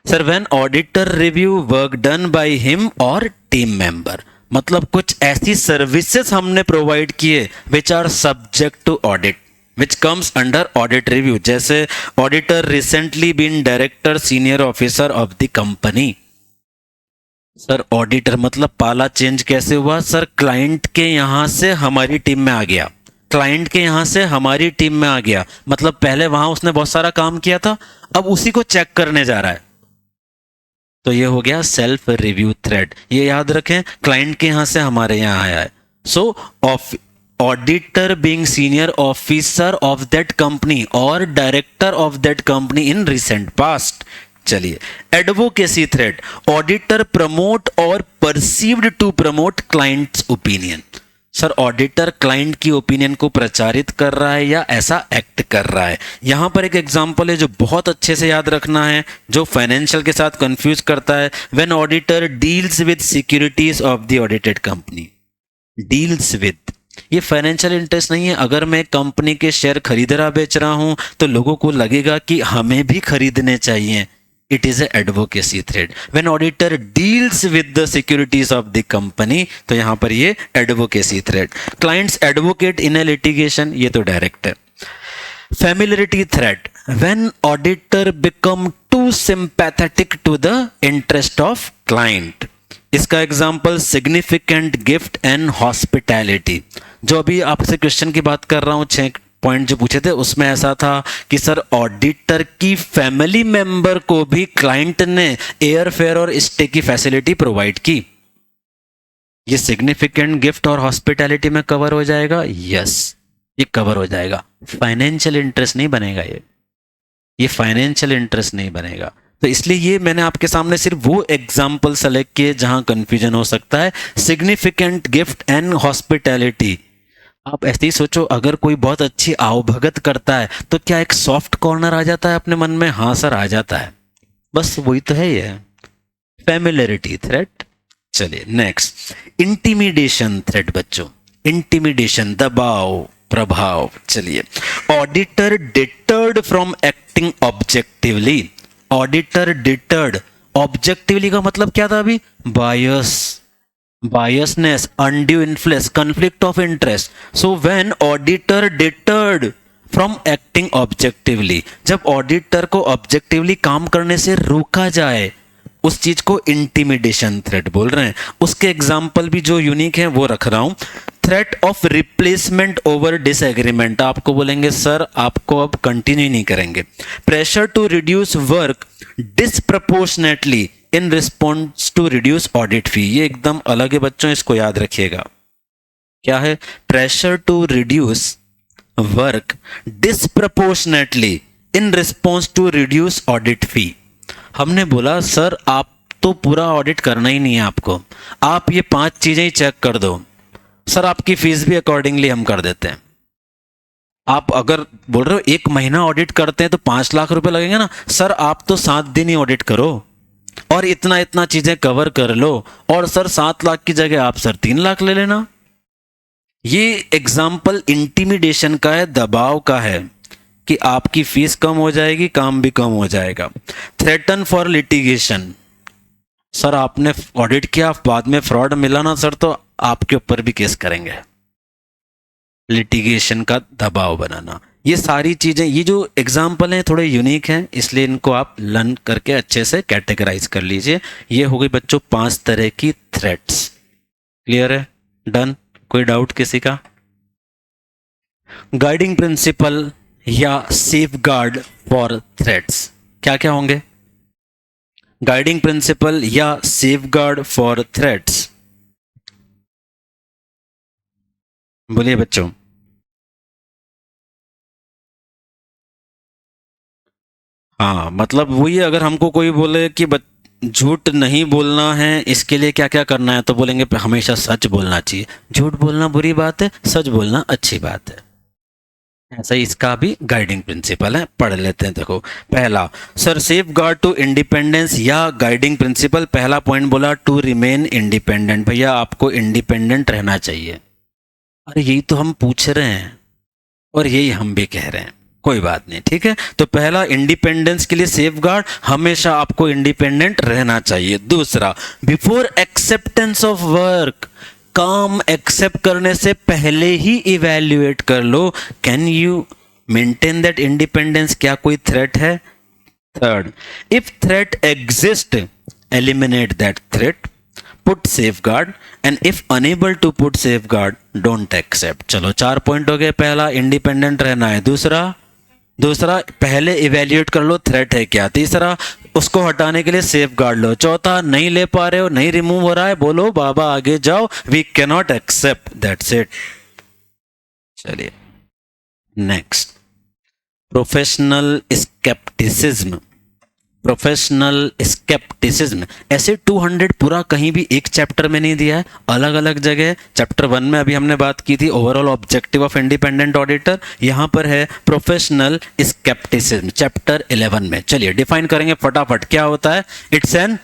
sir? When auditor review work done by him और टीम मेंबर, मतलब कुछ ऐसी सर्विसेज हमने प्रोवाइड किए which are subject to audit, which comes under audit review. जैसे auditor recently been director senior officer of the company. Sir auditor मतलब पाला change कैसे हुआ? सर क्लाइंट के यहां से हमारी टीम में आ गया, क्लाइंट के यहां से हमारी टीम में आ गया, मतलब पहले वहां उसने बहुत सारा काम किया था, अब उसी को चेक करने जा रहा है। तो ये हो गया सेल्फ रिव्यू थ्रेड। ये याद रखें, क्लाइंट के यहां से हमारे यहां आया है। So auditor being senior officer of that company और director of that company in recent past. चलिए, एडवोकेसी थ्रेड। ऑडिटर प्रमोट और perceived to promote clients opinion. Sir auditor client की ओपिनियन को प्रचारित कर रहा है या ऐसा एक्ट कर रहा है। यहां पर एक एग्जांपल है जो बहुत अच्छे से याद रखना है, जो फाइनेंशियल के साथ कंफ्यूज करता है। When auditor deals with securities of the audited company. Deals with, ये फाइनेंशियल इंटरेस्ट नहीं है। अगर मैं कंपनी के शेयर खरीद रहा बेच रहा हूं तो लोगों को लगेगा कि हमें भी खरीदने चाहिए। It is a advocacy thread. When auditor deals with the securities of the company, तो यहां पर ये advocacy thread. Clients advocate in a litigation, ये तो direct है। Familiarity thread. When auditor become too sympathetic to the interest of client. इसका example significant gift and hospitality. जो अभी आपसे क्वेश्चन की बात कर रहा हूं, 6 पॉइंट जो पूछे थे उसमें ऐसा था कि सर ऑडिटर की फैमिली मेंबर को भी क्लाइंट ने एयर फेयर और स्टे की फैसिलिटी प्रोवाइड की। ये सिग्निफिकेंट गिफ्ट और हॉस्पिटैलिटी में कवर हो जाएगा। यस, ये कवर हो जाएगा। फाइनेंशियल इंटरेस्ट नहीं बनेगा, ये फाइनेंशियल इंटरेस्ट नहीं बनेगा। तो इसलिए ये मैंने आपके सामने सिर्फ वो एग्जाम्पल सेलेक्ट किए जहां कंफ्यूजन हो सकता है। Significant gift and hospitality. आप ऐसे ही सोचो, अगर कोई बहुत अच्छी आवभगत करता है तो क्या एक सॉफ्ट कॉर्नर आ जाता है अपने मन में? हाँ सर, आ जाता है। बस वही तो है ये फैमिलियरिटी थ्रेट। चलिए नेक्स्ट, इंटिमिडेशन थ्रेट बच्चों। इंटिमिडेशन, दबाव, प्रभाव। चलिए, auditor deterred from acting objectively. Auditor deterred, objectively का मतलब क्या था अभी? बायस, biasness, undue influence, conflict of interest. So when auditor deterred from acting objectively, जब ऑडिटर को ऑब्जेक्टिवली काम करने से रोका जाए, उस चीज को इंटिमिडेशन थ्रेट बोल रहे हैं। उसके एग्जाम्पल भी जो यूनिक है वो रख रहा हूं। Threat of replacement over disagreement. आपको बोलेंगे सर आपको अब कंटिन्यू नहीं करेंगे। Pressure to reduce work disproportionately in response to reduce audit fee. ये एकदम अलग है बच्चों, इसको याद रखिएगा। क्या है? Pressure to reduce work disproportionately in response to reduce audit fee. हमने बोला सर आप तो पूरा ऑडिट करना ही नहीं है आपको, आप ये 5 चीजें ही चेक कर दो। सर आपकी फीस भी अकॉर्डिंगली हम कर देते हैं। आप अगर बोल रहे हो 1 महीना ऑडिट करते हैं तो 5 लाख रुपए लगेंगे ना, सर आप तो 7 दिन ही ऑडिट करो और इतना इतना चीजें कवर कर लो, और सर 7 लाख की जगह आप सर 3 लाख ले लेना। ये एग्जाम्पल इंटिमिडेशन का है, दबाव का है कि आपकी फीस कम हो जाएगी, काम भी कम हो जाएगा। Threaten for litigation. सर आपने ऑडिट किया, बाद में फ्रॉड मिला ना सर, तो आपके ऊपर भी केस करेंगे। लिटिगेशन का दबाव बनाना। ये सारी चीजें, ये जो एग्जाम्पल हैं थोड़े यूनिक हैं, इसलिए इनको आप लर्न करके अच्छे से कैटेगराइज कर लीजिए। ये हो गई बच्चों 5 तरह की थ्रेट्स। क्लियर है? डन? कोई डाउट किसी का? गाइडिंग प्रिंसिपल या सेफ गार्ड फॉर थ्रेट्स क्या क्या होंगे? गाइडिंग प्रिंसिपल या सेफ गार्ड फॉर थ्रेट्स, बोलिए बच्चों। हाँ मतलब वही, अगर हमको कोई बोले कि झूठ नहीं बोलना है, इसके लिए क्या क्या करना है, तो बोलेंगे हमेशा सच बोलना चाहिए। झूठ बोलना बुरी बात है, सच बोलना अच्छी बात है। ऐसा ही इसका भी गाइडिंग प्रिंसिपल है, पढ़ लेते हैं। देखो पहला, sir safeguard to independence या गाइडिंग प्रिंसिपल, पहला पॉइंट बोला टू रिमेन इंडिपेंडेंट। भैया आपको इंडिपेंडेंट रहना चाहिए। अरे यही तो हम पूछ रहे हैं और यही हम भी कह रहे हैं, कोई बात नहीं, ठीक है। तो पहला, इंडिपेंडेंस के लिए सेफ गार्ड, हमेशा आपको इंडिपेंडेंट रहना चाहिए। दूसरा, बिफोर एक्सेप्टेंस ऑफ वर्क, काम एक्सेप्ट करने से पहले ही इवेल्युएट कर लो, can you maintain that independence, क्या कोई थ्रेट है। Third, if threat exist, eliminate that threat, put safeguard, and if unable to put safeguard, don't accept. चलो 4 पॉइंट हो गए। पहला, इंडिपेंडेंट रहना है। दूसरा पहले इवेल्युएट कर लो थ्रेट है क्या। तीसरा, उसको हटाने के लिए सेफ गार्ड लो। चौथा, नहीं ले पा रहे हो, नहीं रिमूव हो रहा है, बोलो बाबा आगे जाओ, we can not accept, that's it. चलिए next, professional scepticism. Professional scepticism, ऐसे 200 पूरा कहीं भी एक चैप्टर में नहीं दिया है, अलग अलग जगह। चैप्टर 1 में अभी हमने बात की थी overall objective of independent auditor, यहाँ पर है प्रोफेशनल स्केप्टिसिज्म चैप्टर 11 में। चलिए डिफाइन करेंगे फटाफट, क्या होता है। It's an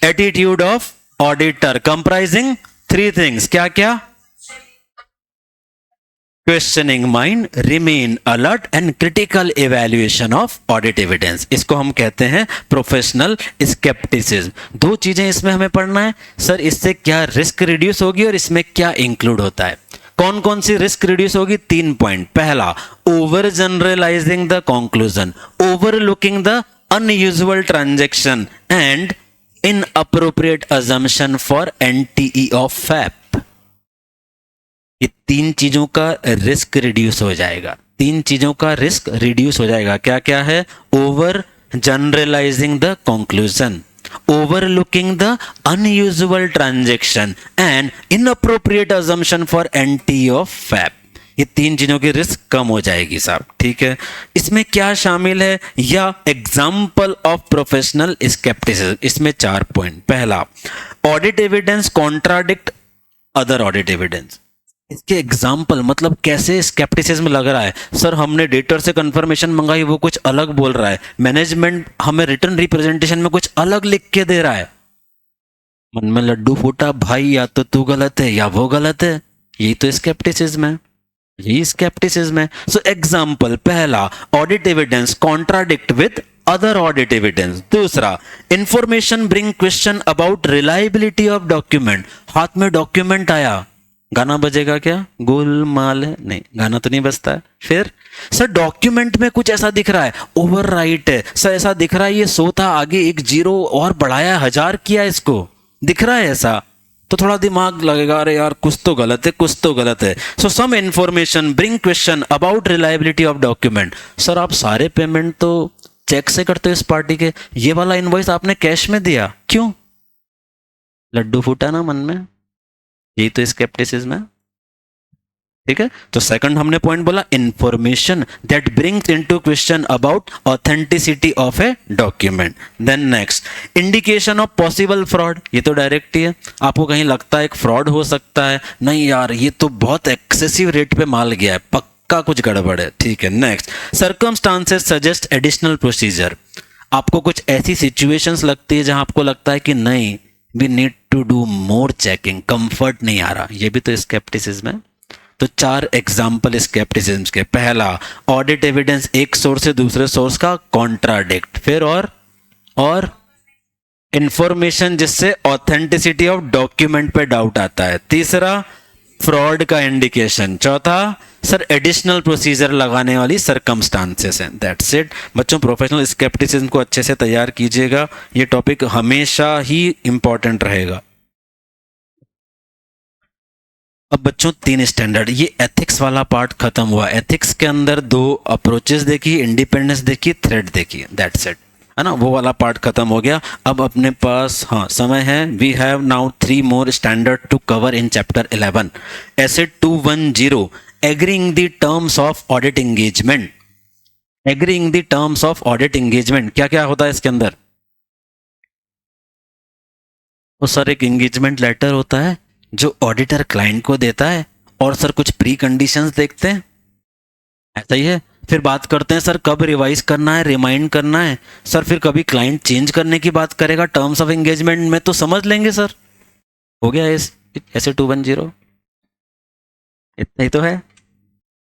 attitude of auditor comprising 3 things, क्या क्या। Questioning mind, remain alert and critical evaluation of audit evidence, इसको हम कहते हैं प्रोफेशनल स्केप्टिसिज्म। 2 चीजें इसमें हमें पढ़ना है। सर इससे क्या रिस्क रिड्यूस होगी और इसमें क्या इंक्लूड होता है। कौन कौन सी रिस्क रिड्यूस होगी, 3 पॉइंट। पहला, over generalising the conclusion, overlooking the unusual transaction and inappropriate assumption for entity of FAP. ये 3 चीजों का रिस्क रिड्यूस हो जाएगा। 3 चीजों का रिस्क रिड्यूस हो जाएगा। क्या क्या है, over generalising the conclusion, overlooking the unusual transaction and inappropriate assumption for NT of FAP। ये 3 चीजों की रिस्क कम हो जाएगी साहब, ठीक है। इसमें क्या शामिल है, या एग्जाम्पल ऑफ प्रोफेशनल स्केप्टिसिज्म, इसमें 4 पॉइंट। पहला, audit evidence contradict other audit evidence. इसके एग्जाम्पल मतलब कैसे स्केप्टिसिज्म लग रहा है। सर हमने डेटर से कंफर्मेशन मंगाई, वो कुछ अलग बोल रहा है, मैनेजमेंट हमें रिटर्न रिप्रेजेंटेशन में कुछ अलग लिख के दे रहा है। मन में लड्डू फूटा, भाई या तो तू गलत है या वो गलत है। यही तो स्केप्टिसिज्म है, यही स्केप्टिसिज्म है। सो एग्जाम्पल, पहला, audit evidence contradict with other audit evidence. दूसरा, information bring question about reliability of document. हाथ में डॉक्यूमेंट आया, गाना बजेगा क्या, गोलमाल है, नहीं गाना तो नहीं बजता है। फिर सर डॉक्यूमेंट में कुछ ऐसा दिख रहा है, ओवर राइट है सर, ऐसा दिख रहा है ये 100 था, आगे 1 0 और बढ़ाया 1000 किया, इसको दिख रहा है ऐसा, तो थोड़ा दिमाग लगेगा, अरे यार कुछ तो गलत है, कुछ तो गलत है। So some information bring question about reliability of document. Sir आप सारे पेमेंट तो चेक से करते हो इस पार्टी के, ये वाला इनवॉइस आपने कैश में दिया क्यों, लड्डू फूटा ना मन में। यही तो स्केप्टिसिज्म है, ठीक है। तो सेकंड हमने पॉइंट बोला, information that brings into question about authenticity of a document. Then next, indication of possible fraud. ये तो डायरेक्ट ही है, आपको कहीं लगता है एक फ्रॉड हो सकता है, नहीं यार ये तो बहुत एक्सेसिव रेट पे माल गया है, पक्का कुछ गड़बड़ है, ठीक है। Next, circumstances suggest additional procedure. आपको कुछ ऐसी सिचुएशंस लगती है जहां आपको लगता है कि नहीं, we need to do more checking, comfort नहीं आ रहा, ये भी तो स्केप्टिसिज्म है। तो 4 एग्जाम्पल स्केप्टिसिज्म के। पहला, ऑडिट एविडेंस एक सोर्स से दूसरे सोर्स का कॉन्ट्राडिक्ट। फिर और इंफॉर्मेशन जिससे ऑथेंटिसिटी ऑफ डॉक्यूमेंट पे डाउट आता है। तीसरा, फ्रॉड का इंडिकेशन। चौथा, सर एडिशनल प्रोसीजर लगाने वाली सरकमस्टांसेस हैं। दैट्स इट बच्चों, प्रोफेशनल स्केप्टिसिज्म को अच्छे से तैयार कीजिएगा, ये टॉपिक हमेशा ही इंपॉर्टेंट रहेगा। अब बच्चों 3 स्टैंडर्ड, ये एथिक्स वाला पार्ट खत्म हुआ। एथिक्स के अंदर 2 अप्रोचेस देखी, इंडिपेंडेंस देखी, थ्रेड देखी, दैट्स इट, है ना, वो वाला पार्ट खत्म हो गया। अब अपने पास हाँ समय है, we have now 3 more standard to cover in chapter 11। Asset 210, agreeing the terms of audit engagement. Agreeing the terms of audit engagement, क्या क्या होता है इसके अंदर? तो सर एक एंगेजमेंट लेटर होता है जो ऑडिटर क्लाइंट को देता है, और सर कुछ प्री कंडीशंस देखते हैं, ऐसा ही है। फिर बात करते हैं सर कब रिवाइज करना है, रिमाइंड करना है। सर फिर कभी क्लाइंट चेंज करने की बात करेगा टर्म्स ऑफ एंगेजमेंट में तो समझ लेंगे सर। हो गया ऐसे 210, इतना ही तो है,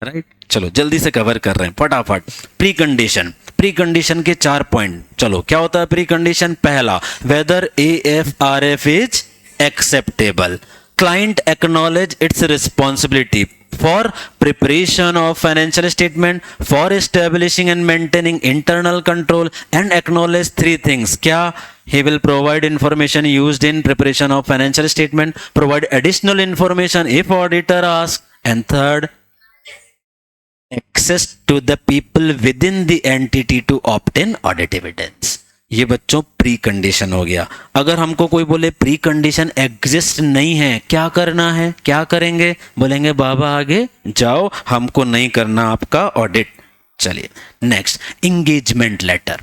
राइट। चलो जल्दी से कवर कर रहे हैं फटाफट। प्री कंडीशन, प्री कंडीशन के 4 पॉइंट। चलो क्या होता है प्री कंडीशन? पहला, whether AFRF is acceptable, client acknowledge its responsibility for preparation of financial statement, for establishing and maintaining internal control, and acknowledge 3 things. क्या? He will provide information used in preparation of financial statement, provide additional information if auditor asks, and third, access to the people within the entity to obtain audit evidence. ये बच्चों pre condition हो गया। अगर हमको कोई बोले pre condition exist नहीं है, क्या करना है, क्या करेंगे? बोलेंगे बाबा आगे जाओ, हमको नहीं करना आपका ऑडिट। चलिए नेक्स्ट, इंगेजमेंट लेटर।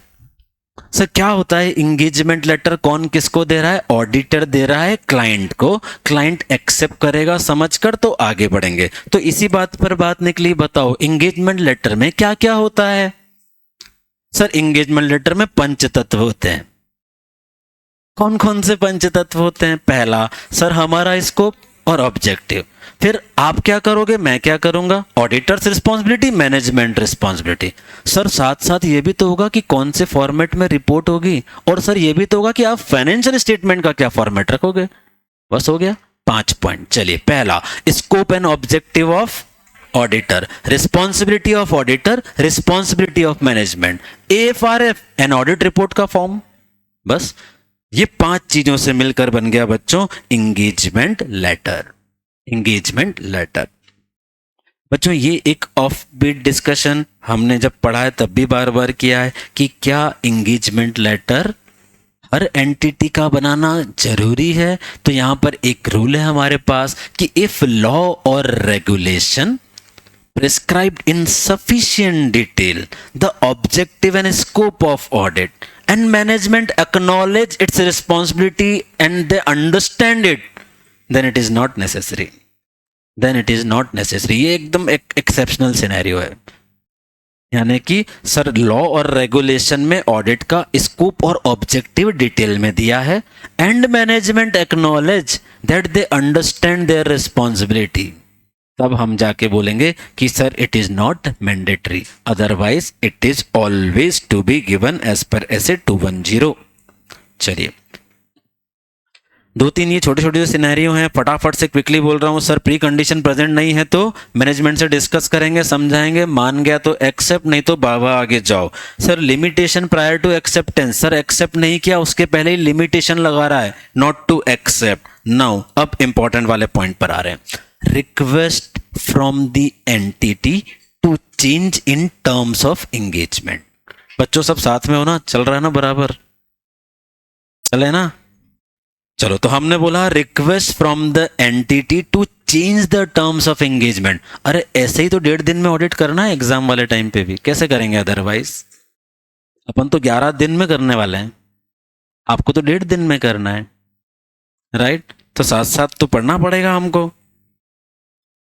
सर क्या होता है इंगेजमेंट लेटर? कौन किसको दे रहा है? ऑडिटर दे रहा है क्लाइंट को, क्लाइंट एक्सेप्ट करेगा समझकर तो आगे बढ़ेंगे। तो इसी बात पर बात निकली, बताओ इंगेजमेंट लेटर में क्या क्या होता है? सर इंगेजमेंट लेटर में पंच तत्व होते हैं। कौन कौन से पंच तत्व होते हैं? पहला सर हमारा स्कोप और ऑब्जेक्टिव। फिर आप क्या करोगे, मैं क्या करूंगा, auditors responsibility, management responsibility. Sir साथ साथ ये भी तो होगा कि कौन से फॉर्मेट में रिपोर्ट होगी, और सर ये भी तो होगा कि आप फाइनेंशियल स्टेटमेंट का क्या फॉर्मेट रखोगे। बस हो गया 5 पॉइंट। चलिए पहला, scope and objective of auditor, responsibility of auditor, responsibility of management, AFRF and audit report का फॉर्म। बस ये 5 चीजों से मिलकर बन गया बच्चों इंगेजमेंट लेटर। इंगेजमेंट लेटर बच्चों ये एक ऑफ बीट डिस्कशन हमने जब पढ़ा है तब भी बार बार किया है कि क्या इंगेजमेंट लेटर हर एंटिटी का बनाना जरूरी है। तो यहां पर एक रूल है हमारे पास कि इफ लॉ और regulation prescribed in sufficient detail the objective and scope of audit and management acknowledge its responsibility and they understand it, then it is not necessary, then it is not necessary। ये एकदम एक exceptional scenario है, यानी कि sir law और regulation में audit का scope और ऑब्जेक्टिव डिटेल में दिया है, and management acknowledge that they understand their responsibility, तब हम जाके बोलेंगे कि sir it is not mandatory, otherwise it is always to be given as per ऐसे 210। चलिए 2-3 ये छोटे छोटे सिनेरियो हैं, फटाफट से क्विकली बोल रहा हूं। सर प्री कंडीशन प्रेजेंट नहीं है तो मैनेजमेंट से डिस्कस करेंगे, समझाएंगे, मान गया तो एक्सेप्ट, नहीं तो बाबा आगे जाओ। Sir limitation prior to acceptance, sir accept नहीं किया उसके पहले ही लिमिटेशन लगा रहा है, नॉट टू एक्सेप्ट। नाउ अब इंपॉर्टेंट वाले पॉइंट पर आ रहे हैं, request from the entity to change in terms of engagement. बच्चों सब साथ में हो ना, चल रहा है ना बराबर, चले ना। चलो तो हमने बोला request from the entity to change the terms of engagement. अरे ऐसे ही तो 1.5 दिन में ऑडिट करना है एग्जाम वाले टाइम पे भी, कैसे करेंगे अदरवाइज? अपन तो 11 दिन में करने वाले हैं, आपको तो 1.5 दिन में करना है, राइट। तो साथ साथ तो पढ़ना पड़ेगा हमको।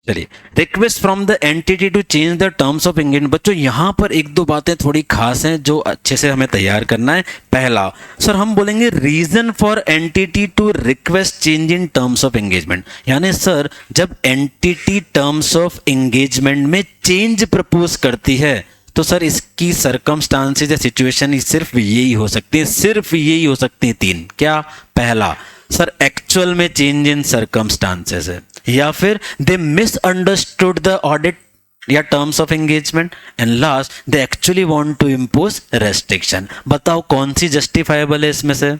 चलिए request from the entity to change the terms of engagement. बच्चों यहां पर एक दो बातें थोड़ी खास हैं जो अच्छे से हमें तैयार करना है। पहला सर हम बोलेंगे reason for entity to request change in terms of engagement, यानी सर जब एंटिटी टर्म्स ऑफ एंगेजमेंट में चेंज प्रपोज करती है तो सर इसकी सर्कमस्टांसेस या सिचुएशन सिर्फ यही हो सकती है, सिर्फ यही हो सकती है 3। क्या? पहला सर एक्चुअल में चेंज इन सर्कमस्टांसेस है, या फिर दे मिसअंडरस्टूड द ऑडिट या terms of engagement, and last they actually want to impose restriction. बताओ कौन सी जस्टिफाइबल है इसमें से?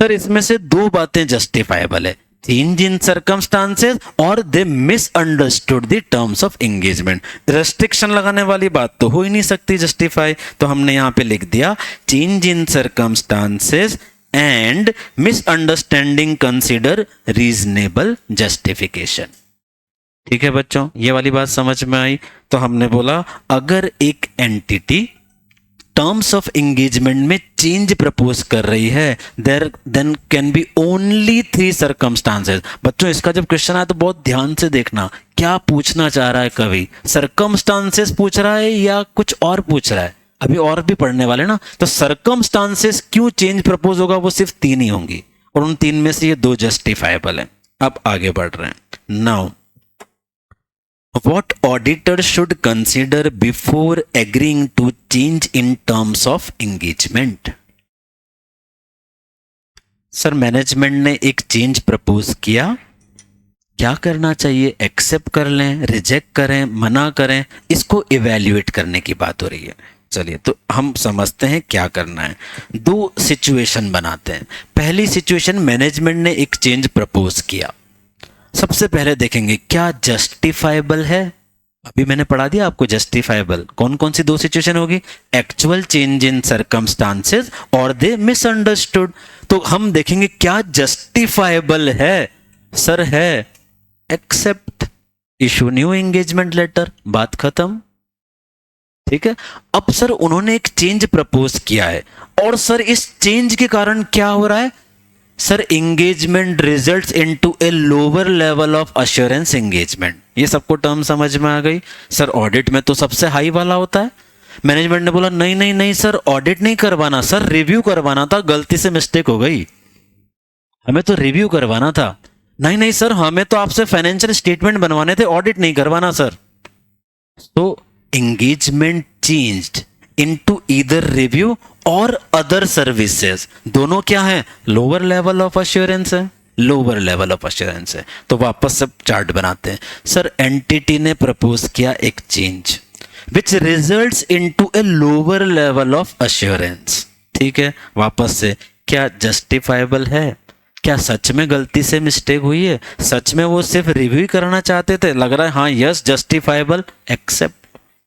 सर इसमें से 2 बातें जस्टिफाइबल है, चेंज इन सर्कमस्टांसेस और they misunderstood the terms of engagement. Restriction लगाने वाली बात तो हो ही नहीं सकती जस्टिफाई, तो हमने यहां पे लिख दिया change in circumstances and misunderstanding consider reasonable justification। ठीक है बच्चों, ये वाली बात समझ में आई। तो हमने बोला अगर एक एंटिटी टर्म्स ऑफ एंगेजमेंट में चेंज प्रपोज कर रही है, there then can be only 3 circumstances. बच्चों इसका जब क्वेश्चन आया तो बहुत ध्यान से देखना, क्या पूछना चाह रहा है कवि, सर्कमस्टांसेस पूछ रहा है या कुछ और पूछ रहा है। अभी और भी पढ़ने वाले ना, तो सर्कमस्टांसेस क्यों चेंज प्रपोज होगा, वो सिर्फ 3 ही होंगी, और उन 3 में से ये 2 जस्टिफाइबल है। अब आगे बढ़ रहे हैं। Now what auditor should consider before agreeing to change in terms of engagement? Sir management ने एक चेंज प्रपोज किया, क्या करना चाहिए, एक्सेप्ट कर लें, रिजेक्ट करें, मना करें, इसको इवेल्युएट करने की बात हो रही है। चलिए तो हम समझते हैं क्या करना है। 2 सिचुएशन बनाते हैं। पहली सिचुएशन, मैनेजमेंट ने एक चेंज प्रपोज किया। सबसे पहले देखेंगे क्या जस्टिफाइबल है। अभी मैंने पढ़ा दिया आपको जस्टिफाइबल कौन कौन सी 2 सिचुएशन होगी, एक्चुअल चेंज इन सर्कमस्टांसेस और दे मिसअंडरस्टूड। तो हम देखेंगे क्या जस्टिफाइबल है। सर है, accept, issue new engagement letter, बात खत्म। ठीक है। अब सर उन्होंने एक चेंज प्रपोज किया है, और सर इस चेंज के कारण क्या हो रहा है, sir engagement results into A lower level of assurance engagement. ये सबको टर्म समझ में आ गई। सर ऑडिट में तो सबसे हाई वाला होता है। मैनेजमेंट ने बोला नहीं नहीं नहीं सर, ऑडिट नहीं करवाना, सर रिव्यू करवाना था, गलती से मिस्टेक हो गई, हमें तो रिव्यू करवाना था। नहीं नहीं सर, हमें तो आपसे फाइनेंशियल स्टेटमेंट बनवाने थे, ऑडिट नहीं करवाना सर। तो engagement changed into either review और अदर सर्विसेज। दोनों क्या है, लोअर लेवल ऑफ अश्योरेंस है, लोअर लेवल ऑफ अश्योरेंस है। तो वापस सब चार्ट बनाते हैं। सर एंटिटी ने प्रपोज किया एक change which results into A lower level of assurance. ठीक है, वापस से क्या जस्टिफाइबल है, क्या सच में गलती से मिस्टेक हुई है, सच में वो सिर्फ रिव्यू करना चाहते थे, लग रहा है हाँ yes justifiable, accept,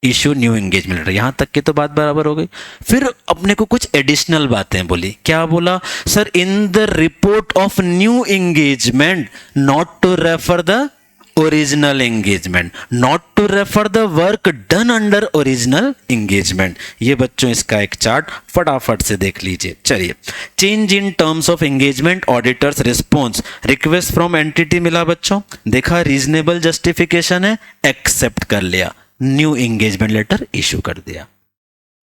issue new engagement letter. यहां तक की तो बात बराबर हो गई। फिर अपने को कुछ एडिशनल बातें बोली। क्या बोला, sir in the report of new engagement not to refer the original engagement, not to refer the work done under original engagement. ये बच्चों इसका एक चार्ट फटाफट से देख लीजिए। चलिए, change in terms of engagement, auditors response, request from entity मिला बच्चों, देखा रीजनेबल जस्टिफिकेशन है, एक्सेप्ट कर लिया, न्यू एंगेजमेंट लेटर इशू कर दिया।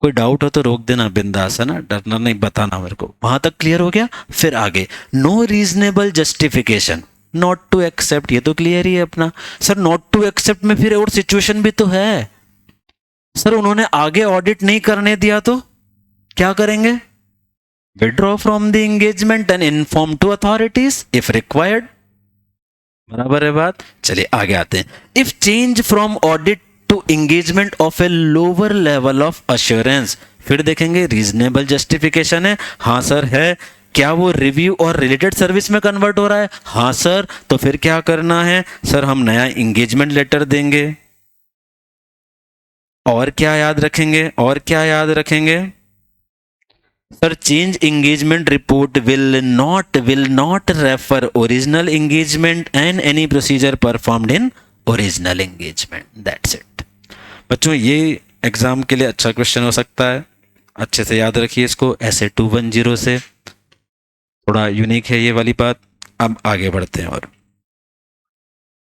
कोई डाउट हो तो रोक देना बिंदास, है ना, डरना नहीं, बताना मेरे को। वहां तक क्लियर हो गया। फिर आगे, no reasonable justification, not to accept, ये तो क्लियर ही है अपना। सर नॉट टू एक्सेप्ट में फिर और सिचुएशन भी तो है। सर उन्होंने आगे ऑडिट नहीं करने दिया तो क्या करेंगे, withdraw from the engagement and inform to authorities if required. बराबर है बात। चलिए आगे आते हैं। If change from audit to engagement of a lower level of assurance, फिर देखेंगे रीजनेबल जस्टिफिकेशन है, हाँ सर है। क्या वो रिव्यू और रिलेटेड सर्विस में कन्वर्ट हो रहा है, हाँ सर। तो फिर क्या करना है, सर हम नया एंगेजमेंट लेटर देंगे। और क्या याद रखेंगे, और क्या याद रखेंगे, sir change engagement report will not refer original engagement and any procedure performed in original engagement. That's it. बच्चों ये एग्जाम के लिए अच्छा क्वेश्चन हो सकता है, अच्छे से याद रखिए इसको। ऐसे 210 से थोड़ा यूनिक है ये वाली बात। अब आगे बढ़ते हैं। और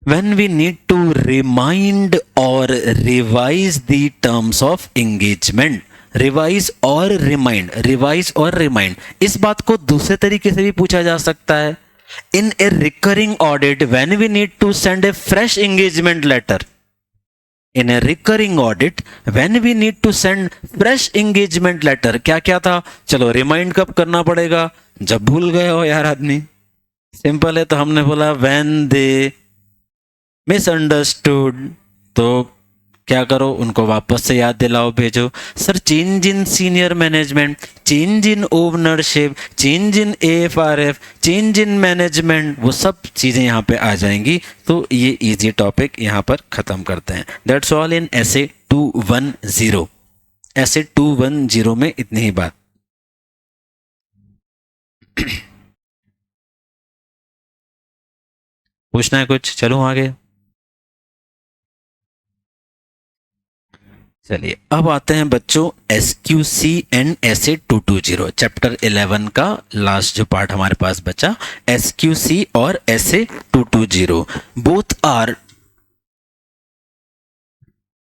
when we need to remind or revise the terms of engagement, revise और रिमाइंड, रिवाइज और रिमाइंड, इस बात को दूसरे तरीके से भी पूछा जा सकता है। In a recurring audit when we need to send a fresh engagement letter, in a recurring audit when we need to send fresh engagement letter, क्या क्या था, चलो रिमाइंड कब करना पड़ेगा, जब भूल गए हो यार आदमी, सिंपल है। तो हमने बोला व्हेन दे मिसअंडरस्टूड, तो क्या करो, उनको वापस से याद दिलाओ, भेजो। Sir change in senior management, change in ownership, change in AFRF, change in management, वो सब चीज़ें यहाँ पे आ जाएंगी। तो ये इजी टॉपिक यहाँ पर ख़त्म करते हैं। दैट्स ऑल इन ऐसे 210। ऐसे 210 में इतनी ही बात। पूछना है कुछ, चलो आगे। चलिए अब आते हैं बच्चों SQC and SA 220 चैप्टर 11 का लास्ट जो पार्ट हमारे पास बचा। SQC और SA 220 both are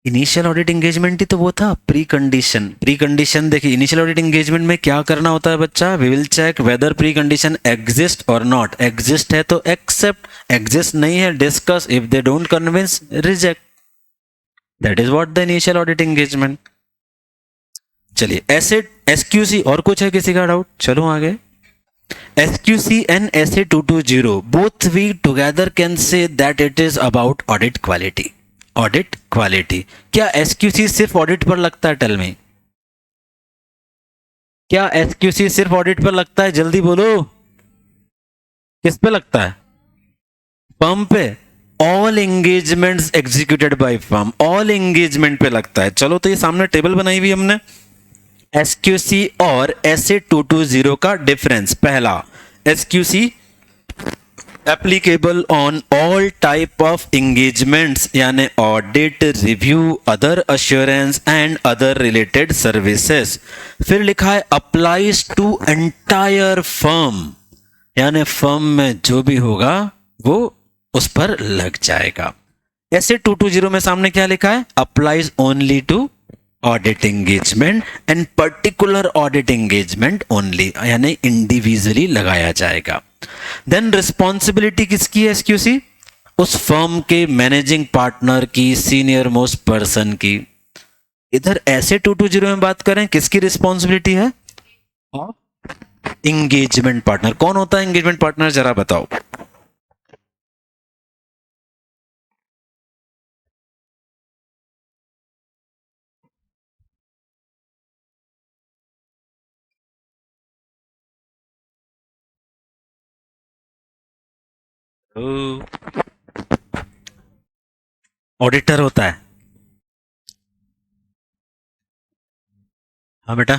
initial audit engagement ही तो वो था प्री कंडीशन देखिए इनिशियल ऑडिट एंगेजमेंट में क्या करना होता है बच्चा, we will check whether pre condition exist और नॉट। एग्जिस्ट है तो एक्सेप्ट, एग्जिस्ट नहीं है discuss, if they don't convince reject. That is what the initial audit engagement. चलिए एसेट एसक्यूसी और कुछ है किसी का डाउट? चलो आगे। SQC and SA 220 both we together can say that it is about audit quality। Audit quality. क्या SQC सिर्फ ऑडिट पर लगता है? टेल मी, क्या SQC सिर्फ ऑडिट पर लगता है? जल्दी बोलो, किस पे लगता है? फर्म पे। All engagements executed by firm, all engagement पे लगता है। चलो तो ये सामने टेबल बनाई हुई हमने SQC और SA 220 का डिफरेंस। पहला, SQC applicable on all type of engagements यानी audit, review, other assurance and other related services. फिर लिखा है अप्लाइज टू एंटायर फर्म, यानी फर्म में जो भी होगा वो उस पर लग जाएगा। SA 220 में सामने क्या लिखा है? Applies only to audit engagement and particular audit engagement only, यानी इंडिविजुअली लगाया जाएगा। देन रिस्पॉन्सिबिलिटी किसकी है? SQC उस फर्म के मैनेजिंग पार्टनर की, सीनियर मोस्ट पर्सन की। इधर SA 220 में बात करें किसकी रिस्पॉन्सिबिलिटी है? Engagement partner. कौन होता है एंगेजमेंट पार्टनर, जरा बताओ। ऑडिटर होता है। हाँ बेटा।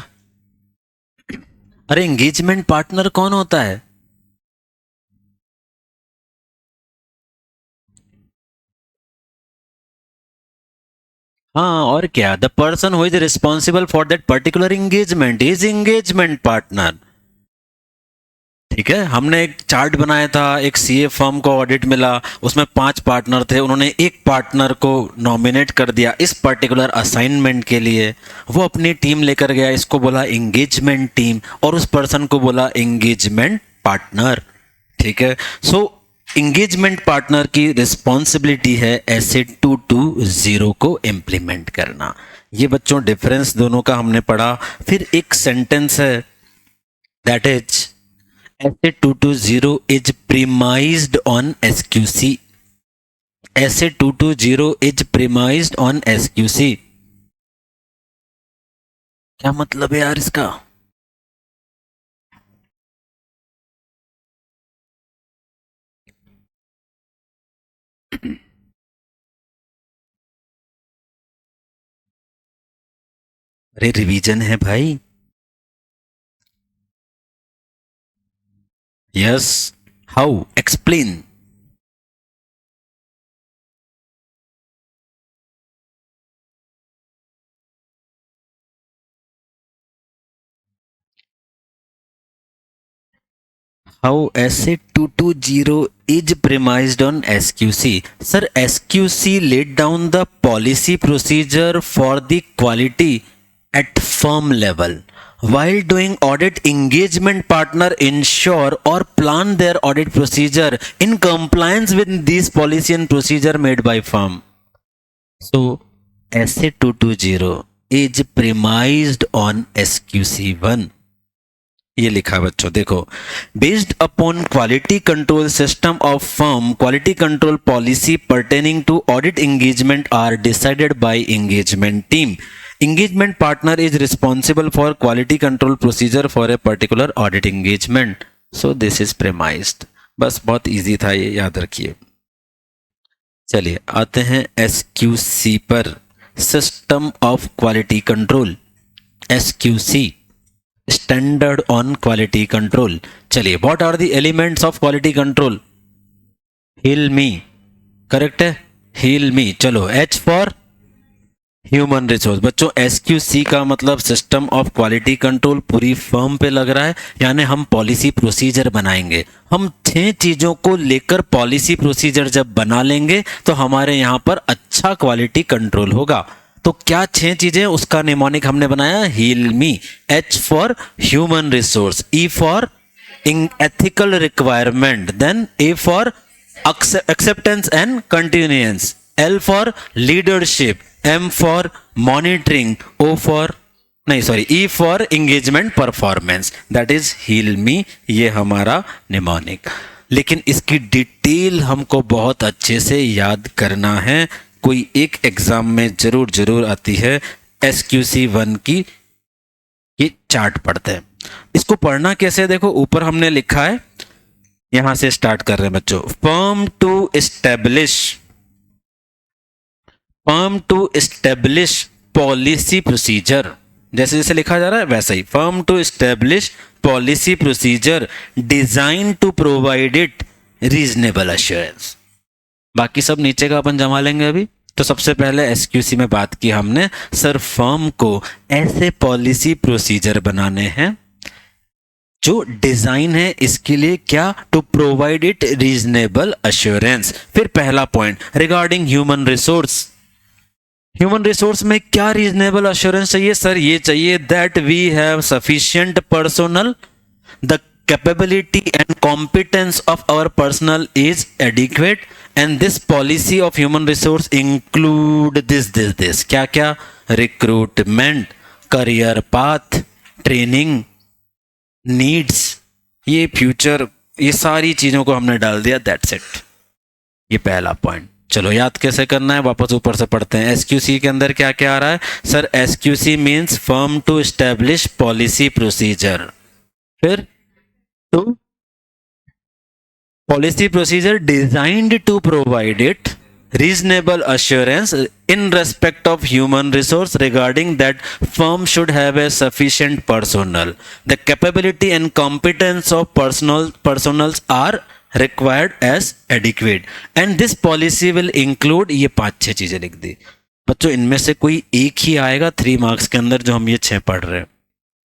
अरे एंगेजमेंट पार्टनर कौन होता है? हाँ और क्या, the person who is responsible for that particular engagement is engagement partner. ठीक है, हमने एक चार्ट बनाया था, एक CA फर्म को ऑडिट मिला, उसमें 5 पार्टनर थे, उन्होंने एक पार्टनर को नॉमिनेट कर दिया इस पर्टिकुलर असाइनमेंट के लिए। वो अपनी टीम लेकर गया, इसको बोला एंगेजमेंट टीम, और उस पर्सन को बोला एंगेजमेंट पार्टनर। ठीक है, सो एंगेजमेंट पार्टनर की रिस्पॉन्सिबिलिटी है SA 220 को इम्प्लीमेंट करना। ये बच्चों डिफरेंस दोनों का हमने पढ़ा। फिर एक सेंटेंस है that is SA 220 is premised on SQC। SA 220 is premised on SQC। क्या मतलब है यार इसका? अरे रिवीजन है भाई। Yes, how, explain. How SA 220 is premised on SQC? Sir, SQC laid down the policy procedure for the quality at firm level. While doing audit, engagement partner ensure or plan their audit procedure in compliance with these policy and procedure made by firm. So, SA 220 is premised on SQC 1। ये लिखा बच्चों, देखो, based upon quality control system of firm, quality control policy pertaining to audit engagement are decided by engagement team. Engagement partner is responsible for quality control procedure for a particular audit engagement. So this is premised. बस बहुत easy था, ये याद रखिए। चलिए आते हैं SQC पर, system of quality control, SQC standard on quality control. चलिए, what are the elements of quality control? Heal me, correct है, हिल मी। चलो, H फॉर ह्यूमन रिसोर्स। बच्चों एसक्यूसी का मतलब सिस्टम ऑफ क्वालिटी कंट्रोल पूरी firm पे लग रहा है, यानी हम पॉलिसी प्रोसीजर बनाएंगे। हम 6 चीजों को लेकर पॉलिसी प्रोसीजर जब बना लेंगे तो हमारे यहाँ पर अच्छा क्वालिटी कंट्रोल होगा। तो क्या 6 चीजें, उसका निमोनिक हमने बनाया heal me. H for human resource, E for ethical requirement, then A for acceptance and continuance, L for leadership, M for monitoring, O for नहीं sorry E for engagement performance, that is heal me। ये हमारा mnemonic. लेकिन इसकी detail हमको बहुत अच्छे से याद करना है, कोई एक एग्जाम में जरूर आती है। SQC1 की ये चार्ट पढ़ते हैं। इसको पढ़ना कैसे, देखो ऊपर हमने लिखा है, यहां से स्टार्ट कर रहे हैं बच्चों। Firm to establish policy procedure, जैसे जैसे लिखा जा रहा है वैसा ही। Firm to establish policy procedure design to provide it reasonable assurance. बाकी सब नीचे का अपन जमा लेंगे अभी। तो सबसे पहले एसक्यूसी में बात की हमने, सर फर्म को ऐसे पॉलिसी प्रोसीजर बनाने हैं जो डिजाइन है इसके लिए क्या, to provide it reasonable assurance. फिर पहला point regarding human resource, human resource में क्या रीजनेबल एश्योरेंस चाहिए, सर ये चाहिए that we have sufficient personnel, the capability and competence of our personnel is adequate, and this policy of human resource include this क्या क्या, recruitment, career path, training, needs, ये future, ये सारी चीजों को हमने डाल दिया, that's it। ये पहला पॉइंट। चलो याद कैसे करना है, वापस ऊपर से पढ़ते हैं। एसक्यूसी के अंदर क्या क्या आ रहा है, sir SQC means firm to establish policy procedure, फिर policy procedure designed to provide it reasonable assurance in respect of human resource regarding that firm should have a sufficient personnel, the capability and competence of personals are required as adequate, and this policy will include, ये 5-6 चीजें लिख दी बच्चों। इनमें से कोई एक ही आएगा 3 marks के अंदर, जो हम ये 6 पढ़ रहे हैं,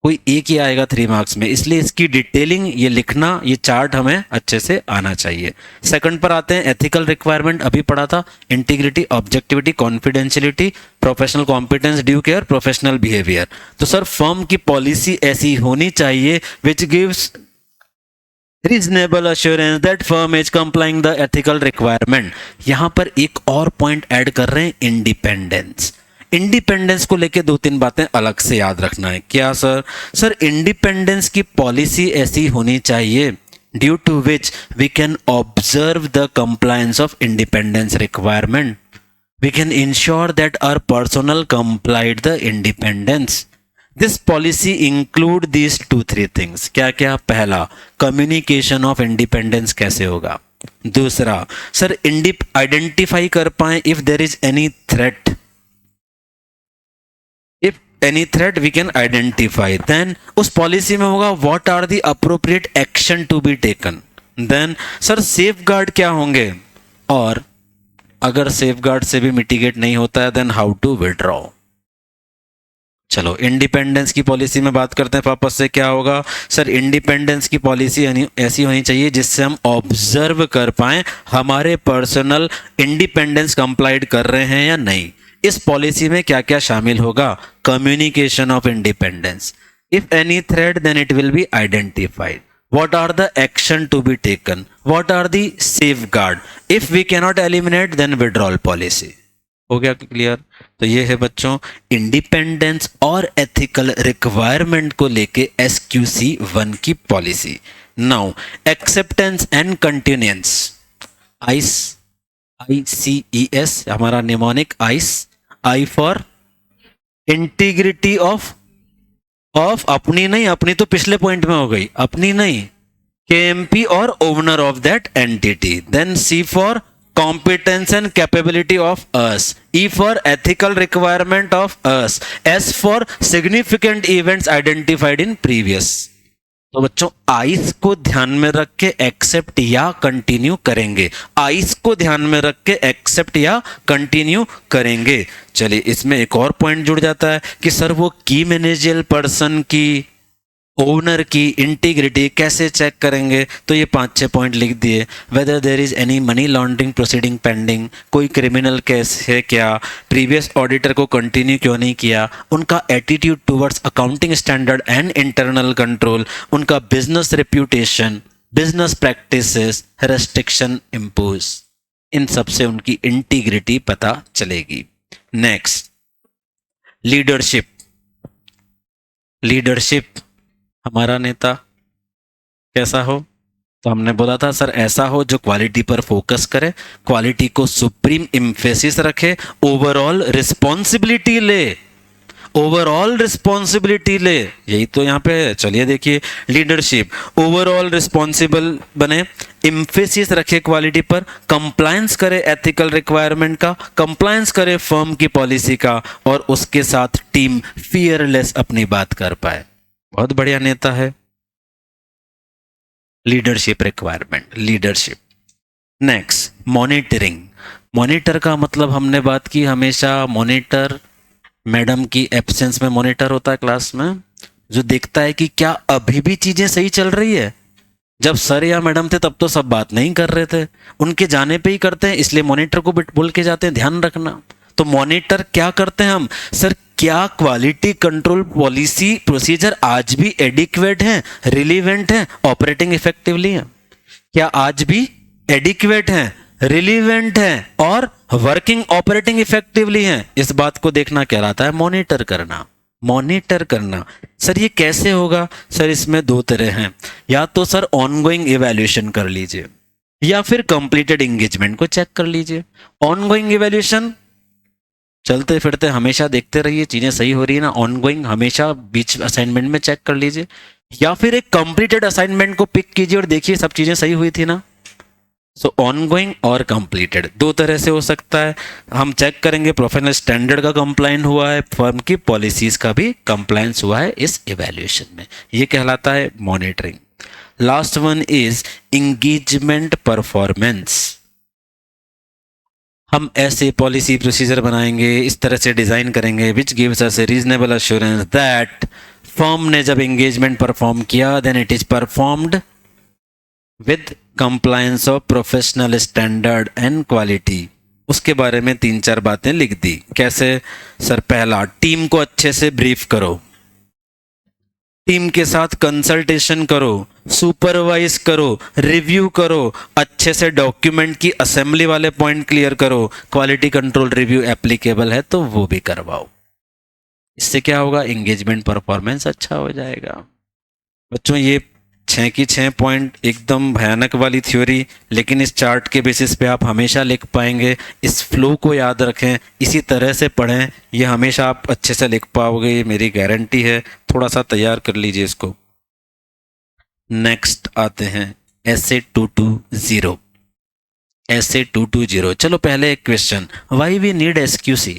कोई एक ही आएगा 3 मार्क्स में, इसलिए इसकी डिटेलिंग, ये लिखना, ये चार्ट हमें अच्छे से आना चाहिए। सेकंड पर आते हैं, एथिकल रिक्वायरमेंट अभी पढ़ा था, integrity, objectivity, confidentiality, professional competence, due care, professional behaviour. तो सर फर्म की पॉलिसी ऐसी होनी चाहिए which gives reasonable assurance that firm is complying the ethical requirement. यहां पर एक और पॉइंट ऐड कर रहे हैं, इंडिपेंडेंस। इंडिपेंडेंस को लेके 2-3 बातें अलग से याद रखना है। क्या सर, सर इंडिपेंडेंस की पॉलिसी ऐसी होनी चाहिए due to which we can observe the compliance of independence requirement, we can ensure that our personnel complied the independence. This policy include these 2-3 things. क्या क्या, पहला कम्युनिकेशन ऑफ इंडिपेंडेंस कैसे होगा, दूसरा सर आइडेंटिफाई कर पाए if there is any threat, any threat we can identify, then उस पॉलिसी में होगा what are the appropriate action to be taken, then sir safeguard क्या होंगे, और अगर safeguard से भी mitigate नहीं होता है then how to withdraw। चलो इंडिपेंडेंस की पॉलिसी में बात करते हैं वापस से। क्या होगा सर, इंडिपेंडेंस की पॉलिसी ऐसी होनी चाहिए जिससे हम ऑब्जर्व कर पाए हमारे पर्सनल इंडिपेंडेंस कंप्लाइड कर रहे हैं या नहीं। इस पॉलिसी में क्या क्या शामिल होगा, communication of independence, if any threat then it will be identified, what are the action to be taken, what are the safeguard, if we can not eliminate then withdrawal policy. हो गया clear. तो ये है बच्चों independence और ethical requirement को लेके SQC1 की policy. Now acceptance and continuance, ICES हमारा mnemonic, I for integrity of अपनी नहीं, अपनी तो पिछले पॉइंट में हो गई, अपनी नहीं, KMP और owner of that entity. Then C for competence and capability of us, E for ethical requirement of us, S for significant events identified in previous। तो बच्चों आइस को ध्यान में रख के एक्सेप्ट या कंटिन्यू करेंगे, आइस को ध्यान में रख के एक्सेप्ट या कंटिन्यू करेंगे। चलिए इसमें एक और पॉइंट जुड़ जाता है कि सर वो की मैनेजियल पर्सन की, ओनर की इंटीग्रिटी कैसे चेक करेंगे, तो ये 5-6 पॉइंट लिख दिए। Whether there is any money laundering proceeding pending, कोई क्रिमिनल केस है क्या, प्रीवियस ऑडिटर को कंटिन्यू क्यों नहीं किया, उनका attitude towards accounting standard and internal control, उनका business reputation, business practices, restriction impose, इन सब से उनकी इंटीग्रिटी पता चलेगी। Next, leadership. लीडरशिप, हमारा नेता कैसा हो, तो हमने बोला था सर ऐसा हो जो क्वालिटी पर फोकस करे, क्वालिटी को सुप्रीम एम्फेसिस रखे, ओवरऑल रिस्पॉन्सिबिलिटी ले, ओवरऑल रिस्पॉन्सिबिलिटी ले, यही तो यहाँ पे है। चलिए देखिए, लीडरशिप ओवरऑल रिस्पॉन्सिबल बने, एम्फेसिस रखे क्वालिटी पर, कंप्लायंस करे एथिकल रिक्वायरमेंट का, कंप्लायंस करे फर्म की पॉलिसी का, और उसके साथ टीम फियरलेस अपनी बात कर पाए। बहुत बढ़िया नेता है। Leadership requirement, leadership. Next, monitoring. Monitor का मतलब हमने बात की, हमेशा मॉनिटर मैडम की एब्सेंस में मॉनिटर होता है क्लास में, जो देखता है कि क्या अभी भी चीजें सही चल रही है। जब सर या मैडम थे तब तो सब बात नहीं कर रहे थे, उनके जाने पे ही करते हैं, इसलिए मॉनिटर को बोल के जाते हैं, ध्यान रखना। तो मॉनिटर क्या करते हैं हम, सर क्या क्वालिटी कंट्रोल पॉलिसी प्रोसीजर आज भी एडिक्वेट हैं, रिलीवेंट हैं, ऑपरेटिंग इफेक्टिवली हैं, क्या आज भी एडिक्वेट हैं, रिलीवेंट हैं और वर्किंग ऑपरेटिंग इफेक्टिवली हैं, इस बात को देखना कहलाता है मॉनिटर करना। मॉनिटर करना सर ये कैसे होगा, सर इसमें दो तरह हैं, या तो सर ऑनगोइंग इवैल्यूएशन कर लीजिए या फिर कंप्लीटेड एंगेजमेंट को चेक कर लीजिए। ऑनगोइंग इवैल्यूएशन चलते फिरते हमेशा देखते रहिए चीजें सही हो रही है ना, ऑनगोइंग हमेशा बीच असाइनमेंट में चेक कर लीजिए, या फिर एक कंप्लीटेड असाइनमेंट को पिक कीजिए और देखिए सब चीजें सही हुई थी ना। सो ऑनगोइंग और कंप्लीटेड दो तरह से हो सकता है। हम चेक करेंगे प्रोफेशनल स्टैंडर्ड का कंप्लायंस हुआ है, फर्म की पॉलिसीज का भी कंप्लायंस हुआ है इस इवैल्यूएशन में, ये कहलाता है monitoring. Last one is engagement performance. हम ऐसे पॉलिसी प्रोसीजर बनाएंगे, इस तरह से डिजाइन करेंगे which gives us a reasonable assurance that firm ने जब एंगेजमेंट परफॉर्म किया then it is performed with compliance of professional standard and quality. उसके बारे में 3-4 बातें लिख दी। कैसे सर, पहला, टीम को अच्छे से ब्रीफ करो, टीम के साथ कंसल्टेशन करो, सुपरवाइज करो, रिव्यू करो, अच्छे से डॉक्यूमेंट की असेंबली वाले पॉइंट क्लियर करो, क्वालिटी कंट्रोल रिव्यू एप्लीकेबल है तो वो भी करवाओ। इससे क्या होगा, एंगेजमेंट परफॉर्मेंस अच्छा हो जाएगा। बच्चों ये 6 की 6 पॉइंट एकदम भयानक वाली थ्योरी, लेकिन इस चार्ट के बेसिस पे आप हमेशा लिख पाएंगे। इस फ्लो को याद रखें, इसी तरह से पढ़ें, ये हमेशा आप अच्छे से लिख पाओगे, ये मेरी गारंटी है। थोड़ा सा तैयार कर लीजिए इसको। नेक्स्ट आते हैं essay 220। essay 220, चलो पहले एक question, why we need SQC?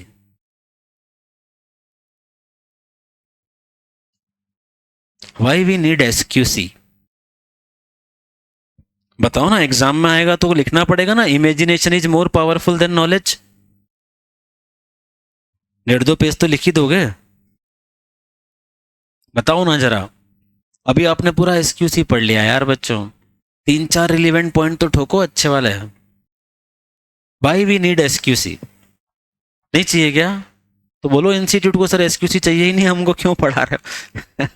Why we need SQC? बताओ ना, एग्जाम में आएगा तो लिखना पड़ेगा ना, imagination is more powerful than knowledge. 1.5-2 page तो लिख ही दोगे, बताओ ना जरा। अभी आपने पूरा SQC पढ़ लिया यार बच्चों, 3-4 रिलेवेंट पॉइंट तो ठोको अच्छे वाले। Why we need SQC? नहीं चाहिए क्या? तो बोलो इंस्टीट्यूट को सर SQC चाहिए ही नहीं, हमको क्यों पढ़ा रहे हो?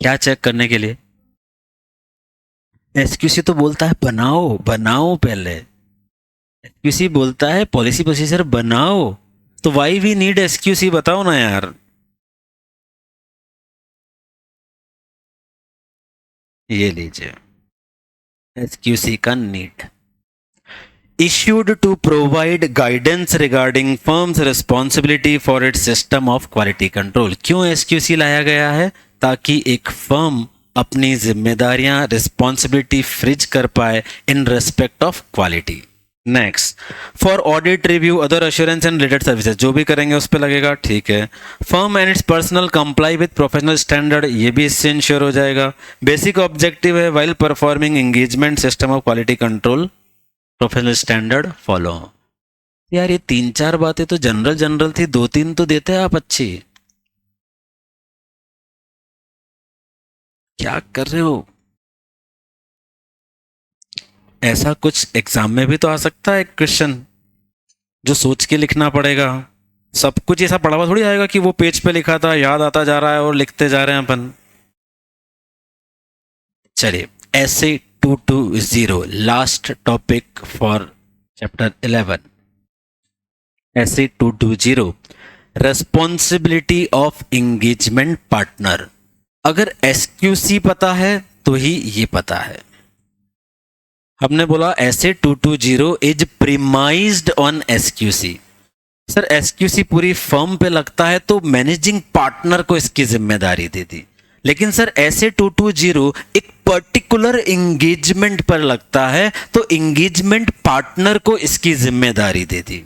क्या चेक करने के लिए? SQC तो बोलता है बनाओ, बनाओ पहले। SQC बोलता है पॉलिसी प्रोसीजर बनाओ, तो व्हाई वी नीड SQC बताओ ना यार। ये लीजिए SQC का need, issued to provide guidance regarding firm's responsibility for its system of quality control। क्यों SQC लाया गया है? ताकि एक फर्म अपनी जिम्मेदारियां, रिस्पॉन्सिबिलिटी फ्रिज कर पाए इन respect of quality. Next, for audit review other assurance and related services, जो भी करेंगे उस पे लगेगा, ठीक है। Firm and it's personal comply with professional standard, ये भी इससे इंश्योर हो जाएगा। बेसिक ऑब्जेक्टिव है while performing engagement system of quality control professional standard follow. यार ये 3-4 बातें तो जनरल जनरल थी, 2-3 तो देते हैं आप अच्छी। क्या कर रहे हो? ऐसा कुछ एग्जाम में भी तो आ सकता है क्वेश्चन जो सोच के लिखना पड़ेगा। सब कुछ ऐसा पढ़ा हुआ थोड़ी आएगा कि वो पेज पे लिखा था याद आता जा रहा है और लिखते जा रहे हैं अपन। चलिए, ऐसे 220 लास्ट टॉपिक फॉर चैप्टर 11। ऐसे 220 रेस्पॉन्सिबिलिटी ऑफ एंगेजमेंट पार्टनर। अगर एसक्यूसी पता है तो ही ये पता है। हमने बोला ऐसे 220 is premised on SQC. Sir SQC पूरी फर्म पे लगता है तो मैनेजिंग पार्टनर को इसकी जिम्मेदारी दे दी, लेकिन सर ऐसे 220 एक पर्टिकुलर एंगेजमेंट पर लगता है तो एंगेजमेंट पार्टनर को इसकी जिम्मेदारी दे दी।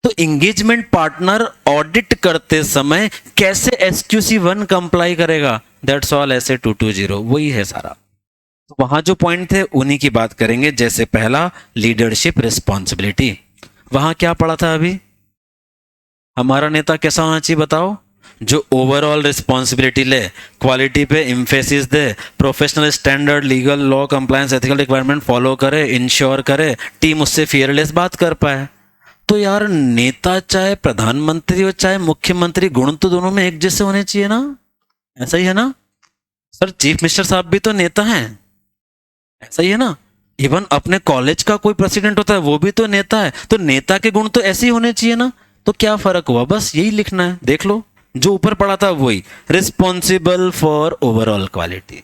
तो एंगेजमेंट पार्टनर ऑडिट करते समय कैसे एसक्यूसी 1 कंप्लाई करेगा, दैट्स ऑल ऐसे 220, वही है सारा। तो वहां जो पॉइंट थे उन्हीं की बात करेंगे। जैसे पहला लीडरशिप रिस्पॉन्सिबिलिटी, वहां क्या पढ़ा था अभी? हमारा नेता कैसा होना चाहिए बताओ? जो ओवरऑल रिस्पॉन्सिबिलिटी ले, क्वालिटी पे इम्फेसिस दे, professional standard, legal, law, compliance, ethical requirement follow करे, इंश्योर करे, टीम उससे फियरलेस बात कर पाए। तो यार नेता चाहे प्रधानमंत्री हो चाहे मुख्यमंत्री, गुण तो दोनों में एक जैसे होने चाहिए ना? ऐसा ही है ना सर? चीफ मिनिस्टर साहब भी तो नेता हैं, ऐसा ही है ना? इवन अपने कॉलेज का कोई प्रेसिडेंट होता है वो भी तो नेता है, तो नेता के गुण तो ऐसे ही होने चाहिए ना? तो क्या फर्क हुआ? बस यही लिखना है, देख लो जो ऊपर पढ़ा था वही, रिस्पॉन्सिबल फॉर ओवरऑल क्वालिटी।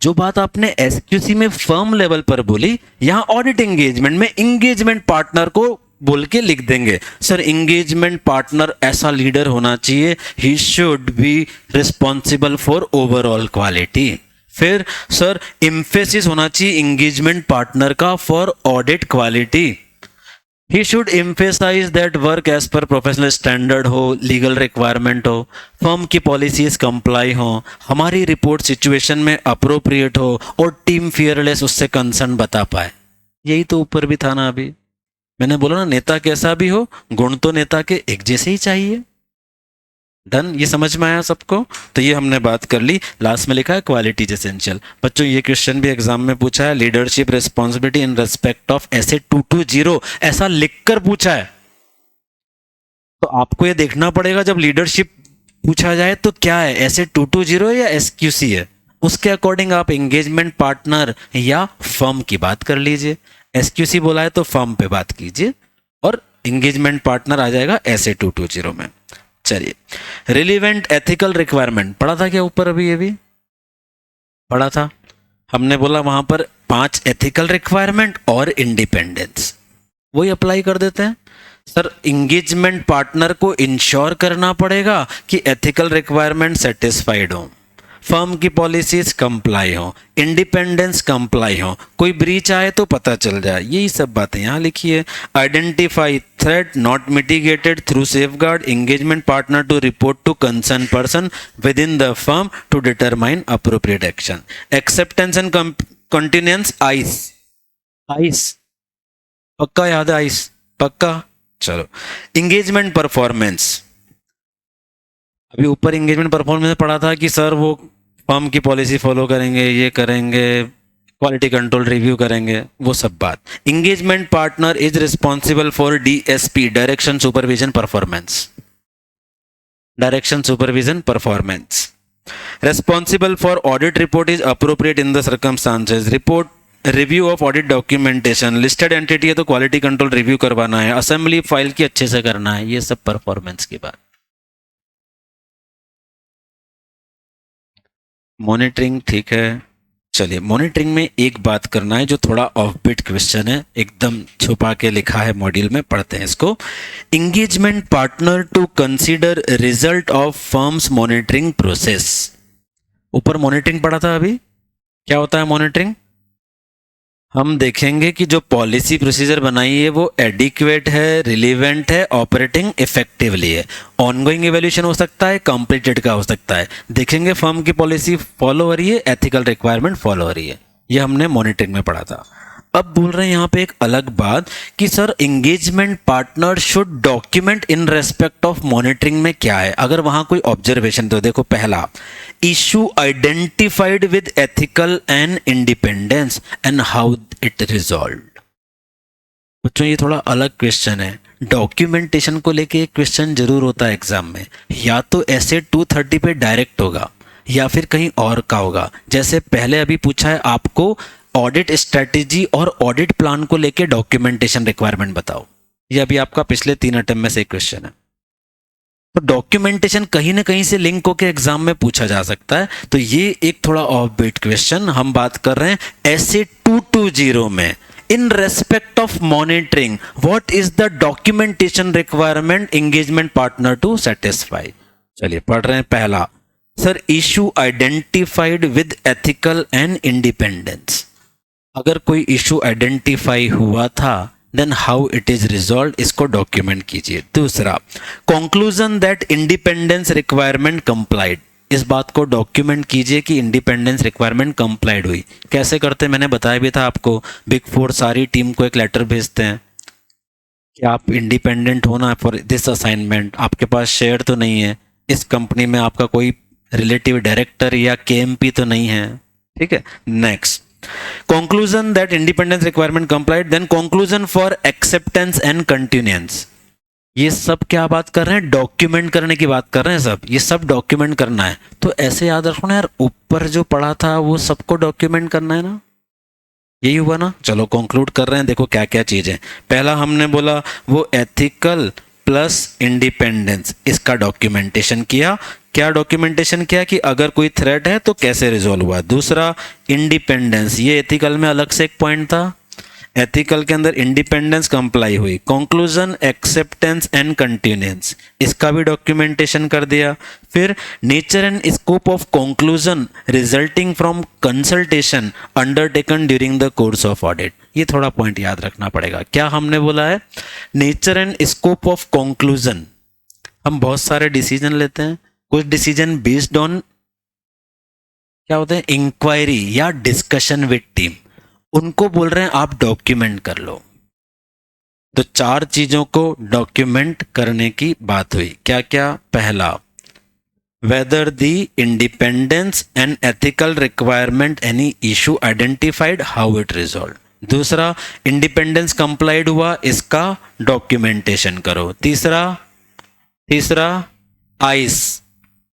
जो बात आपने एसक्यूसी में फर्म लेवल पर बोली, यहां ऑडिट एंगेजमेंट में एंगेजमेंट पार्टनर को बोल के लिख देंगे। सर एंगेजमेंट पार्टनर ऐसा लीडर होना चाहिए, he should be responsible for overall quality. फिर सर एम्फेसिस होना चाहिए एंगेजमेंट पार्टनर का for audit quality. He should emphasise that work as per professional standard हो, लीगल रिक्वायरमेंट हो, फर्म की पॉलिसीज कंप्लाई हो, हमारी रिपोर्ट सिचुएशन में अप्रोप्रिएट हो और टीम फियरलेस उससे कंसर्न बता पाए। यही तो ऊपर भी था ना अभी। मैंने बोला ना नेता कैसा भी हो, गुण तो नेता के एक जैसे ही चाहिए। डन, ये समझ में आया सबको? तो ये हमने बात कर ली। लास्ट में लिखा है क्वालिटी इज एसेंशियल। बच्चों ये क्वेश्चन भी एग्जाम में पूछा है, leadership responsibility in respect of ऐसे 220, ऐसा लिखकर पूछा है। तो आपको ये देखना पड़ेगा जब लीडरशिप पूछा जाए तो क्या है, ऐसे 220 या एसक्यूसी है, उसके अकॉर्डिंग आप एंगेजमेंट पार्टनर या फर्म की बात कर लीजिए। एसक्यूसी बोला है तो फर्म पे बात कीजिए और एंगेजमेंट पार्टनर आ जाएगा ऐसे 220 में। चलिए, रिलीवेंट एथिकल रिक्वायरमेंट पढ़ा था क्या ऊपर? अभी ये भी पढ़ा था। हमने बोला वहां पर 5 एथिकल रिक्वायरमेंट और इंडिपेंडेंस, वही अप्लाई कर देते हैं। सर एंगेजमेंट पार्टनर को इंश्योर करना पड़ेगा कि एथिकल रिक्वायरमेंट सेटिस्फाइड हो, फर्म की पॉलिसीज कंप्लाई हो, इंडिपेंडेंस कंप्लाई हो, कोई ब्रीच आए तो पता चल जाए। यही सब बातें यहाँ लिखी है। Identify threat not mitigated through safeguard engagement partner to report to concern person within the firm to determine appropriate action. Acceptance and continuance आइस, आइस पक्का याद है? आइस पक्का। चलो, एंगेजमेंट परफॉर्मेंस, अभी ऊपर एंगेजमेंट परफॉर्मेंस में पढ़ा था कि सर वो फर्म की पॉलिसी फॉलो करेंगे, ये करेंगे, क्वालिटी कंट्रोल रिव्यू करेंगे, वो सब बात। Engagement partner is responsible for DSP, direction supervision performance, direction supervision performance. Responsible for audit report is appropriate in the circumstances. Report review of audit documentation, listed entity है तो quality control review करवाना है, assembly file की अच्छे से करना है, ये सब परफॉर्मेंस की बात। मॉनिटरिंग ठीक है। चलिए, मॉनिटरिंग में एक बात करना है जो थोड़ा ऑफ बिट क्वेश्चन है, एकदम छुपा के लिखा है मॉड्यूल में, पढ़ते हैं इसको। Engagement partner to consider result of firm's monitoring process. ऊपर मॉनिटरिंग पढ़ा था अभी, क्या होता है मॉनिटरिंग? हम देखेंगे कि जो पॉलिसी प्रोसीजर बनाई है वो एडिक्वेट है, रिलीवेंट है, ऑपरेटिंग इफेक्टिवली है। ऑनगोइंग इवैल्यूएशन हो सकता है, कंप्लीटेड का हो सकता है। देखेंगे फर्म की पॉलिसी फॉलो हो रही है, एथिकल रिक्वायरमेंट फॉलो हो रही है। ये हमने मॉनिटरिंग में पढ़ा था। अब बोल रहे हैं यहाँ पे एक अलग बात कि sir engagement partner should document in respect of monitoring में क्या है। अगर वहां कोई ऑब्जर्वेशन, तो देखो पहला, issue identified with ethical and independence and how it resolve. बच्चों ये थोड़ा अलग क्वेश्चन है। डॉक्यूमेंटेशन को लेके एक क्वेश्चन जरूर होता है एग्जाम में, या तो ऐसे 230 पे डायरेक्ट होगा या फिर कहीं और का होगा। जैसे पहले अभी पूछा है आपको ऑडिट स्ट्रेटेजी और ऑडिट प्लान को लेके डॉक्यूमेंटेशन रिक्वायरमेंट बताओ। ये अभी आपका पिछले 3 अटेम्प्ट में से एक क्वेश्चन है। तो डॉक्यूमेंटेशन कहीं ना कहीं से लिंक होकर एग्जाम में पूछा जा सकता है। तो ये एक थोड़ा ऑफ बीट क्वेश्चन हम बात कर रहे हैं ऐसे 220 में। In respect of monitoring what is the documentation requirement engagement partner to satisfy. चलिए पढ़ रहे हैं। पहला, sir issue identified with ethical and independence. अगर कोई इशू आइडेंटिफाई हुआ था then how it is resolve, इसको डॉक्यूमेंट कीजिए। दूसरा, conclusion that independence requirement complied, इस बात को डॉक्यूमेंट कीजिए कि इंडिपेंडेंस रिक्वायरमेंट कंप्लाइड हुई। कैसे करते हैं मैंने बताया भी था आपको। बिग 4 सारी टीम को एक लेटर भेजते हैं कि आप इंडिपेंडेंट होना फॉर दिस असाइनमेंट, आपके पास शेयर तो नहीं है, इस कंपनी में आपका कोई रिलेटिव डायरेक्टर या केएमपी तो नहीं है। ठीक है। Next, conclusion that independence requirement complied, then conclusion for acceptance and continuance। ये सब क्या बात कर रहे हैं, डॉक्यूमेंट करने की बात कर रहे हैं। सब ये सब डॉक्यूमेंट करना है। तो ऐसे याद रखो ना यार, ऊपर जो पढ़ा था वो सबको डॉक्यूमेंट करना है ना, यही हुआ ना। चलो कंक्लूड कर रहे हैं। देखो क्या क्या चीज है। पहला हमने बोला वो एथिकल प्लस इंडिपेंडेंस, इसका डॉक्यूमेंटेशन किया। क्या डॉक्यूमेंटेशन किया कि अगर कोई थ्रेट है तो कैसे रिजॉल्व हुआ। दूसरा, इंडिपेंडेंस, ये एथिकल में अलग से एक पॉइंट था। एथिकल के अंदर इंडिपेंडेंस कंप्लाई हुई। कंक्लूजन, एक्सेप्टेंस एंड कंटिन्यूएंस, इसका भी डॉक्यूमेंटेशन कर दिया। फिर nature and scope of conclusion resulting from consultation undertaken during the course of audit, ये थोड़ा पॉइंट याद रखना पड़ेगा। क्या हमने बोला है, nature and scope of conclusion. हम बहुत सारे डिसीजन लेते हैं, कुछ डिसीजन बेस्ड ऑन क्या होते हैं, इंक्वायरी या डिस्कशन विद टीम, उनको बोल रहे हैं आप डॉक्यूमेंट कर लो। तो 4 चीजों को डॉक्यूमेंट करने की बात हुई। क्या क्या, पहला, whether the independence and ethical requirement any issue identified, how it resolve. दूसरा, इंडिपेंडेंस कंप्लाइड हुआ, इसका डॉक्यूमेंटेशन करो। तीसरा ice,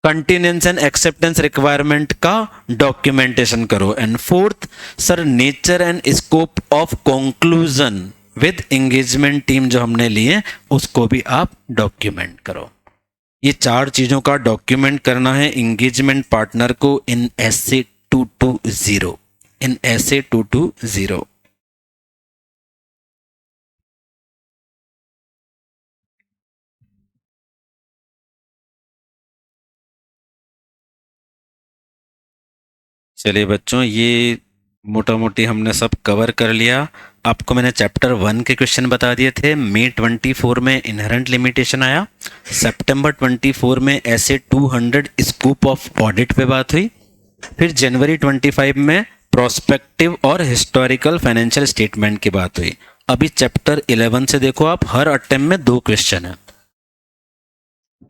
continuance and acceptance requirement का डॉक्यूमेंटेशन करो। And fourth, sir nature and scope of conclusion with engagement team जो हमने लिए उसको भी आप डॉक्यूमेंट करो। ये 4 चीजों का डॉक्यूमेंट करना है एंगेजमेंट पार्टनर को इन एसए 220। चलिए बच्चों, ये मोटा मोटी हमने सब कवर कर लिया। आपको मैंने चैप्टर 1 के क्वेश्चन बता दिए थे। मई 24 में इनहेरेंट लिमिटेशन आया। सितंबर 24 में ऐसे 200 स्कूप ऑफ ऑडिट पे बात हुई। फिर जनवरी 25 में प्रोस्पेक्टिव और हिस्टोरिकल फाइनेंशियल स्टेटमेंट की बात हुई। अभी चैप्टर 11 से देखो आप, हर अटेम्प्ट में 2 क्वेश्चन है।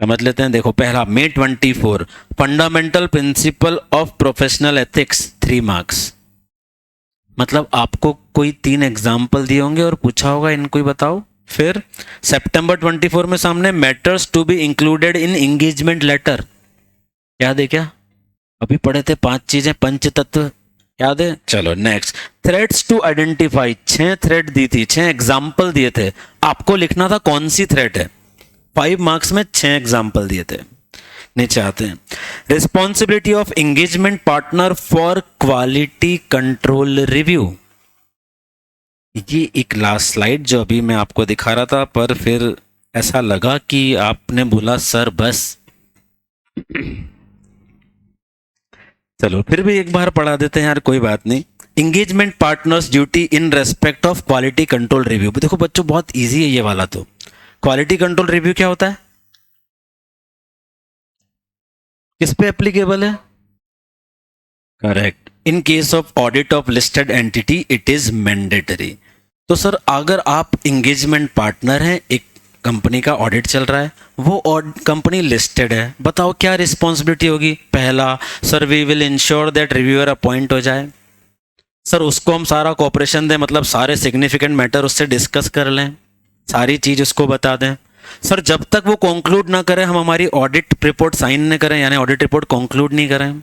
समझ लेते हैं। देखो पहला, मई 24, fundamental principle of professional ethics, 3 marks. मतलब आपको कोई 3 एग्जाम्पल दिए होंगे और पूछा होगा इनको ही बताओ। फिर सितंबर 24 में सामने matters to be included in engagement letter, याद है क्या? अभी पढ़े थे 5 चीजें, पंच तत्व, याद है? चलो next, threads to identify, 6 thread दी थी, 6 एग्जाम्पल दिए थे। आपको लिखना था कौन सी थ्रेड है। 5 मार्क्स में 6 एग्जाम्पल दिए थे। नीचे आते हैं, responsibility of engagement partner for quality control review. ये एक लास्ट स्लाइड जो अभी मैं आपको दिखा रहा था, पर फिर ऐसा लगा कि आपने बोला सर बस चलो फिर भी एक बार पढ़ा देते हैं यार, कोई बात नहीं। Engagement partners duty in respect of quality control review. देखो बच्चों बहुत इजी है ये वाला। तो क्वालिटी कंट्रोल रिव्यू क्या होता है, किस पे एप्लीकेबल है? Correct, in case of audit of listed entity it is mandatory. तो सर अगर आप एंगेजमेंट पार्टनर हैं, एक कंपनी का ऑडिट चल रहा है, वो कंपनी लिस्टेड है, बताओ क्या रिस्पॉन्सिबिलिटी होगी? पहला, sir we will ensure that reviewer appoint हो जाए। सर उसको हम सारा कॉपरेशन दें, मतलब सारे सिग्निफिकेंट मैटर उससे डिस्कस कर लें, सारी चीज़ उसको बता दें। सर जब तक वो कंक्लूड ना करें, हम हमारी ऑडिट रिपोर्ट साइन न करें, यानी ऑडिट रिपोर्ट कंक्लूड नहीं करें।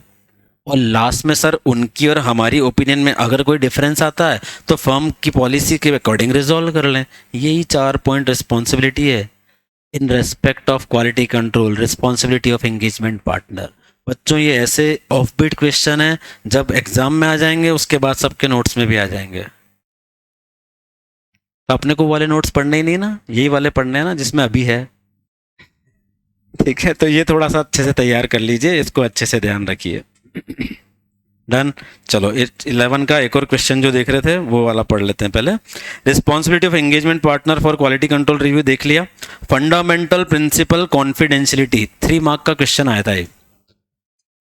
और लास्ट में सर उनकी और हमारी ओपिनियन में अगर कोई डिफरेंस आता है तो फर्म की पॉलिसी के अकॉर्डिंग रिजॉल्व कर लें। यही 4 पॉइंट रिस्पॉन्सिबिलिटी है इन respect of quality control, responsibility of engagement partner. बच्चों ये ऐसे ऑफ बीट क्वेश्चन है, जब एग्जाम में आ जाएंगे उसके बाद सबके नोट्स में भी आ जाएंगे। तो अपने को वाले नोट्स पढ़ने ही नहीं ना, यही वाले पढ़ने हैं ना जिसमें अभी है। ठीक है, तो ये थोड़ा सा अच्छे से तैयार कर लीजिए, इसको अच्छे से ध्यान रखिए। डन। चलो 11 का एक और क्वेश्चन जो देख रहे थे वो वाला पढ़ लेते हैं पहले। Responsibility of engagement partner for quality control review देख लिया। फंडामेंटल प्रिंसिपल कॉन्फिडेंशियलिटी 3 मार्क का क्वेश्चन आया था ये।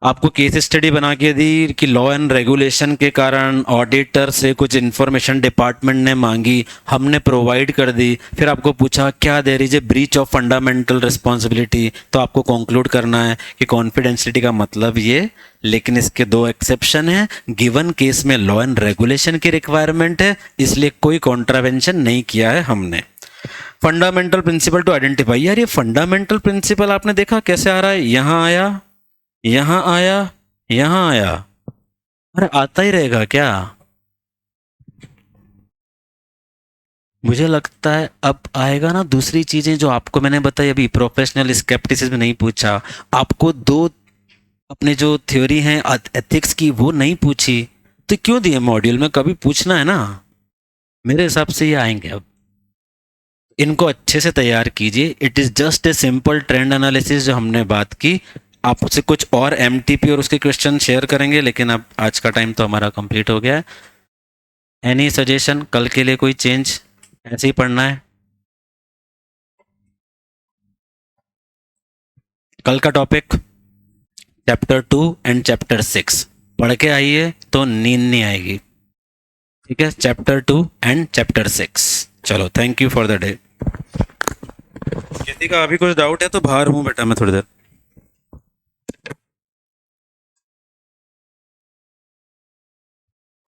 आपको केस स्टडी बना के दी कि लॉ एंड रेगुलेशन के कारण ऑडिटर से कुछ इन्फॉर्मेशन डिपार्टमेंट ने मांगी, हमने प्रोवाइड कर दी। फिर आपको पूछा क्या there is a breach of fundamental responsibility, तो आपको कंक्लूड करना है कि कॉन्फिडेंशियलिटी का मतलब ये, लेकिन इसके 2 एक्सेप्शन है। गिवन केस में लॉ एंड रेगुलेशन की रिक्वायरमेंट है, इसलिए कोई कॉन्ट्रावेंशन नहीं किया है हमने। फंडामेंटल प्रिंसिपल टू आइडेंटिफाई, यार ये फंडामेंटल प्रिंसिपल आपने देखा कैसे आ रहा है, यहाँ आया, यहां आया, यहां आया, अरे आता ही रहेगा क्या? मुझे लगता है अब आएगा ना दूसरी चीजें जो आपको मैंने बताई अभी। प्रोफेशनल स्केप्टिसिज्म नहीं पूछा आपको, 2 अपने जो थ्योरी हैं एथिक्स की वो नहीं पूछी, तो क्यों दिए मॉड्यूल में? कभी पूछना है ना। मेरे हिसाब से ये आएंगे अब, इनको अच्छे से तैयार कीजिए। It is just a simple trend analysis जो हमने बात की। आपसे कुछ और एमटीपी और उसके क्वेश्चन शेयर करेंगे, लेकिन अब आज का टाइम तो हमारा कंप्लीट हो गया है। एनी सजेशन, कल के लिए कोई चेंज? ऐसे ही पढ़ना है? कल का टॉपिक चैप्टर 2 एंड चैप्टर 6 पढ़ के आइए तो नींद नहीं आएगी। ठीक है, चैप्टर 2 एंड चैप्टर 6। चलो, thank you for the day. किसी का अभी कुछ डाउट है तो बाहर हूँ बेटा मैं थोड़ी देर।